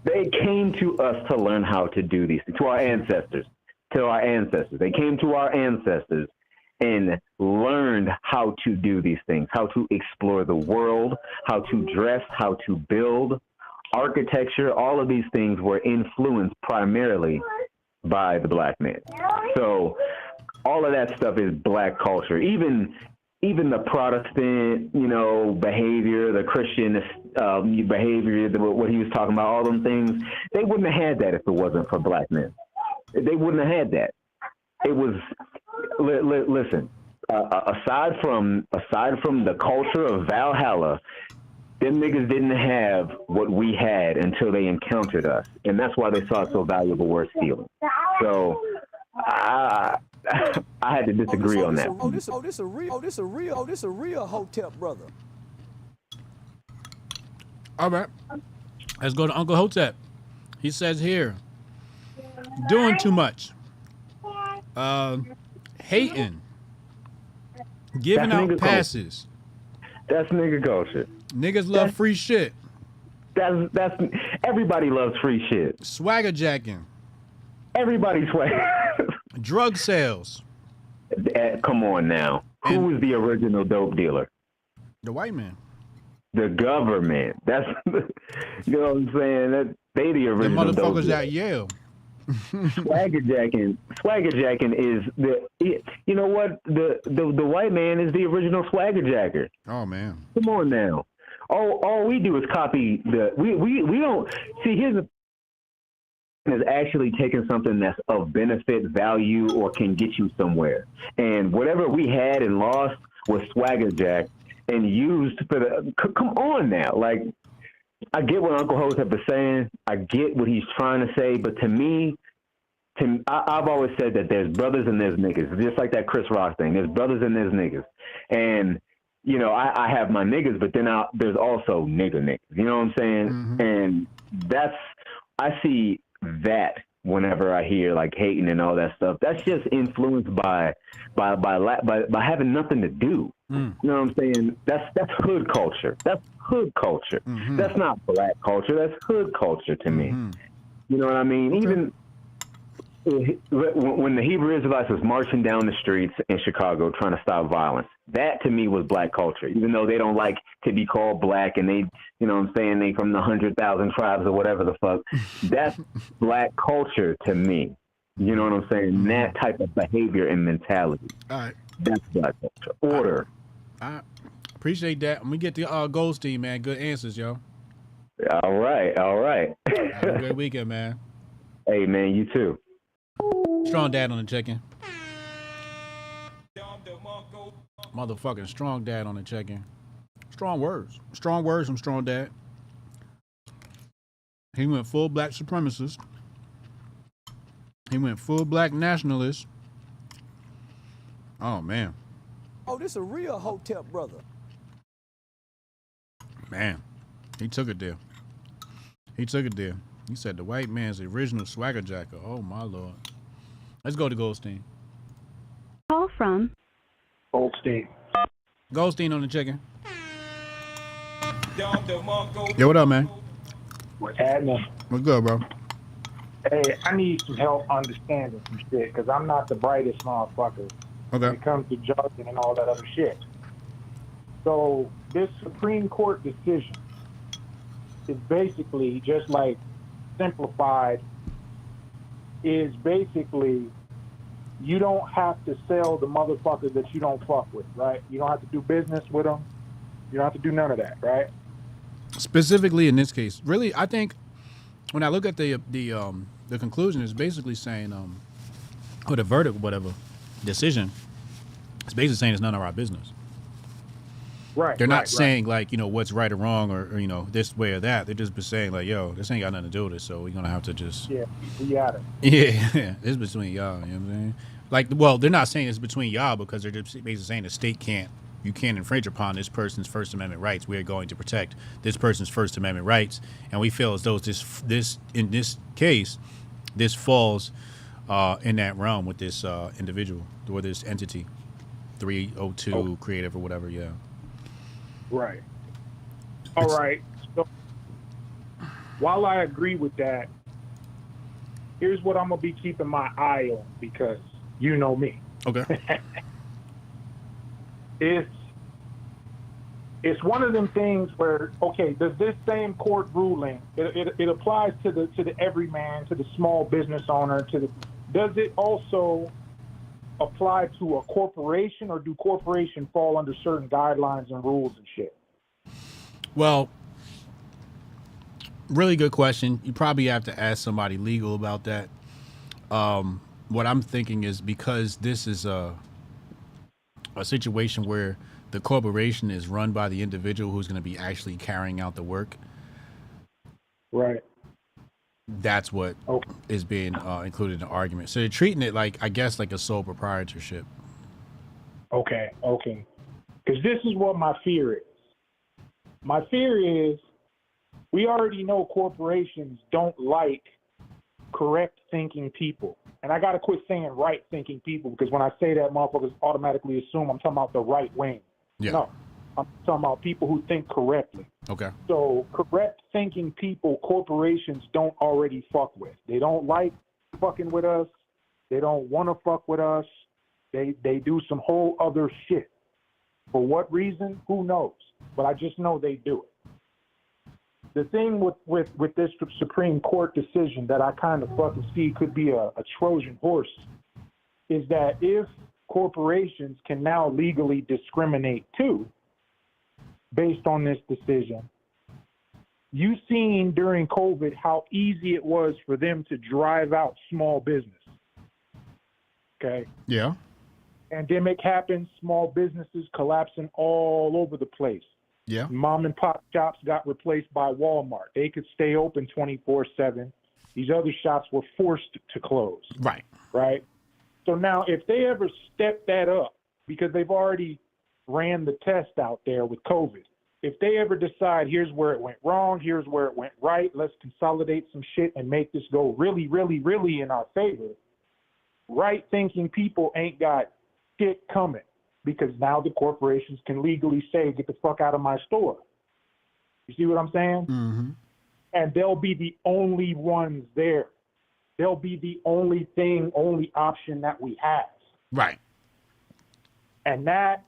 Speaker 18: They came to us to learn how to do these things, to our ancestors. They came to our ancestors and learned how to do these things, how to explore the world, how to dress, how to build, architecture. All of these things were influenced primarily by the Black man. So all of that stuff is Black culture. Even the Protestant, behavior, the Christian behavior, what he was talking about, all them things, they wouldn't have had that if it wasn't for Black men. They wouldn't have had that. It was, listen, aside from the culture of Valhalla, them niggas didn't have what we had until they encountered us. And that's why they saw it so valuable worth stealing. So I had to disagree on that.
Speaker 12: This a real Hotep brother.
Speaker 5: All right. Let's go to Uncle Hotep. He says here, doing too much. Hating. Giving out passes.
Speaker 18: That's nigga culture.
Speaker 5: Niggas love free shit.
Speaker 18: That's everybody loves free shit.
Speaker 5: Swagger jacking.
Speaker 18: Everybody swagger.
Speaker 5: Drug sales.
Speaker 18: Come on now. Who was the original dope dealer?
Speaker 5: The white man.
Speaker 18: The government. That's you know what I'm saying. That they the original.
Speaker 5: The motherfuckers at Yale.
Speaker 18: Swagger jacking is you know what, the white man is the original swagger jacker.
Speaker 5: Oh man,
Speaker 18: come on now. All we do is copy we don't see. Here's the is actually taking something that's of benefit, value, or can get you somewhere, and whatever we had and lost was swagger jack and used for the. Come on now, like. I get what Uncle Hotep is saying. I get what he's trying to say. But to me, I've always said that there's brothers and there's niggas. Just like that Chris Rock thing. There's brothers and there's niggas. And, you know, I have my niggas, but then there's also niggas. You know what I'm saying? Mm-hmm. And I see that whenever I hear like hating and all that stuff. That's just influenced by having nothing to do. You know what I'm saying? That's hood culture. That's hood culture. Mm-hmm. That's not black culture. That's hood culture to me. You know what I mean? Okay. Even when the Hebrew Israelites was marching down the streets in Chicago trying to stop violence, that to me was black culture. Even though they don't like to be called black and they, you know what I'm saying, they from the 100,000 tribes or whatever the fuck, that's black culture to me. You know what I'm saying? That type of behavior and mentality. All right. That's black culture. Order.
Speaker 5: I appreciate that. We get the Goldstein, man. Good answers, yo.
Speaker 18: All right.
Speaker 5: Have a good weekend, man.
Speaker 18: Hey, man, you too.
Speaker 5: Strong dad on the check-in. Motherfucking strong dad on the check-in. Strong words. Strong words from strong dad. He went full black supremacist. He went full black nationalist. Oh, man.
Speaker 12: Oh, this a real Hotep brother.
Speaker 5: Man, he took it there. He said the white man's the original swagger jacker. Oh, my Lord. Let's go to Goldstein.
Speaker 15: Call from
Speaker 17: Goldstein.
Speaker 5: Goldstein on the check-in. Yo, what up, man?
Speaker 17: What's happening?
Speaker 5: What's good, bro?
Speaker 17: Hey, I need some help understanding some shit, because I'm not the brightest motherfucker when it comes to jargon and all that other shit. So this Supreme Court decision is basically just like simplified, is basically you don't have to sell the motherfuckers that you don't fuck with, right? You don't have to do business with them. You don't have to do none of that, right?
Speaker 5: Specifically in this case, really, I think when I look at the conclusion, it's basically saying, or the verdict, whatever decision, it's basically saying it's none of our business.
Speaker 17: Right.
Speaker 5: They're not saying like, you know, what's right or wrong or you know, this way or that. They're just saying like, yo, this ain't got nothing to do with it, so we're gonna have to just
Speaker 17: we got it.
Speaker 5: Yeah, it's between y'all. You know what I'm saying? Like, well, they're not saying it's between y'all because they're just basically saying the state you can't infringe upon this person's First Amendment rights. We are going to protect this person's First Amendment rights, and we feel as though this in this case, this falls in that realm with this individual or this entity, 302 creative or whatever. Yeah.
Speaker 17: Right. All right. So while I agree with that, here's what I'm gonna be keeping my eye on, because you know me.
Speaker 5: Okay.
Speaker 17: It's one of them things where, okay, does this same court ruling it applies to the everyman, to the small business owner, does it also apply to a corporation, or do corporations fall under certain guidelines and rules and shit?
Speaker 5: Well, really good question. You probably have to ask somebody legal about that. What I'm thinking is, because this is a situation where the corporation is run by the individual who's going to be actually carrying out the work.
Speaker 17: Right.
Speaker 5: That's what is being included in the argument. So they're treating it like, I guess, like a sole proprietorship.
Speaker 17: Okay. Because this is what my fear is. My fear is
Speaker 19: we already know corporations don't like correct thinking people. And I got to quit saying right thinking people, because when I say that, motherfuckers automatically assume I'm talking about the right wing.
Speaker 5: Yeah.
Speaker 19: No, I'm talking about people who think correctly.
Speaker 5: Okay.
Speaker 19: So correct thinking people, corporations don't already fuck with. They don't like fucking with us. They don't want to fuck with us. They do some whole other shit. For what reason? Who knows? But I just know they do it. The thing with this Supreme Court decision that I kind of fucking see could be a Trojan horse is that if corporations can now legally discriminate too, based on this decision, you seen during COVID how easy it was for them to drive out small business. Okay?
Speaker 5: Yeah.
Speaker 19: Pandemic happens, small businesses collapsing all over the place.
Speaker 5: Yeah.
Speaker 19: Mom and pop shops got replaced by Walmart. They could stay open 24/7. These other shops were forced to close.
Speaker 5: Right.
Speaker 19: Right? So now if they ever step that up, because they've already ran the test out there with COVID, if they ever decide here's where it went wrong, here's where it went right, let's consolidate some shit and make this go really, really, really in our favor, right-thinking people ain't got shit coming. Because now the corporations can legally say, get the fuck out of my store. You see what I'm saying?
Speaker 5: Mm-hmm.
Speaker 19: And they'll be the only ones there. They'll be the only option that we have.
Speaker 5: Right.
Speaker 19: And that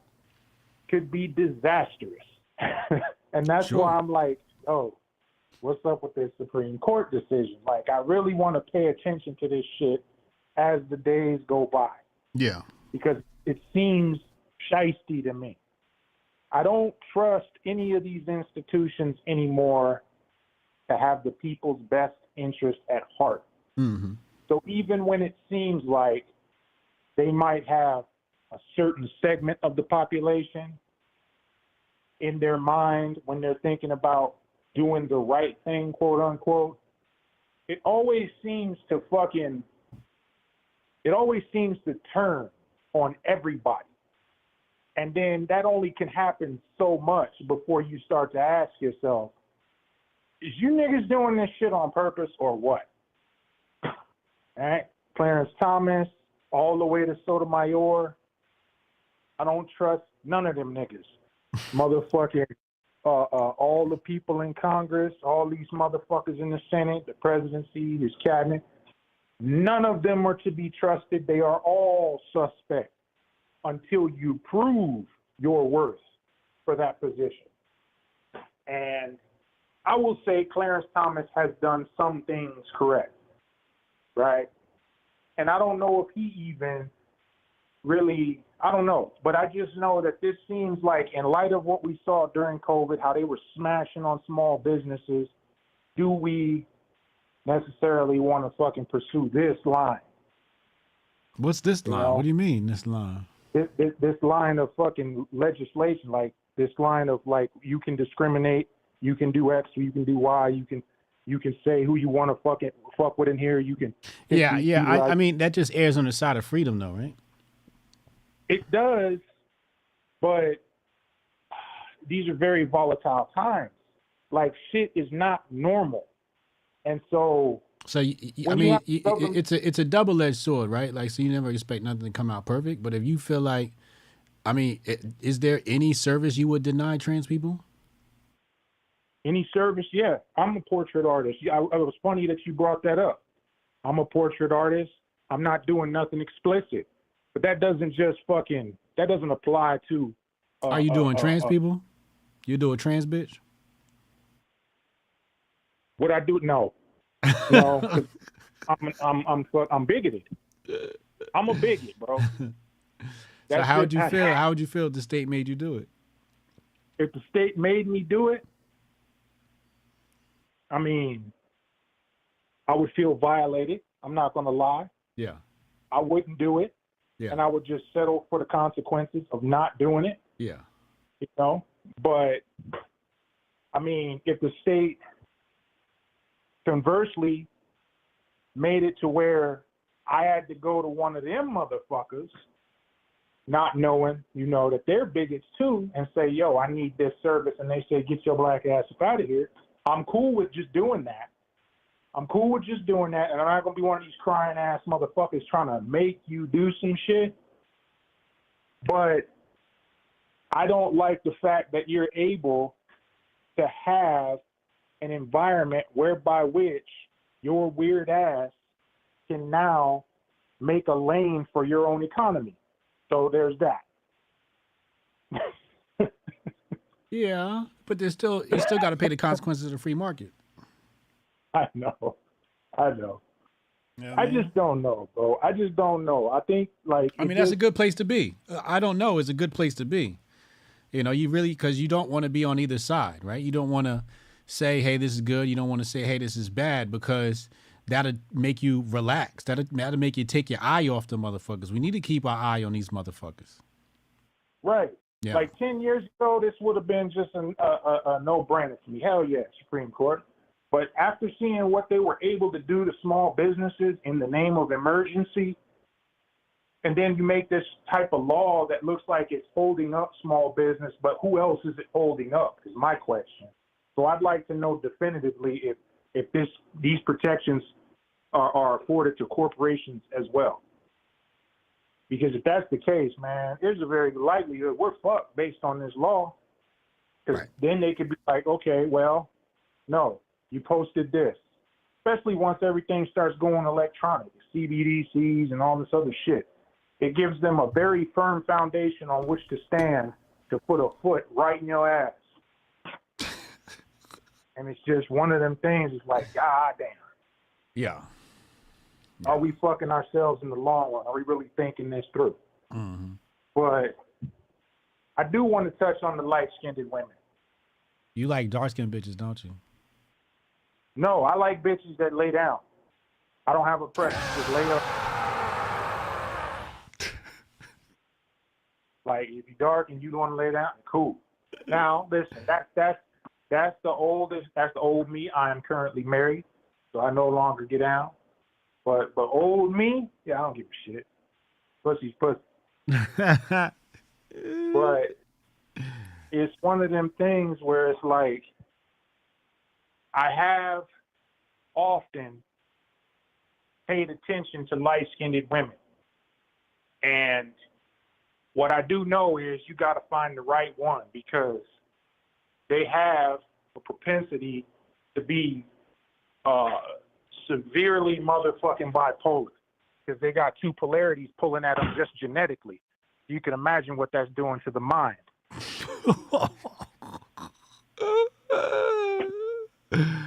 Speaker 19: could be disastrous. And that's
Speaker 5: Sure.
Speaker 19: why I'm like, oh, what's up with this Supreme Court decision? Like, I really want to pay attention to this shit as the days go by.
Speaker 5: Yeah.
Speaker 19: Because it seems shiesty to me. I don't trust any of these institutions anymore to have the people's best interest at heart.
Speaker 5: Mm-hmm.
Speaker 19: So even when it seems like they might have a certain segment of the population in their mind when they're thinking about doing the right thing, quote unquote, it always seems to turn on everybody. And then that only can happen so much before you start to ask yourself, is you niggas doing this shit on purpose or what? All right? Clarence Thomas, all the way to Sotomayor. I don't trust none of them niggas. Motherfucking all the people in Congress, all these motherfuckers in the Senate, the presidency, his cabinet. None of them are to be trusted. They are all suspect until you prove your worth for that position. And I will say Clarence Thomas has done some things correct, right? And I don't know if he even really, I don't know. But I just know that this seems like, in light of what we saw during COVID, how they were smashing on small businesses, do we necessarily want to fucking pursue this line?
Speaker 5: What's this line?
Speaker 19: know?
Speaker 5: What do you mean, this line?
Speaker 19: This line of fucking legislation, like this line of like, you can discriminate, you can do X, you can do Y, you can say who you want to fuck with in here. You can.
Speaker 5: Yeah. I mean, that just errs on the side of freedom, though, right?
Speaker 19: It does, but these are very volatile times. Like, shit is not normal, and so.
Speaker 5: So I mean, it's a double-edged sword, right? Like, so you never expect nothing to come out perfect. But if you feel like, I mean, is there any service you would deny trans people?
Speaker 19: Any service? Yeah, I'm a portrait artist. It was funny that you brought that up. I'm a portrait artist. I'm not doing nothing explicit, but that doesn't apply to.
Speaker 5: Are you doing trans people? You do a trans bitch?
Speaker 19: What I do? No. No, 'cause I'm bigoted. I'm a bigot, bro.
Speaker 5: So how would you feel? How would you feel if the state made you do it?
Speaker 19: If the state made me do it, I mean, I would feel violated. I'm not gonna lie.
Speaker 5: Yeah.
Speaker 19: I wouldn't do it.
Speaker 5: Yeah.
Speaker 19: And I would just settle for the consequences of not doing it.
Speaker 5: Yeah.
Speaker 19: You know? But I mean, if the state conversely made it to where I had to go to one of them motherfuckers, not knowing, that they're bigots too, and say, yo, I need this service, and they say, get your black ass up out of here, I'm cool with just doing that. I'm cool with just doing that, and I'm not gonna be one of these crying ass motherfuckers trying to make you do some shit. But I don't like the fact that you're able to have an environment whereby which your weird ass can now make a lane for your own economy. So there's that.
Speaker 5: Yeah, but you still got to pay the consequences of the free market.
Speaker 19: I know.
Speaker 5: Yeah,
Speaker 19: I just don't know, bro. I just don't know. I think
Speaker 5: that's a good place to be. I don't know. It's a good place to be. You know, you really, because you don't want to be on either side, right? You don't want to say, hey, this is good. You don't want to say, hey, this is bad, because that'll make you relax. That'll make you take your eye off the motherfuckers. We need to keep our eye on these motherfuckers.
Speaker 19: Right.
Speaker 5: Yeah.
Speaker 19: Like 10 years ago, this would have been just a no-brainer to me. Hell yeah, Supreme Court. But after seeing what they were able to do to small businesses in the name of emergency, and then you make this type of law that looks like it's holding up small business, but who else is it holding up is my question. So I'd like to know definitively if these protections are afforded to corporations as well. Because if that's the case, man, there's a very good likelihood we're fucked based on this law. Because then they could be like, okay, well, no, you posted this. Especially once everything starts going electronic, CBDCs and all this other shit. It gives them a very firm foundation on which to stand to put a foot right in your ass. And it's just one of them things. It's like, God damn.
Speaker 5: Yeah.
Speaker 19: Are we fucking ourselves in the long run? Are we really thinking this through?
Speaker 5: Mm-hmm.
Speaker 19: But I do want to touch on the light-skinned women.
Speaker 5: You like dark-skinned bitches, don't you?
Speaker 19: No, I like bitches that lay down. I don't have a preference. Just lay up. Like, if you're dark and you want to lay down, cool. Now, listen, that's the old me. I am currently married, so I no longer get down. But old me, yeah, I don't give a shit. Pussy's pussy. But it's one of them things where it's like, I have often paid attention to light-skinned women. And what I do know is you got to find the right one, because they have a propensity to be severely motherfucking bipolar, because they got two polarities pulling at them just genetically. You can imagine what that's doing to the mind.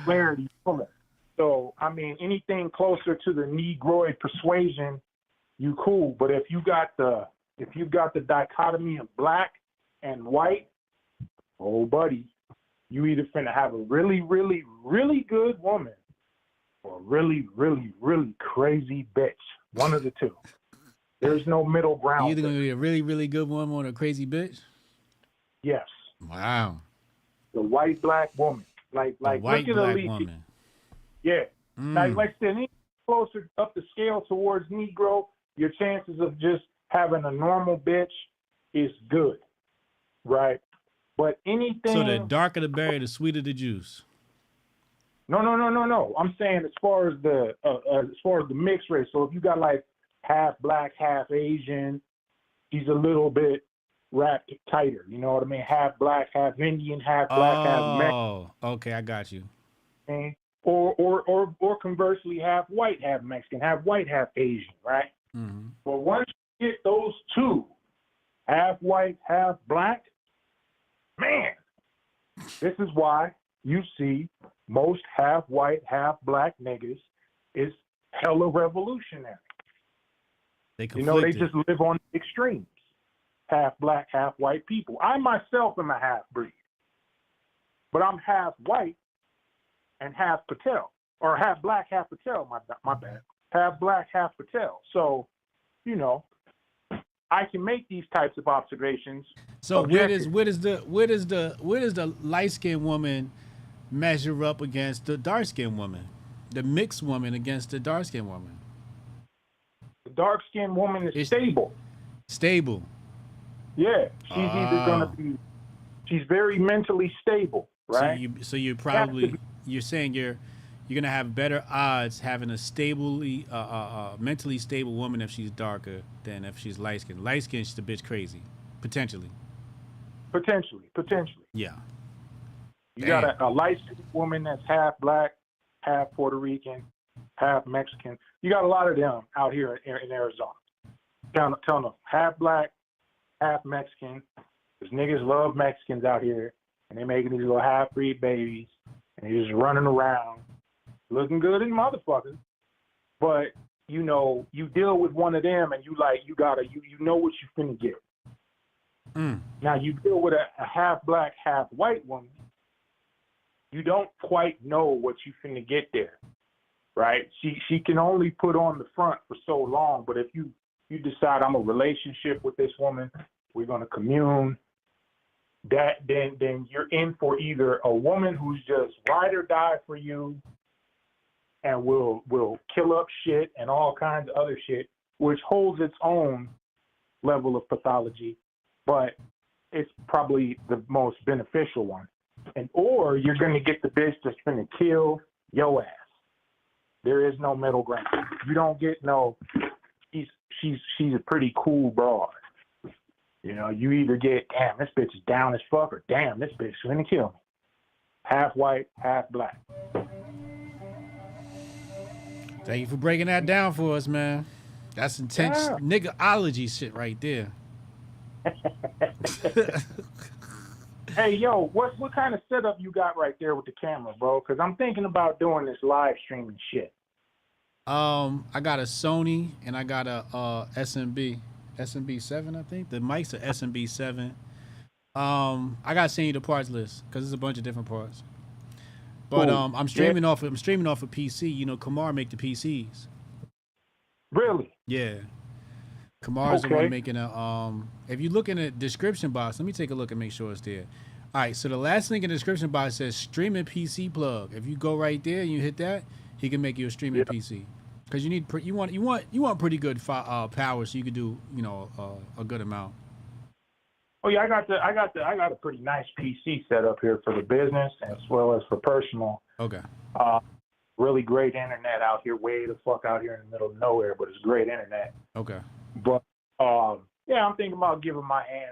Speaker 19: Polarity pulling. So, I mean, anything closer to the Negroid persuasion, you cool. But if you got the dichotomy of black and white, oh buddy, you either finna have a really, really, really good woman or a really, really, really crazy bitch. One of the two. There's no middle ground.
Speaker 5: You either gonna be a really, really good woman or a crazy bitch?
Speaker 19: Yes.
Speaker 5: Wow.
Speaker 19: The white black woman. Like
Speaker 5: white
Speaker 19: look at
Speaker 5: black
Speaker 19: Elite.
Speaker 5: woman.
Speaker 19: Yeah. Like I said, any closer up the scale towards Negro, your chances of just having a normal bitch is good. Right? But anything.
Speaker 5: So the darker the berry, the sweeter the juice.
Speaker 19: No. I'm saying as far as the mixed race. So if you got like half black, half Asian, he's a little bit wrapped tighter. You know what I mean? Half black, half Indian, half black, half Mexican.
Speaker 5: Oh, okay, I got you.
Speaker 19: Okay? Or conversely, half white, half Mexican, half white, half Asian, right?
Speaker 5: Mm-hmm.
Speaker 19: But once you get those two, half white, half black, man, this is why you see most half white, half black niggas is hella revolutionary.
Speaker 5: They
Speaker 19: they just live on the extremes. Half black, half white people. I myself am a half breed, but I'm half white and half Patel, or half black, half Patel. My bad. Half black, half Patel. So, I can make these types of observations.
Speaker 5: So where does the light skinned woman measure up against the dark skinned woman? The mixed woman against the dark skinned woman?
Speaker 19: The dark skinned woman is stable.
Speaker 5: Stable.
Speaker 19: Yeah, she's either gonna be. She's very mentally stable, right?
Speaker 5: So you probably you're saying you're gonna have better odds having a stably, mentally stable woman if she's darker than if she's light skinned. Light skinned, she's the bitch crazy, potentially.
Speaker 19: Potentially.
Speaker 5: Yeah.
Speaker 19: You got a light-skinned woman that's half black, half Puerto Rican, half Mexican. You got a lot of them out here in Arizona. Tell them half black, half Mexican. Because niggas love Mexicans out here, and they making these little half-breed babies, and they're just running around, looking good as motherfuckers. But you know, you deal with one of them, and you know what you finna get. Now you deal with a half black, half white woman. You don't quite know what you finna get there, right? She can only put on the front for so long, but if you decide I'm a relationship with this woman, we're gonna commune. Then you're in for either a woman who's just ride or die for you, and will kill up shit and all kinds of other shit, which holds its own level of pathology, but it's probably the most beneficial one. Or you're gonna get the bitch that's gonna kill your ass. There is no middle ground. You don't get no. She's a pretty cool broad. You know, you either get, damn, this bitch is down as fuck, or damn, this bitch is gonna kill me. Half white, half black.
Speaker 5: Thank you for breaking that down for us, man. That's intense niggaology shit right there.
Speaker 19: Hey, yo, what kind of setup you got right there with the camera, bro? Because I'm thinking about doing this live streaming shit.
Speaker 5: I got a Sony and I got a SMB7, I think. The mic's a SMB7. I got to send you the parts list because there's a bunch of different parts. But I'm streaming off a PC. You know, Kamar make the PCs.
Speaker 19: Really?
Speaker 5: Yeah. Kamar's the one making a if you look in the description box, let me take a look and make sure it's there. All right, so the last link in the description box says streaming PC plug. If you go right there and you hit that, he can make you a streaming PC. Because you want pretty good power, so you can do a good amount.
Speaker 19: Oh yeah, I got a pretty nice PC set up here for the business as well as for personal.
Speaker 5: Okay.
Speaker 19: Really great internet out here, way the fuck out here in the middle of nowhere, but it's great internet.
Speaker 5: Okay.
Speaker 19: But yeah, I'm thinking about giving my hand,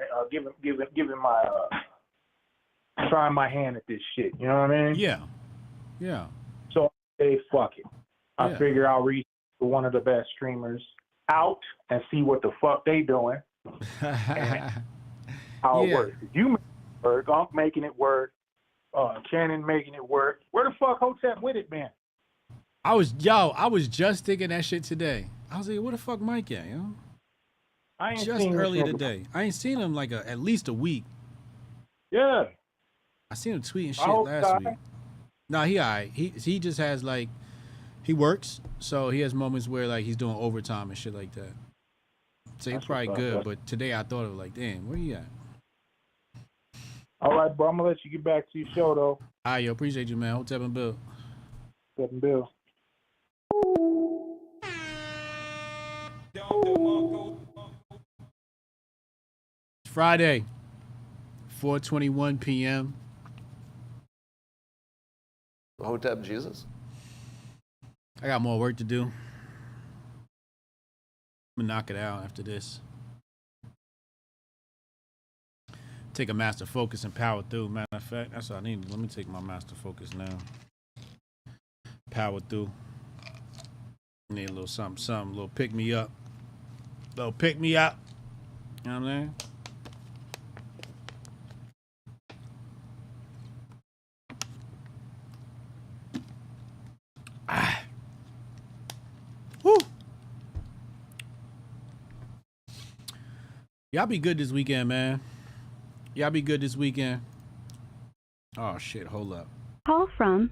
Speaker 19: trying my hand at this shit. You know what I mean?
Speaker 5: Yeah.
Speaker 19: So hey, fuck it. I
Speaker 5: Yeah.
Speaker 19: figure I'll reach for one of the best streamers out and see what the fuck they doing. And how it works. You make it work. I'm making it work. Shannon making it work. Where the fuck Hotep with it, man?
Speaker 5: I was just thinking that shit today. I was like, where the fuck Mike at, you know?
Speaker 19: I ain't
Speaker 5: just
Speaker 19: seen
Speaker 5: earlier
Speaker 19: this
Speaker 5: today. I ain't seen him like at least a week.
Speaker 19: Yeah.
Speaker 5: I seen him tweeting shit last week. No, he alright. He just has like he works, so he has moments where like he's doing overtime and shit like that. So he's probably good, but today I thought of like, damn, where you at?
Speaker 19: All right, bro. I'm gonna let you get back to your show though.
Speaker 5: All right, yo, appreciate you, man. Hotep and Bill.
Speaker 19: Hotep and Bill.
Speaker 5: Friday, 4:21 p.m.
Speaker 7: Hotep Jesus.
Speaker 5: I got more work to do. I'm gonna knock it out after this. Take a master focus and power through. Matter of fact, that's what I need. Let me take my master focus now. Power through. Need a little something, a little pick me up. Little pick me up. You know what I'm saying? Woo! Y'all be good this weekend, man. Y'all be good this weekend. Oh shit, hold up.
Speaker 15: Call from.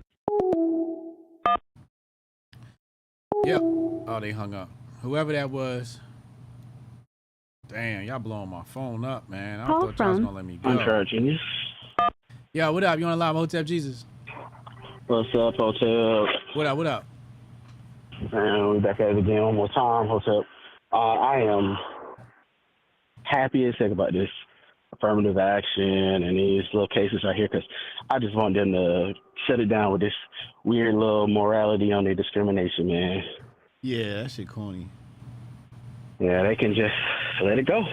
Speaker 5: Yep. Oh, they hung up. Whoever that was. Damn, y'all blowing my phone up, man. I thought y'all was gonna let me go.
Speaker 20: Genius.
Speaker 5: Yo, what up? You on the live, Hotep Jesus?
Speaker 20: What's up, Hotep?
Speaker 5: What up?
Speaker 20: And we're back at it again one more time, Hotep. I am happy as heck about this. affirmative action and these little cases right here, because I just want them to shut it down with this weird little morality on their discrimination, man.
Speaker 5: Yeah, that shit corny.
Speaker 20: Yeah, they can just let it go.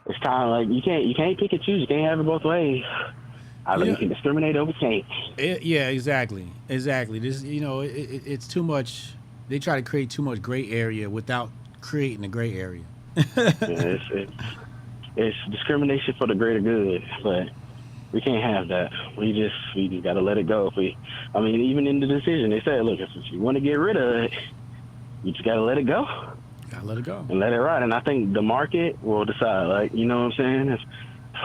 Speaker 20: It's time. Like you can't pick and choose. You can't have it both ways. Either you can discriminate or we can't.
Speaker 5: Yeah, exactly. This, it's too much. They try to create too much gray area without creating a gray area.
Speaker 20: Yeah, it's discrimination for the greater good, but we can't have that. We just got to let it go. Even in the decision, they said, look, if you want to get rid of it, you just got to let it go.
Speaker 5: Gotta let it go
Speaker 20: and let it ride. And I think the market will decide. Like, you know what I'm saying? If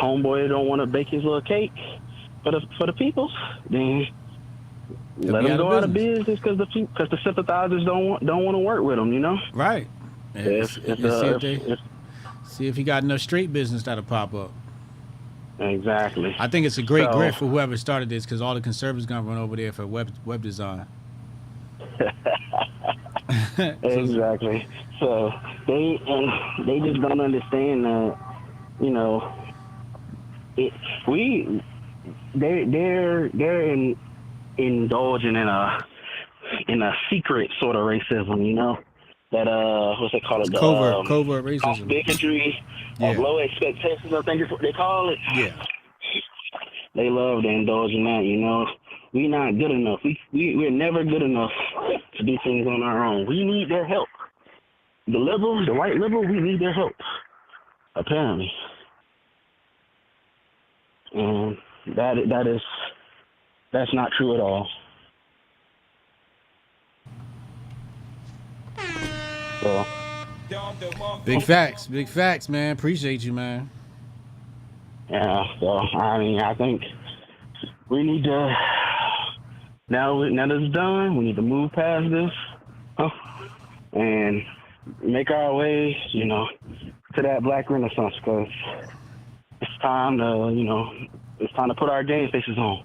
Speaker 20: homeboy don't want to bake his little cake for the people, then let them go out of business because the sympathizers don't want to work with them. You know?
Speaker 5: Right. See if he got enough straight business that'll pop up.
Speaker 20: Exactly.
Speaker 5: I think it's a great grift for whoever started this, because all the conservatives gonna run over there for web design.
Speaker 20: Exactly. So they just don't understand that, they're indulging in a secret sort of racism, that what's they call it?
Speaker 5: Covert racism,
Speaker 20: bigotry, low expectations. I think is what they call it.
Speaker 5: Yeah.
Speaker 20: They love to indulge in that. We're not good enough. We're never good enough to do things on our own. We need their help. The white liberal, we need their help. Apparently. And that's not true at all. So,
Speaker 5: big facts, man. Appreciate you, man.
Speaker 20: Yeah, so I think we need to now that it's done, we need to move past this and make our way, to that black renaissance, because it's time to put our game faces on,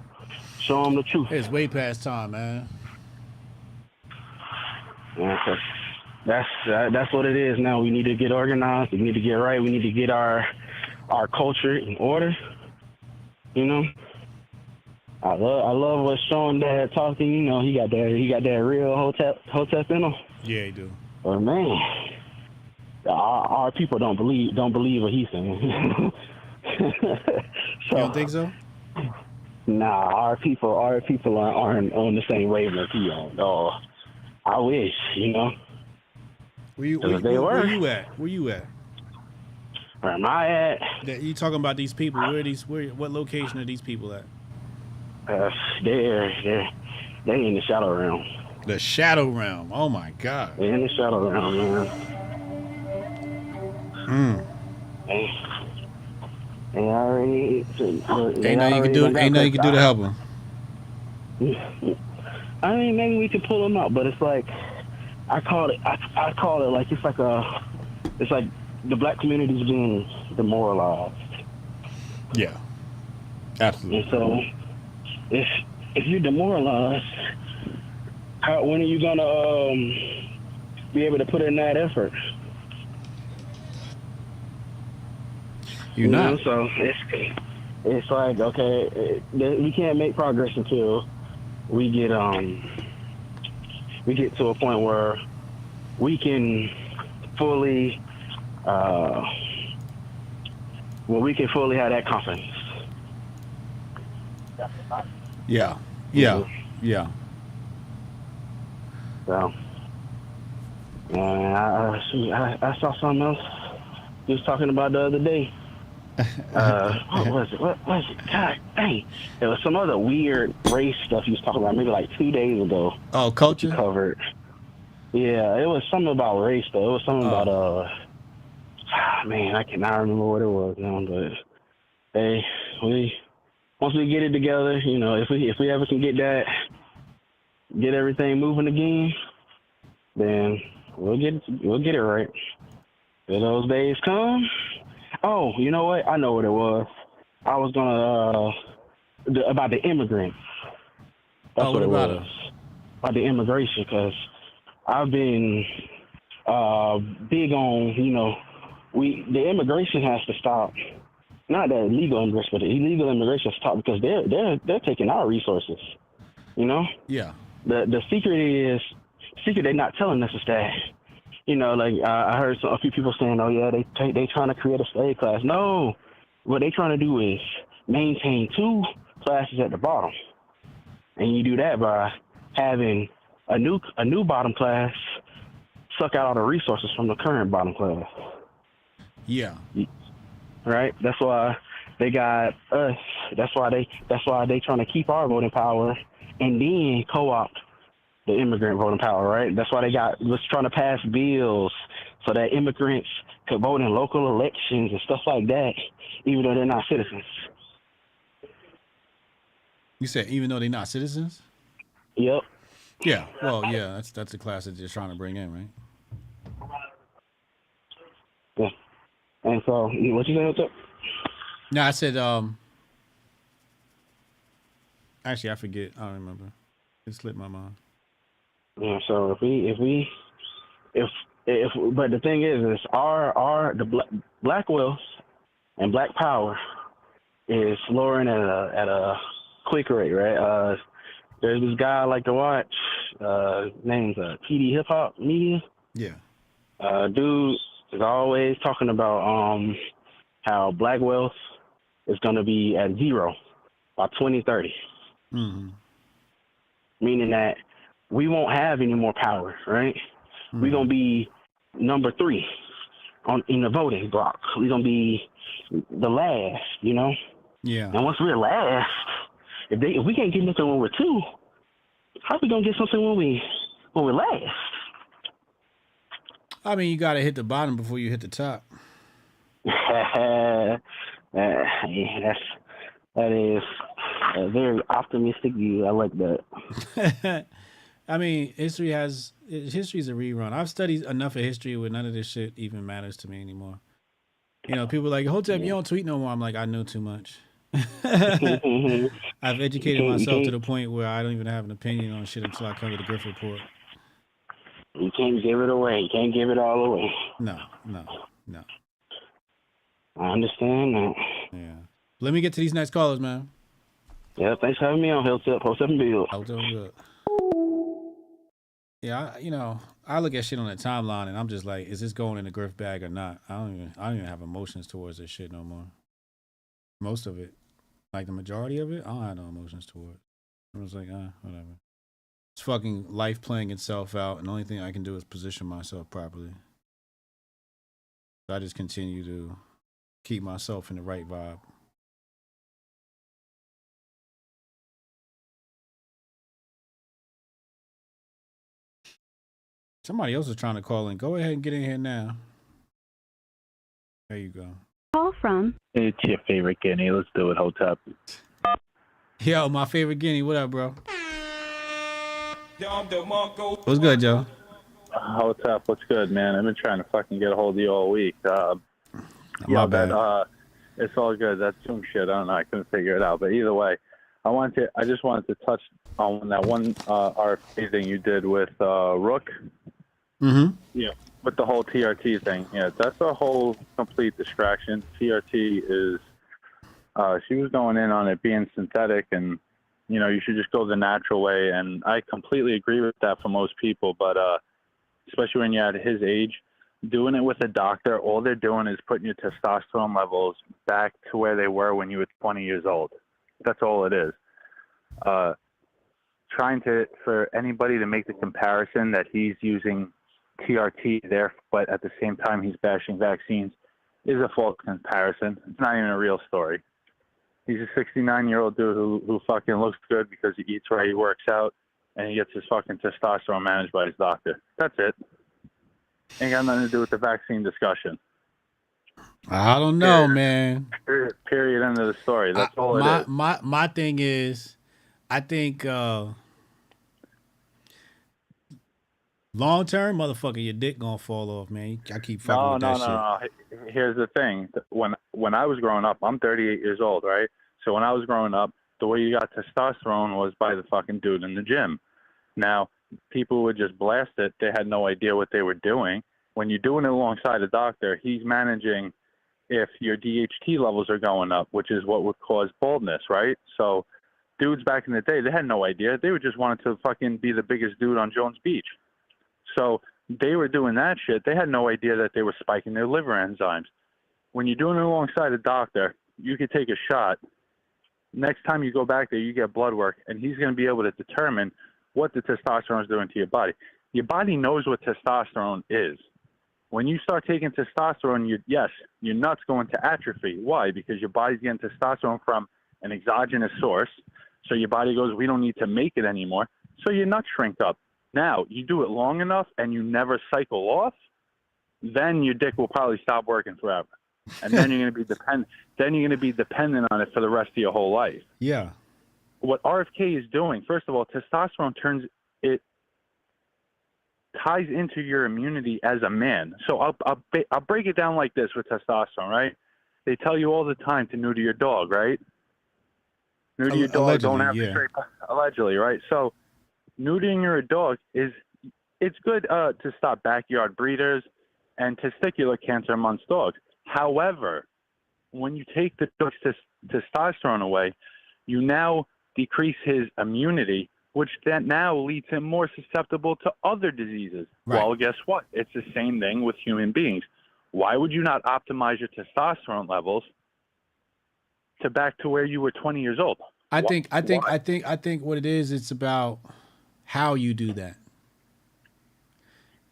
Speaker 20: show them the truth.
Speaker 5: It's way past time, man.
Speaker 20: Yeah, that's what it is now. We need to get organized. We need to get right. We need to get our culture in order. I love what Sean Dad talking. He got that real Hotep in him.
Speaker 5: Yeah, he do.
Speaker 20: But man, our people don't believe what he's saying.
Speaker 5: You don't think so?
Speaker 20: Nah, our people aren't on the same wavelength he on. Oh, I wish,
Speaker 5: Where you at? Where
Speaker 20: am I at?
Speaker 5: You talking about these people? What location are these people at?
Speaker 20: They're in the shadow realm.
Speaker 5: The shadow realm. Oh my God.
Speaker 20: They're in the shadow realm, man. They already.
Speaker 5: Ain't nothing you can do to help them.
Speaker 20: Maybe we could pull them out, but it's like I call it like it's like the black community is being demoralized.
Speaker 5: Yeah, absolutely.
Speaker 20: And so, if you're demoralized, when are you gonna be able to put in that effort?
Speaker 5: You're not.
Speaker 20: So it's like, okay, we can't make progress until we get to a point where we can fully have that confidence.
Speaker 5: Yeah.
Speaker 20: So, I saw something else he was talking about the other day. What was it? God dang. It was some other weird race stuff he was talking about maybe like 2 days ago.
Speaker 5: Oh, culture?
Speaker 20: Covered. Yeah, it was something about race though. It was something about man, I cannot remember what it was now, but hey, once we get it together, if we ever can get everything moving again, then we'll get it right. Will those days come? Oh, you know what? I know what it was. I was gonna about the immigrants. That's what it was. About the immigration, because I've been big on, the immigration has to stop. not the illegal immigrants, but the illegal immigration is top because they're taking our resources. You know.
Speaker 5: Yeah.
Speaker 20: The secret they're not telling us is that, you know, like I heard a few people saying, oh yeah, they trying to create a slave class. No, what they trying to do is maintain two classes at the bottom, and you do that by having a new bottom class suck out all the resources from the current bottom class.
Speaker 5: Yeah.
Speaker 20: Right. That's why they got us. That's why they trying to keep our voting power and then co-opt the immigrant voting power, right? That's why was trying to pass bills so that immigrants could vote in local elections and stuff like that, even though they're not citizens.
Speaker 5: You said even though they're not citizens?
Speaker 20: Yep.
Speaker 5: Yeah. Well, yeah, that's the class that they're trying to bring in, right?
Speaker 20: Yeah. And so, what you saying? What's up?
Speaker 5: No, I said, actually, I forget. I don't remember. It slipped my mind.
Speaker 20: Yeah. So if but the thing is the black wealth and black power is lowering at a quick rate, right? There's this guy I like to watch, name's TD Hip Hop Media.
Speaker 5: Yeah.
Speaker 20: Dude is always talking about how black wealth is going to be at zero by 2030.
Speaker 5: Mm-hmm.
Speaker 20: Meaning that we won't have any more power, right? Mm-hmm. We're going to be number 3 in the voting block. We're going to be the last, you know?
Speaker 5: Yeah.
Speaker 20: And once we're last, if we can't get nothing when we're 2, how are we going to get something when we're last?
Speaker 5: I mean, you got to hit the bottom before you hit the top.
Speaker 20: That is a very optimistic view. I like that.
Speaker 5: I mean, history's a rerun. I've studied enough of history where none of this shit even matters to me anymore. You know, people are like, Hotep, you don't tweet no more. I'm like, I know too much. I've educated myself to the point where I don't even have an opinion on shit until I cover the Grift Report.
Speaker 20: You can't give it away. You can't give it all away.
Speaker 5: No.
Speaker 20: I understand that.
Speaker 5: Yeah. Let me get to these next callers, man.
Speaker 20: Yeah, thanks for having me on Hotep and Bill.
Speaker 5: Hotep and Bill. Yeah, I look at shit on the timeline and I'm just like, is this going in the grift bag or not? I don't even have emotions towards this shit no more. Most of it, like the majority of it, I don't have no emotions towards. I was like, whatever. It's fucking life playing itself out, and the only thing I can do is position myself properly. So I just continue to keep myself in the right vibe. Somebody else is trying to call in. Go ahead and get in here now. There you go.
Speaker 15: Call from.
Speaker 21: It's your favorite Guinea. Let's do it, Hotep.
Speaker 5: Yo, my favorite Guinea. What up, bro? What's good, Joe?
Speaker 21: Hotep, what's good, man? I've been trying to fucking get a hold of you all week.
Speaker 5: My bad.
Speaker 21: It's all good. That Zoom shit, I don't know. I couldn't figure it out. But either way, I just wanted to touch on that one RFP thing you did with Rook.
Speaker 5: Mm-hmm.
Speaker 21: Yeah, with the whole TRT thing. Yeah, that's a whole complete distraction. TRT is, she was going in on it being synthetic, and, you know, you should just go the natural way. And I completely agree with that for most people, but especially when you're at his age, doing it with a doctor, all they're doing is putting your testosterone levels back to where they were when you were 20 years old. That's all it is. Trying for anybody to make the comparison that he's using TRT there, but at the same time he's bashing vaccines, is a false comparison. It's not even a real story. He's a 69-year-old dude who fucking looks good because he eats right, he works out, and he gets his fucking testosterone managed by his doctor. That's it. Ain't got nothing to do with the vaccine discussion.
Speaker 5: I don't know, man.
Speaker 21: Period. End of the story. That's all it is.
Speaker 5: My thing is, I think long term, motherfucker, your dick gonna fall off, man. I keep fucking with that shit.
Speaker 21: No. Here's the thing. When I was growing up, I'm 38 years old, right? So when I was growing up, the way you got testosterone was by the fucking dude in the gym. Now, people would just blast it. They had no idea what they were doing. When you're doing it alongside a doctor, he's managing if your DHT levels are going up, which is what would cause baldness, right? So dudes back in the day, they had no idea. They would just wanted to fucking be the biggest dude on Jones Beach. So they were doing that shit. They had no idea that they were spiking their liver enzymes. When you're doing it alongside a doctor, you could take a shot. Next time you go back there, you get blood work, and he's going to be able to determine what the testosterone is doing to your body. Your body knows what testosterone is. When you start taking testosterone, your nut's going to atrophy. Why? Because your body's getting testosterone from an exogenous source. So your body goes, we don't need to make it anymore. So your nuts shrink up. Now, you do it long enough and you never cycle off, then your dick will probably stop working forever. And then you're going to be dependent. Then you're going to be dependent on it for the rest of your whole life.
Speaker 5: Yeah.
Speaker 21: What RFK is doing, first of all, testosterone ties into your immunity as a man. So I'll break it down like this with testosterone, right? They tell you all the time to neuter your dog, right? Neuter your dog, don't have to straight, allegedly, right? So neutering your dog it's good to stop backyard breeders and testicular cancer amongst dogs. However, when you take the dog's testosterone away, you now decrease his immunity, which then now leads him more susceptible to other diseases. Right. Well, guess what? It's the same thing with human beings. Why would you not optimize your testosterone levels to back to where you were 20 years old?
Speaker 5: I think what it is, it's about how you do that.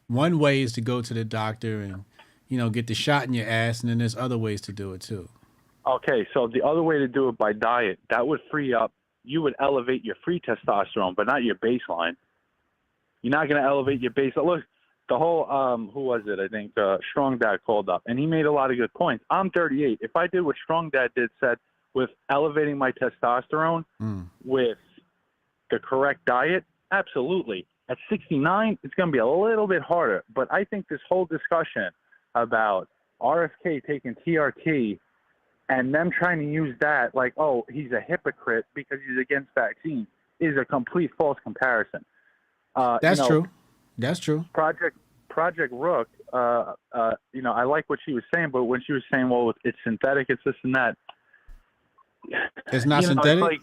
Speaker 5: One way is to go to the doctor and, get the shot in your ass, and then there's other ways to do it too.
Speaker 21: Okay, so the other way to do it by diet, that would free up, you would elevate your free testosterone, but not your baseline. You're not going to elevate your baseline. Look, the whole, who was it? I think Strong Dad called up, and he made a lot of good points. I'm 38. If I did what Strong Dad said with elevating my testosterone with the correct diet, absolutely. At 69, it's going to be a little bit harder. But I think this whole discussion about RFK taking TRT and them trying to use that like, oh, he's a hypocrite because he's against vaccines is a complete false comparison.
Speaker 5: That's true. That's true.
Speaker 21: Project Rook, I like what she was saying, but when she was saying, well, it's synthetic, it's this and that.
Speaker 5: It's not synthetic?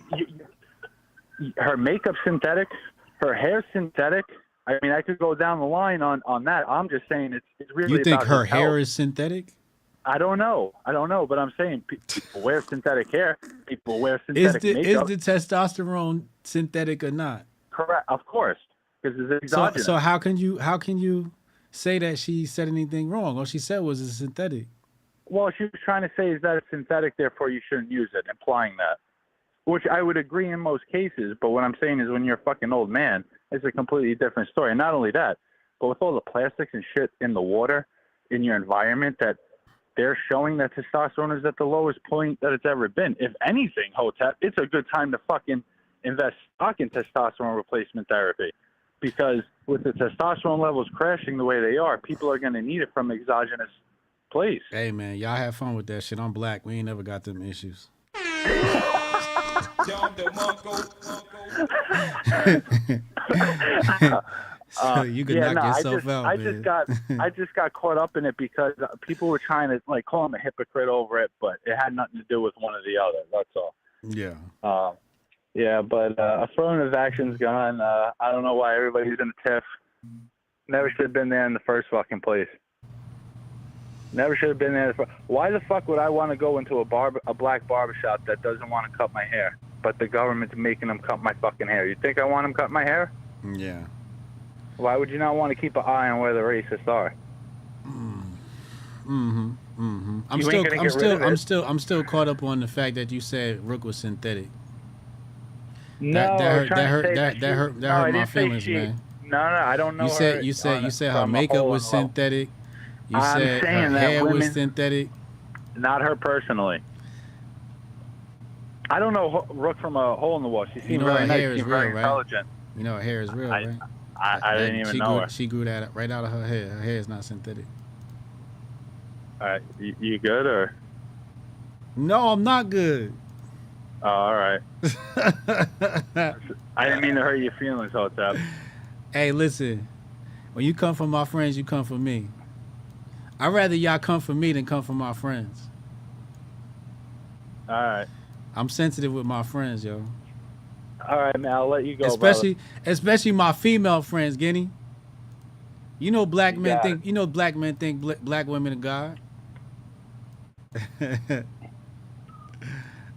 Speaker 21: Her makeup's synthetic. Her hair's synthetic. I mean, I could go down the line on that. I'm just saying it's really.
Speaker 5: You think
Speaker 21: about
Speaker 5: her hair
Speaker 21: health.
Speaker 5: is synthetic?
Speaker 21: I don't know, but I'm saying people wear synthetic hair. People wear synthetic makeup.
Speaker 5: Is the testosterone synthetic or not?
Speaker 21: Correct, of course, because it's exogenous.
Speaker 5: So how can you say that she said anything wrong? All she said was it's synthetic.
Speaker 21: Well, she was trying to say is that it's synthetic, therefore you shouldn't use it, implying that. Which I would agree in most cases, but what I'm saying is when you're a fucking old man, it's a completely different story. And not only that, but with all the plastics and shit in the water, in your environment, that they're showing that testosterone is at the lowest point that it's ever been. If anything, Hotep, it's a good time to fucking invest stock in testosterone replacement therapy. Because with the testosterone levels crashing the way they are, people are going to need it from exogenous place.
Speaker 5: Hey, man, y'all have fun with that shit. I'm black. We ain't never got them issues. So you can knock yourself out, man.
Speaker 21: I just got caught up in it because people were trying to like call him a hypocrite over it, but it had nothing to do with one or the other. That's all.
Speaker 5: Yeah.
Speaker 21: But affirmative action's gone. I don't know why everybody's in a tiff. Never should have been there in the first fucking place. Never should have been there. Why the fuck would I want to go into a black barbershop that doesn't want to cut my hair, but the government's making them cut my fucking hair? You think I want them cut my hair?
Speaker 5: Yeah.
Speaker 21: Why would you not want to keep an eye on where the racists are?
Speaker 5: I'm still caught up on the fact that you said Rook was synthetic.
Speaker 21: No,
Speaker 5: that hurt my feelings, man.
Speaker 21: No, I don't know.
Speaker 5: You said her makeup was synthetic. You said her hair was synthetic.
Speaker 21: Not her personally. I don't know Rook from a hole in the wall. She seemed very nice. She seemed very intelligent.
Speaker 5: You know her hair is real, right?
Speaker 21: I didn't even know her.
Speaker 5: She grew that right out of her hair. Her hair is not synthetic.
Speaker 21: All right, you good or?
Speaker 5: No, I'm not good.
Speaker 21: Oh, all right. I didn't mean to hurt your feelings, Hotep.
Speaker 5: Hey, listen. When you come for my friends, you come for me. I'd rather y'all come for me than come for my friends.
Speaker 21: All right.
Speaker 5: I'm sensitive with my friends, yo.
Speaker 21: All right, man. I'll let you go,
Speaker 5: Especially my female friends, Guinea. You know black men
Speaker 21: got
Speaker 5: think black women are God.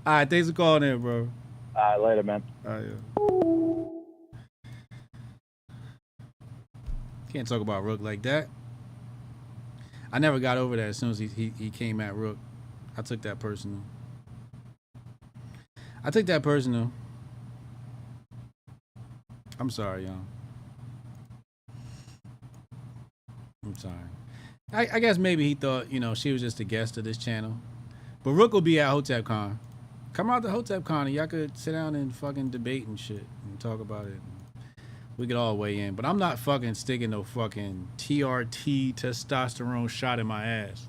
Speaker 5: All right, thanks for calling in, bro.
Speaker 21: All right, later, man.
Speaker 5: All right, yeah. Can't talk about Rook like that. I never got over that as soon as he came at Rook. I took that personal. I'm sorry, y'all. I'm sorry. I guess maybe he thought, she was just a guest of this channel. But Rook will be at HotepCon. Come out to HotepCon and y'all could sit down and fucking debate and shit and talk about it. We could all weigh in. But I'm not fucking sticking no fucking TRT testosterone shot in my ass.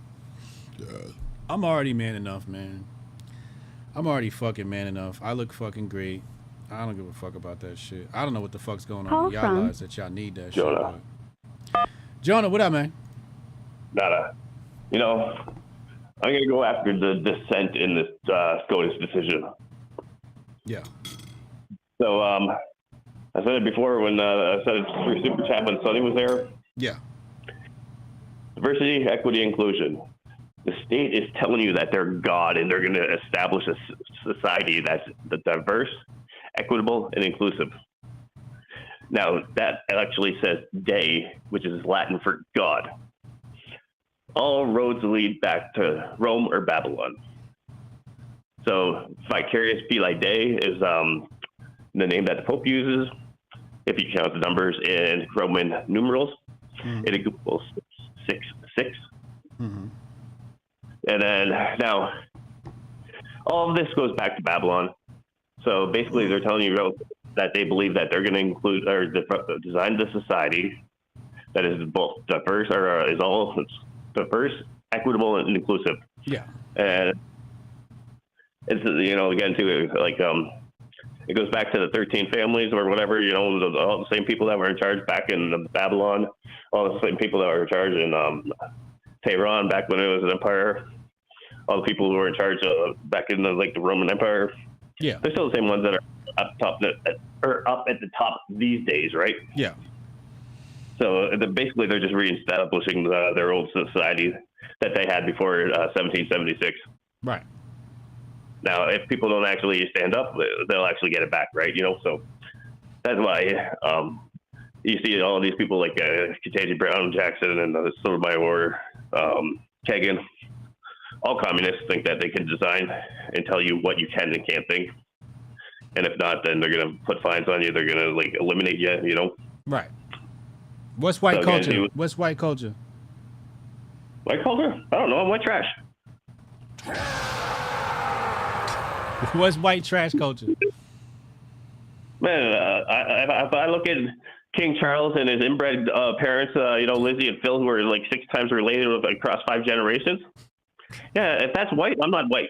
Speaker 5: I'm already man enough, man. I'm already fucking man enough. I look fucking great. I don't give a fuck about that shit. I don't know what the fuck's going on in y'all lives that y'all need that shit. Jonah, what up, man?
Speaker 4: Nada. I'm going to go after the dissent in this SCOTUS decision.
Speaker 5: Yeah.
Speaker 4: So, I said it before when I said it through Super Chat when Sonny was there.
Speaker 5: Yeah.
Speaker 4: Diversity, equity, inclusion. The state is telling you that they're God and they're going to establish a society that's diverse, equitable, and inclusive. Now, that actually says "de," which is Latin for God. All roads lead back to Rome or Babylon. So, vicarious Filii Dei is the name that the Pope uses. If you count the numbers in Roman numerals, it equals 666.
Speaker 5: Mm-hmm.
Speaker 4: And then now, all of this goes back to Babylon. So basically, they're telling you that they believe that they're going to include or design the society that is both diverse or is all diverse, equitable, and inclusive.
Speaker 5: Yeah.
Speaker 4: And it's again too it goes back to the 13 families or whatever. All the same people that were in charge back in Babylon, all the same people that were in charge in Tehran back when it was an empire. All the people who were in charge back in the Roman Empire.
Speaker 5: Yeah,
Speaker 4: they're still the same ones that are up at the top these days, right?
Speaker 5: Yeah.
Speaker 4: So basically, they're just reestablishing their old society that they had before 1776.
Speaker 5: Right.
Speaker 4: Now, if people don't actually stand up, they'll actually get it back, right? So that's why you see all these people like Ketanji Brown Jackson and Sotomayor, Kagan. All communists think that they can design and tell you what you can and can't think. And if not, then they're going to put fines on you. They're going to eliminate you,
Speaker 5: Right. What's white culture? What's white culture?
Speaker 4: White culture? I don't know. I'm white trash.
Speaker 5: What's white trash culture?
Speaker 4: Man, if I look at King Charles and his inbred parents, Lizzie and Phil, who are 6 times related across 5 generations. Yeah, if that's white, I'm not white.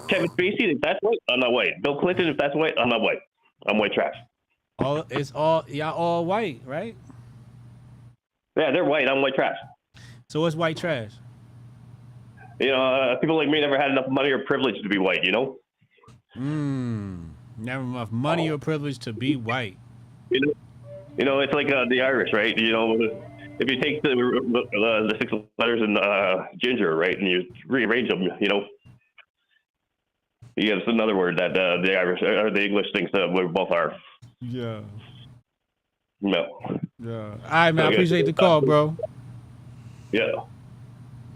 Speaker 4: Kevin Spacey, if that's white, I'm not white. Bill Clinton, if that's white, I'm not white. I'm white trash.
Speaker 5: Y'all all white, right?
Speaker 4: Yeah, they're white. I'm white trash.
Speaker 5: So what's white trash?
Speaker 4: People like me never had enough money or privilege to be white,
Speaker 5: Never enough money or privilege to be white.
Speaker 4: It's like the Irish, right? If you take the 6 letters in ginger, right, and you rearrange them, you get another word that the Irish or the English thinks that we both are.
Speaker 5: Yeah.
Speaker 4: No.
Speaker 5: Yeah. All right, man. I appreciate the call, bro.
Speaker 4: Yeah.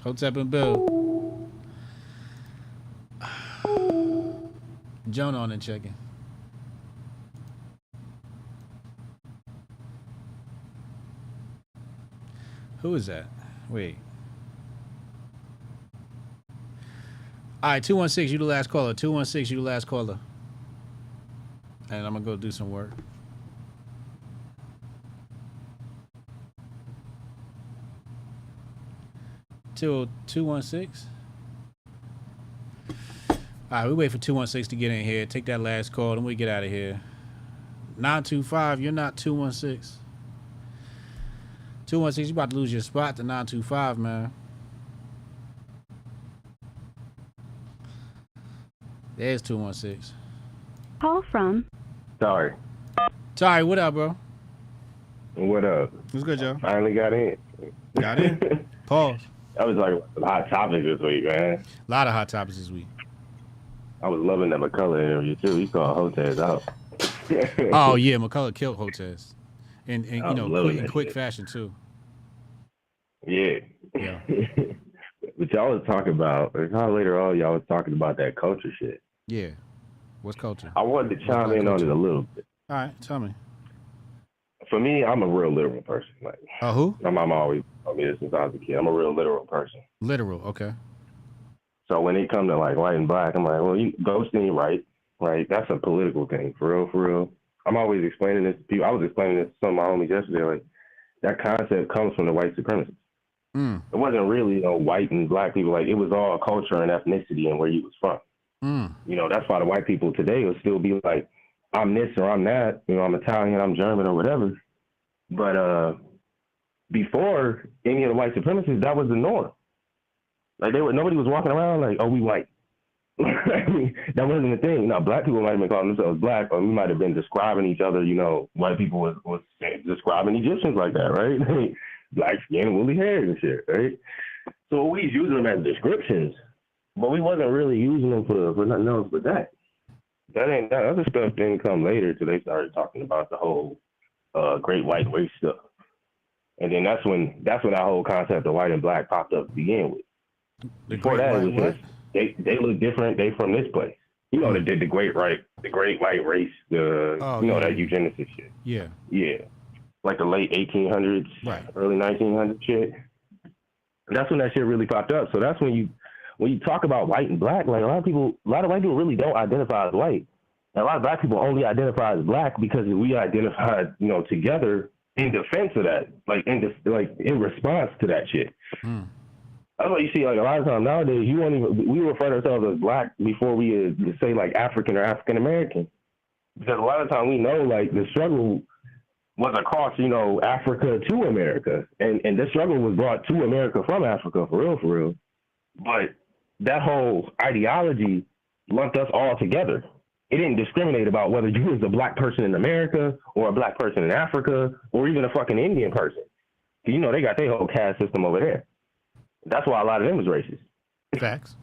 Speaker 5: Hotep and Bill. Jonah on and checking. Who is that? Wait. All right, 216, you the last caller. 216, you the last caller. And I'm going to go do some work. Till 216. All right, we wait for 216 to get in here. Take that last call, and we get out of here. 925, you're not 216. 216, you about to lose your spot to 925, man. There's 216.
Speaker 15: Call from.
Speaker 6: Sorry.
Speaker 5: Sorry, what up, bro?
Speaker 6: What up?
Speaker 5: What's good, Joe?
Speaker 6: Finally got in.
Speaker 5: Got in? Pause.
Speaker 6: I was like a hot topic this week, man.
Speaker 5: A lot of hot topics this week.
Speaker 6: I was loving that McCullough interview too. He called Hotep out.
Speaker 5: Oh yeah, McCullough killed Hotep, and you know, in quick
Speaker 6: shit.
Speaker 5: fashion too.
Speaker 6: Yeah.
Speaker 5: Yeah.
Speaker 6: But y'all was talking about, how later on y'all was talking about that culture shit.
Speaker 5: Yeah. What's culture?
Speaker 6: I wanted to chime in on it a little bit.
Speaker 5: All right, tell me.
Speaker 6: For me, I'm a real literal person. Like,
Speaker 5: who?
Speaker 6: My mom always told me this since I was a kid. I'm a real literal person.
Speaker 5: Literal, okay.
Speaker 6: So when it come to like white and black, I'm like, well, you ghosting, right? That's a political thing, for real. I'm always explaining this to people. I was explaining this to some of my homies yesterday. Like, that concept comes from the white supremacists.
Speaker 5: Mm.
Speaker 6: It wasn't really, white and black people. Like, it was all culture and ethnicity and where you was from.
Speaker 5: Mm.
Speaker 6: That's why the white people today will still be like, I'm this or I'm that. I'm Italian, I'm German or whatever. But before any of the white supremacists, that was the norm. Like, nobody was walking around like, oh, we white. That wasn't the thing. Now, black people might have been calling themselves black, or we might have been describing each other. White people was describing Egyptians like that, right? Black skin, woolly hair and shit, right? So we was using them as descriptions, but we wasn't really using them for nothing else but that. That other stuff didn't come later till they started talking about the whole great white race stuff. And then that's when that whole concept of white and black popped up to begin with. Before that, it was just they look different. They from this place. They did the great white race, that eugenicist shit.
Speaker 5: Yeah.
Speaker 6: Yeah. Like the late 1800s,
Speaker 5: right.
Speaker 6: Early 1900s shit. That's when that shit really popped up. So that's when you talk about white and black, like a lot of white people really don't identify as white. And a lot of black people only identify as black because we identified, together in defense of that, like in response to that shit.
Speaker 5: Mm.
Speaker 6: That's why you see, like, a lot of times nowadays, we refer to ourselves as black before we say, like, African or African American. Because a lot of times we know, like, the struggle was across, Africa to America. And the struggle was brought to America from Africa, for real. But that whole ideology lumped us all together. It didn't discriminate about whether you was a black person in America or a black person in Africa or even a fucking Indian person. They got their whole caste system over there. That's why a lot of them was racist.
Speaker 5: Facts.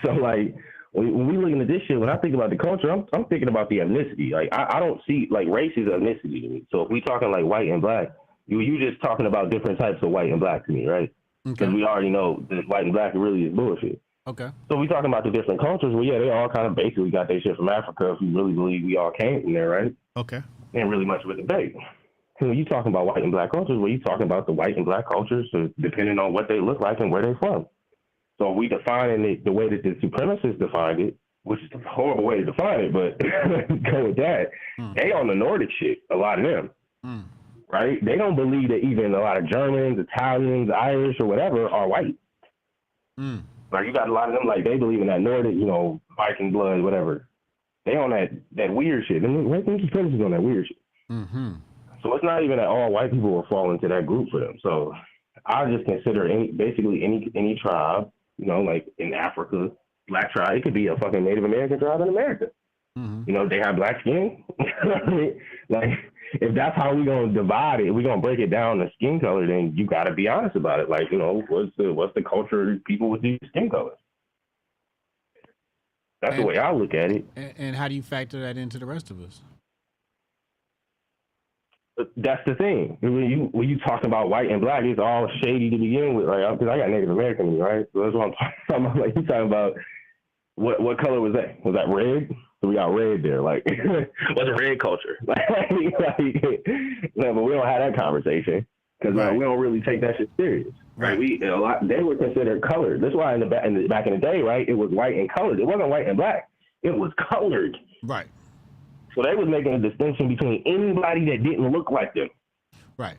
Speaker 6: So, like, when we looking at this shit, when I think about the culture, I'm thinking about the ethnicity. Like, I don't see, like, race is ethnicity to me. So if we talking, like, white and black, you just talking about different types of white and black to me, right? Because we already know that white and black really is bullshit.
Speaker 5: Okay.
Speaker 6: So we talking about the different cultures. Well, yeah, they all kind of basically got their shit from Africa if you really believe we all came from there, right?
Speaker 5: Okay.
Speaker 6: Ain't really much of a debate. So when you talking about white and black cultures, well, you talking about the white and black cultures, depending on what they look like and where they're from. So we defining it the way that the supremacists defined it, which is a horrible way to define it, but go with that. They on the Nordic shit, a lot of them, right? They don't believe that even a lot of Germans, Italians, Irish, or whatever are white. Like, you got a lot of them, like, they believe in that Nordic, Viking blood, whatever. They on that weird shit. And right, them supremacists on that weird shit.
Speaker 5: Mm-hmm.
Speaker 6: So it's not even that all white people will fall into that group for them. So I just consider basically any tribe, like in Africa, black tribe. It could be a fucking Native American tribe in America.
Speaker 5: Mm-hmm.
Speaker 6: They have black skin. Like, if that's how we gonna divide it, we gonna break it down to skin color, then you gotta be honest about it. Like, what's the culture of people with these skin colors? That's the way I look at it.
Speaker 5: And how do you factor that into the rest of us?
Speaker 6: That's the thing. When you talking about white and black, it's all shady to begin with, right? Because I got Native American in me, right? So that's what I'm talking about. Like, you talking about what color was that? Was that red? So we got red there. Like, what's a red culture? No, but we don't have that conversation because we don't really take that shit serious, right? They were considered colored. That's why back in the day, right? It was white and colored. It wasn't white and black. It was colored.
Speaker 5: Right.
Speaker 6: So they was making a distinction between anybody that didn't look like them.
Speaker 5: Right.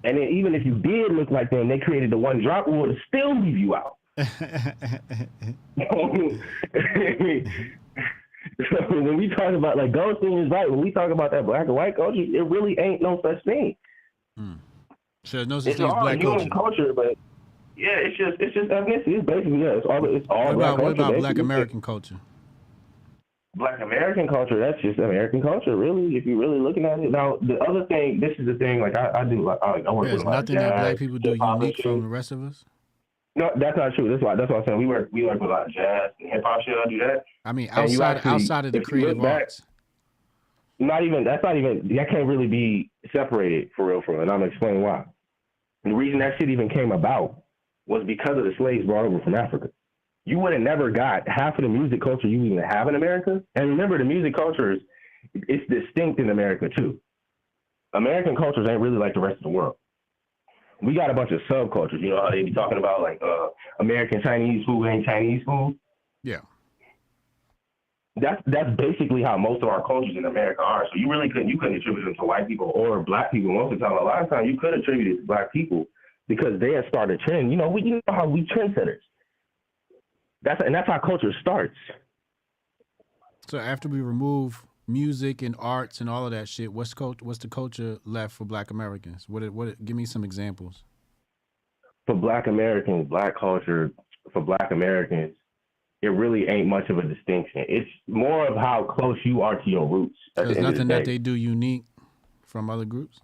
Speaker 6: And then even if you did look like them, they created the one drop rule to still leave you out. So when we talk about, like, ghosting is right. When we talk about that black and white culture, it really ain't no such thing.
Speaker 5: So there's no such
Speaker 6: it's
Speaker 5: thing as
Speaker 6: all
Speaker 5: black
Speaker 6: human culture, but Yeah, it's just ethnicity. It's basically it's all
Speaker 5: What about Black
Speaker 6: basically.
Speaker 5: American culture?
Speaker 6: Black American culture, that's just American culture, really. If you're really looking at it. Now, the other thing, this is the thing. Like I do, like I work with
Speaker 5: There's
Speaker 6: a lot
Speaker 5: nothing
Speaker 6: of jazz,
Speaker 5: that Black people do
Speaker 6: hip-hop and
Speaker 5: unique
Speaker 6: shit.
Speaker 5: from the rest of us.
Speaker 6: No, that's not true. That's what I'm saying. We work with a lot of jazz and hip hop shit. I do that.
Speaker 5: I mean,
Speaker 6: And you
Speaker 5: outside of the
Speaker 6: if you look
Speaker 5: creative
Speaker 6: back,
Speaker 5: arts.
Speaker 6: That can't really be separated for real. And I'm gonna explain why. The reason that shit even came about was because of the slaves brought over from Africa. You would have never got half of the music culture you even have in America. And remember, the music culture it's distinct in America too. American cultures ain't really like the rest of the world. We got a bunch of subcultures. You know how they be talking about like American Chinese food ain't Chinese food?
Speaker 5: Yeah.
Speaker 6: That's basically how most of our cultures in America are. So you couldn't attribute them to white people or black people most of the time. A lot of times you could attribute it to black people because they had started a trend. You know how we trendsetters. That's how culture starts.
Speaker 5: So after we remove music and arts and all of that shit, what's the culture left for Black Americans? Give me some examples.
Speaker 6: For Black Americans, Black culture for Black Americans, it really ain't much of a distinction. It's more of how close you are to your roots.
Speaker 5: There's nothing that they do unique from other groups?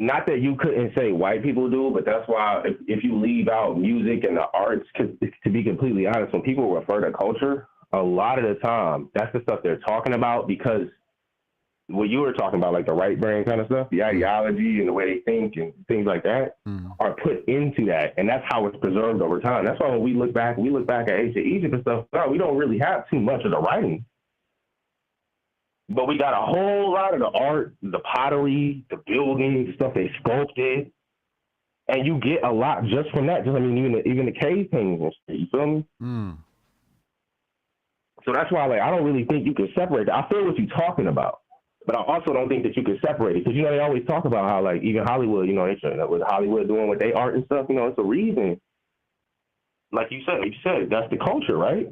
Speaker 6: Not that you couldn't say white people do, but that's why if you leave out music and the arts, to be completely honest, when people refer to culture, a lot of the time, that's the stuff they're talking about because what you were talking about, like the right brain kind of stuff, the ideology and the way they think and things like that are put into that. And that's how it's preserved over time. That's why when we look back at ancient Egypt and stuff, no, we don't really have too much of the writing. But we got a whole lot of the art, the pottery, the buildings, the stuff they sculpted. And you get a lot just from that. Even the cave paintings and shit, you feel me? So that's why I don't really think you can separate that. I feel what you're talking about. But I also don't think that you can separate it. Because, they always talk about how, even Hollywood, with Hollywood doing with their art and stuff, it's a reason. Like you said, that's the culture, right?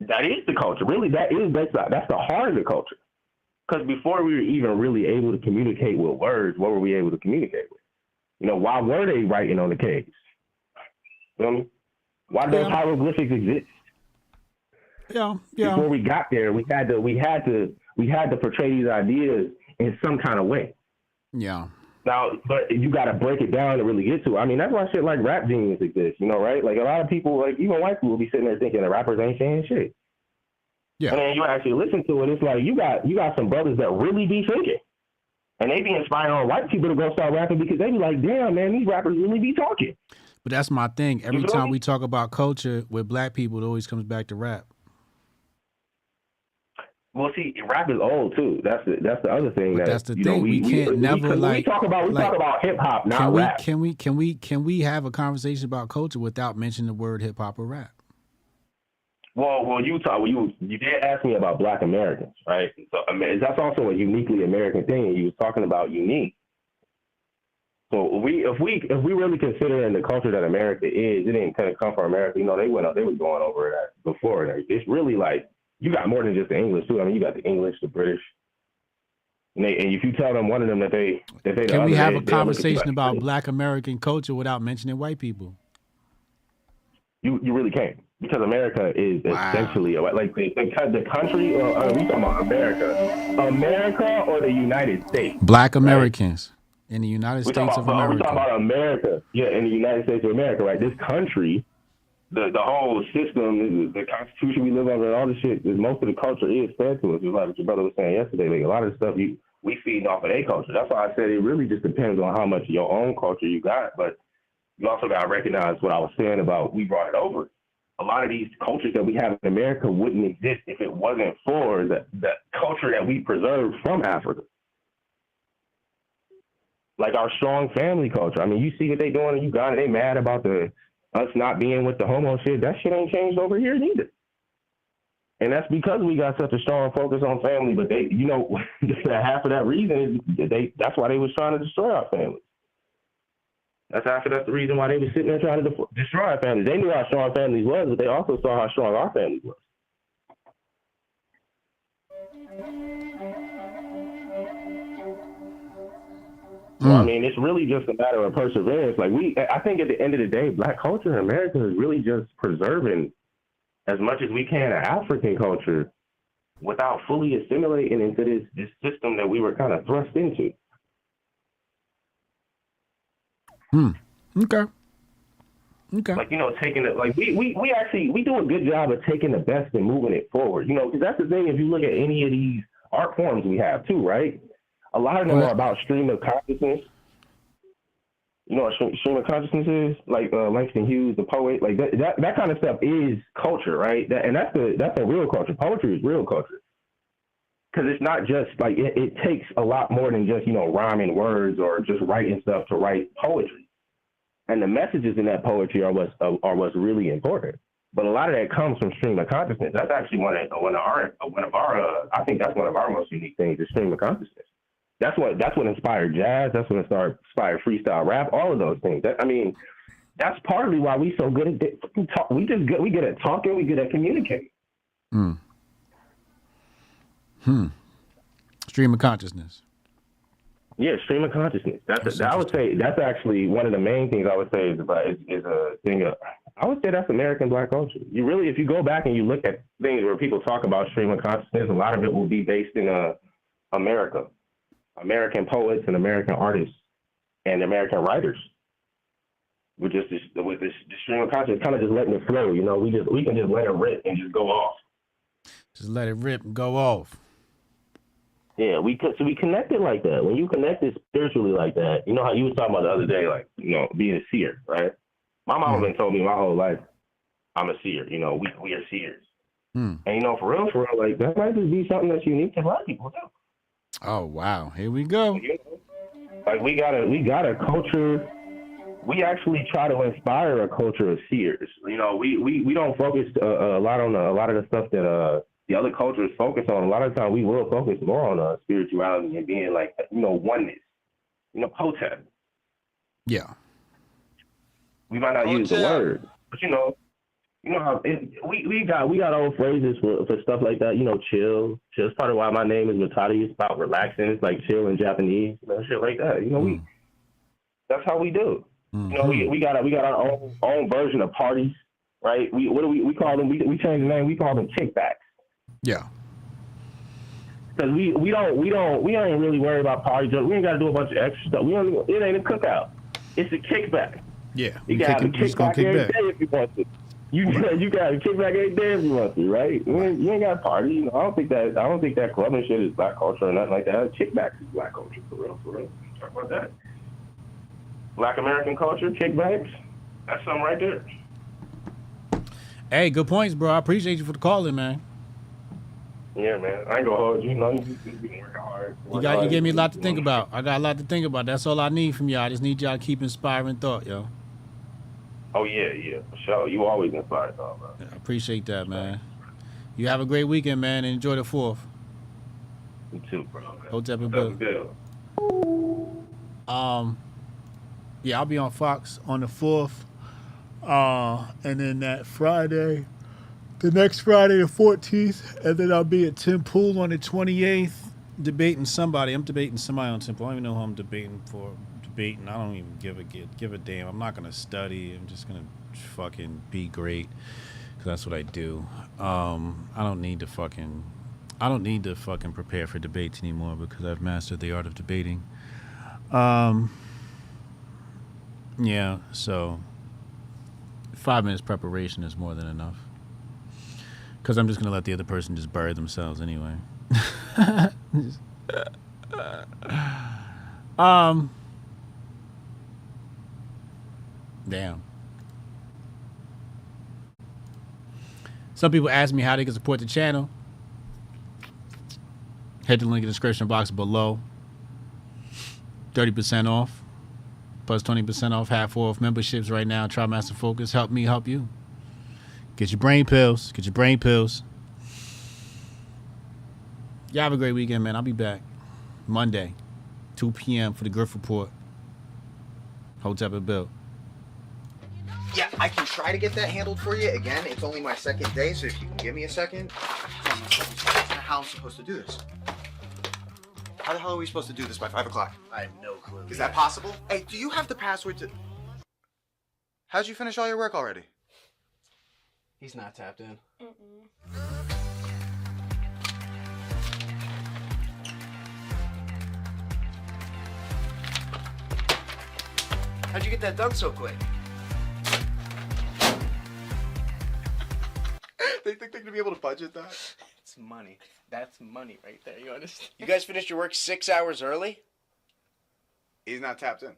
Speaker 6: That is the culture. Really, that's the heart of the culture. Because before we were even really able to communicate with words, what were we able to communicate with? Why were they writing on the caves? Feel me? Why do those hieroglyphics exist?
Speaker 5: Yeah.
Speaker 6: Before we got there, we had to portray these ideas in some kind of way.
Speaker 5: Yeah.
Speaker 6: Now, but you got to break it down to really get to it. I mean, that's why shit like Rap Genius exists, right? Like a lot of people, like even white people, will be sitting there thinking that rappers ain't saying shit.
Speaker 5: Yeah.
Speaker 6: And then you actually listen to it, it's like you got some brothers that really be thinking, and they be inspiring white people to go start rapping because they be like, damn man, these rappers really be talking.
Speaker 5: But that's my thing. Every time we talk about culture with Black people, it always comes back to rap.
Speaker 6: Well, see, rap is old too. That's the other thing.
Speaker 5: That's the thing. We can't never
Speaker 6: we talk about hip hop, not rap.
Speaker 5: Can we have a conversation about culture without mentioning the word hip hop or rap?
Speaker 6: Well, you did ask me about Black Americans, right? So that's also a uniquely American thing. You was talking about unique. So if we really consider in the culture that America is, it didn't kind of come from America. They was going over that before. It's really like. You got more than just the English too. I mean, you got the English, the British, and if you tell them one of them that they
Speaker 5: can we have a conversation about Black American culture without mentioning white people?
Speaker 6: You really can't because America is essentially like the country. We talking about America or the United States.
Speaker 5: Black Americans in the United States of America.
Speaker 6: We talking about America, in the United States of America, right? This country. The whole system, the Constitution we live under, and all this shit, most of the culture is fed to us. Just like what your brother was saying yesterday, like a lot of the stuff we feed off of their culture. That's why I said it really just depends on how much of your own culture you got. But you also got to recognize what I was saying about we brought it over. A lot of these cultures that we have in America wouldn't exist if it wasn't for the culture that we preserved from Africa. Like our strong family culture. I mean, you see what they doing in Uganda. They mad about us not being with the homo shit. That shit ain't changed over here neither. And that's because we got such a strong focus on family. But they, half of that reason is that's why they was trying to destroy our families. That's the reason why they was sitting there trying to destroy our families. They knew how strong families was, but they also saw how strong our families was. So I mean, it's really just a matter of perseverance. Like I think at the end of the day, Black culture in America is really just preserving as much as we can of African culture without fully assimilating into this system that we were kind of thrust into.
Speaker 5: Okay.
Speaker 6: Like, you know, taking it, like we actually do a good job of taking the best and moving it forward. You know, because that's the thing. If you look at any of these art forms we have too, right? A lot of them are about stream of consciousness. You know what stream of consciousness is? Like Langston Hughes, the poet. Like that kind of stuff is culture, right? That's a real culture. Poetry is real culture. Because it's not just like it takes a lot more than just, you know, rhyming words or just writing stuff to write poetry. And the messages in that poetry are what's really important. But a lot of that comes from stream of consciousness. That's actually one of our I think that's one of our most unique things is stream of consciousness. That's what inspired jazz. That's what inspired freestyle rap. All of those things. I mean, that's partly why we so good at talk. We good at talking. We good at communicating.
Speaker 5: Stream of consciousness.
Speaker 6: Yeah, stream of consciousness. I would say that's actually one of the main things I would say is a thing of, I would say that's American Black culture. You really, if you go back and you look at things where people talk about stream of consciousness, a lot of it will be based in America. American poets and American artists and American writers. With this stream of consciousness, kind of just letting it flow. You know, we can just let it rip and just go off.
Speaker 5: Just let it rip and go off.
Speaker 6: Yeah, we connected like that. When you connected spiritually like that, you know how you was talking about the other day, like, you know, being a seer, right? My mom been told me my whole life, I'm a seer. You know, we are seers. And you know, for real, like that might just be something that's unique to Black people too.
Speaker 5: Oh wow, here we go.
Speaker 6: Like we got a culture. We actually try to inspire a culture of seers. You know, we don't focus a lot on a lot of the stuff that the other cultures focus on. A lot of the time, we will focus more on spirituality and being like, you know, oneness. You know, Hotep.
Speaker 5: Yeah.
Speaker 6: We might not use the word, but you know how we got old phrases for stuff like that. You know, chill. It's part of why my name is Matadi. It's about relaxing. It's like chill in Japanese. You know, shit like that. You know, that's how we do. You know, we got our own version of parties, right? We call them? We changed the name. We call them kickbacks.
Speaker 5: Yeah.
Speaker 6: Because we ain't really worried about parties. We ain't got to do a bunch of extra stuff. It ain't a cookout. It's a kickback.
Speaker 5: Yeah.
Speaker 6: You can have a kickback every day if you want to. You can have a kickback every day if you want to, right? You ain't got to party. You know, I don't think that clubbing shit is Black culture or nothing like that. Kickbacks is Black culture for real. Talk about that. Black American culture, kickbacks. That's something right there.
Speaker 5: Hey, good points, bro. I appreciate you for the calling, man.
Speaker 6: Yeah, man. I ain't gonna hold you. You know, you been working hard.
Speaker 5: You gave me a lot to think about. I got a lot to think about. That's all I need from y'all. I just need y'all to keep inspiring thought, yo.
Speaker 6: Oh yeah, for sure. You always inspire thought, bro.
Speaker 5: I appreciate that, man. You have a great weekend, man, and enjoy the 4th.
Speaker 6: You too, bro.
Speaker 5: Hotep and Bill. Yeah, I'll be on Fox on the 4th. And then that Friday, the next Friday, the 14th, and then I'll be at Tim Pool on the 28th, debating somebody. I'm debating somebody on Tim Pool. I don't even know who I'm debating. I don't even give a damn. I'm not gonna study. I'm just gonna fucking be great, because that's what I do. I don't need to fucking prepare for debates anymore, because I've mastered the art of debating. Yeah, so 5 minutes preparation is more than enough, because I'm just gonna let the other person just bury themselves anyway. Damn. Some people ask me how they can support the channel. Head to the link in the description box below. 30% off. Plus 20% off, half off memberships right now. Try Master Focus. Help me help you. Get your brain pills. Y'all have a great weekend, man. I'll be back Monday, 2 p.m. for the Grift Report. Hotep and Bill.
Speaker 1: Yeah, I can try to get that handled for you. Again, it's only my second day, so if you can give me a second. How I'm supposed to do this. How the hell are we supposed to do this by 5 o'clock?
Speaker 2: I have no clue.
Speaker 1: Is that possible? Hey, do you have the password to... How'd you finish all your work already?
Speaker 2: He's not tapped in. How'd you get that done so quick?
Speaker 1: They think they're gonna be able to budget that?
Speaker 2: It's money. That's money right there. You understand? You guys finished your work 6 hours early?
Speaker 1: He's not tapped in.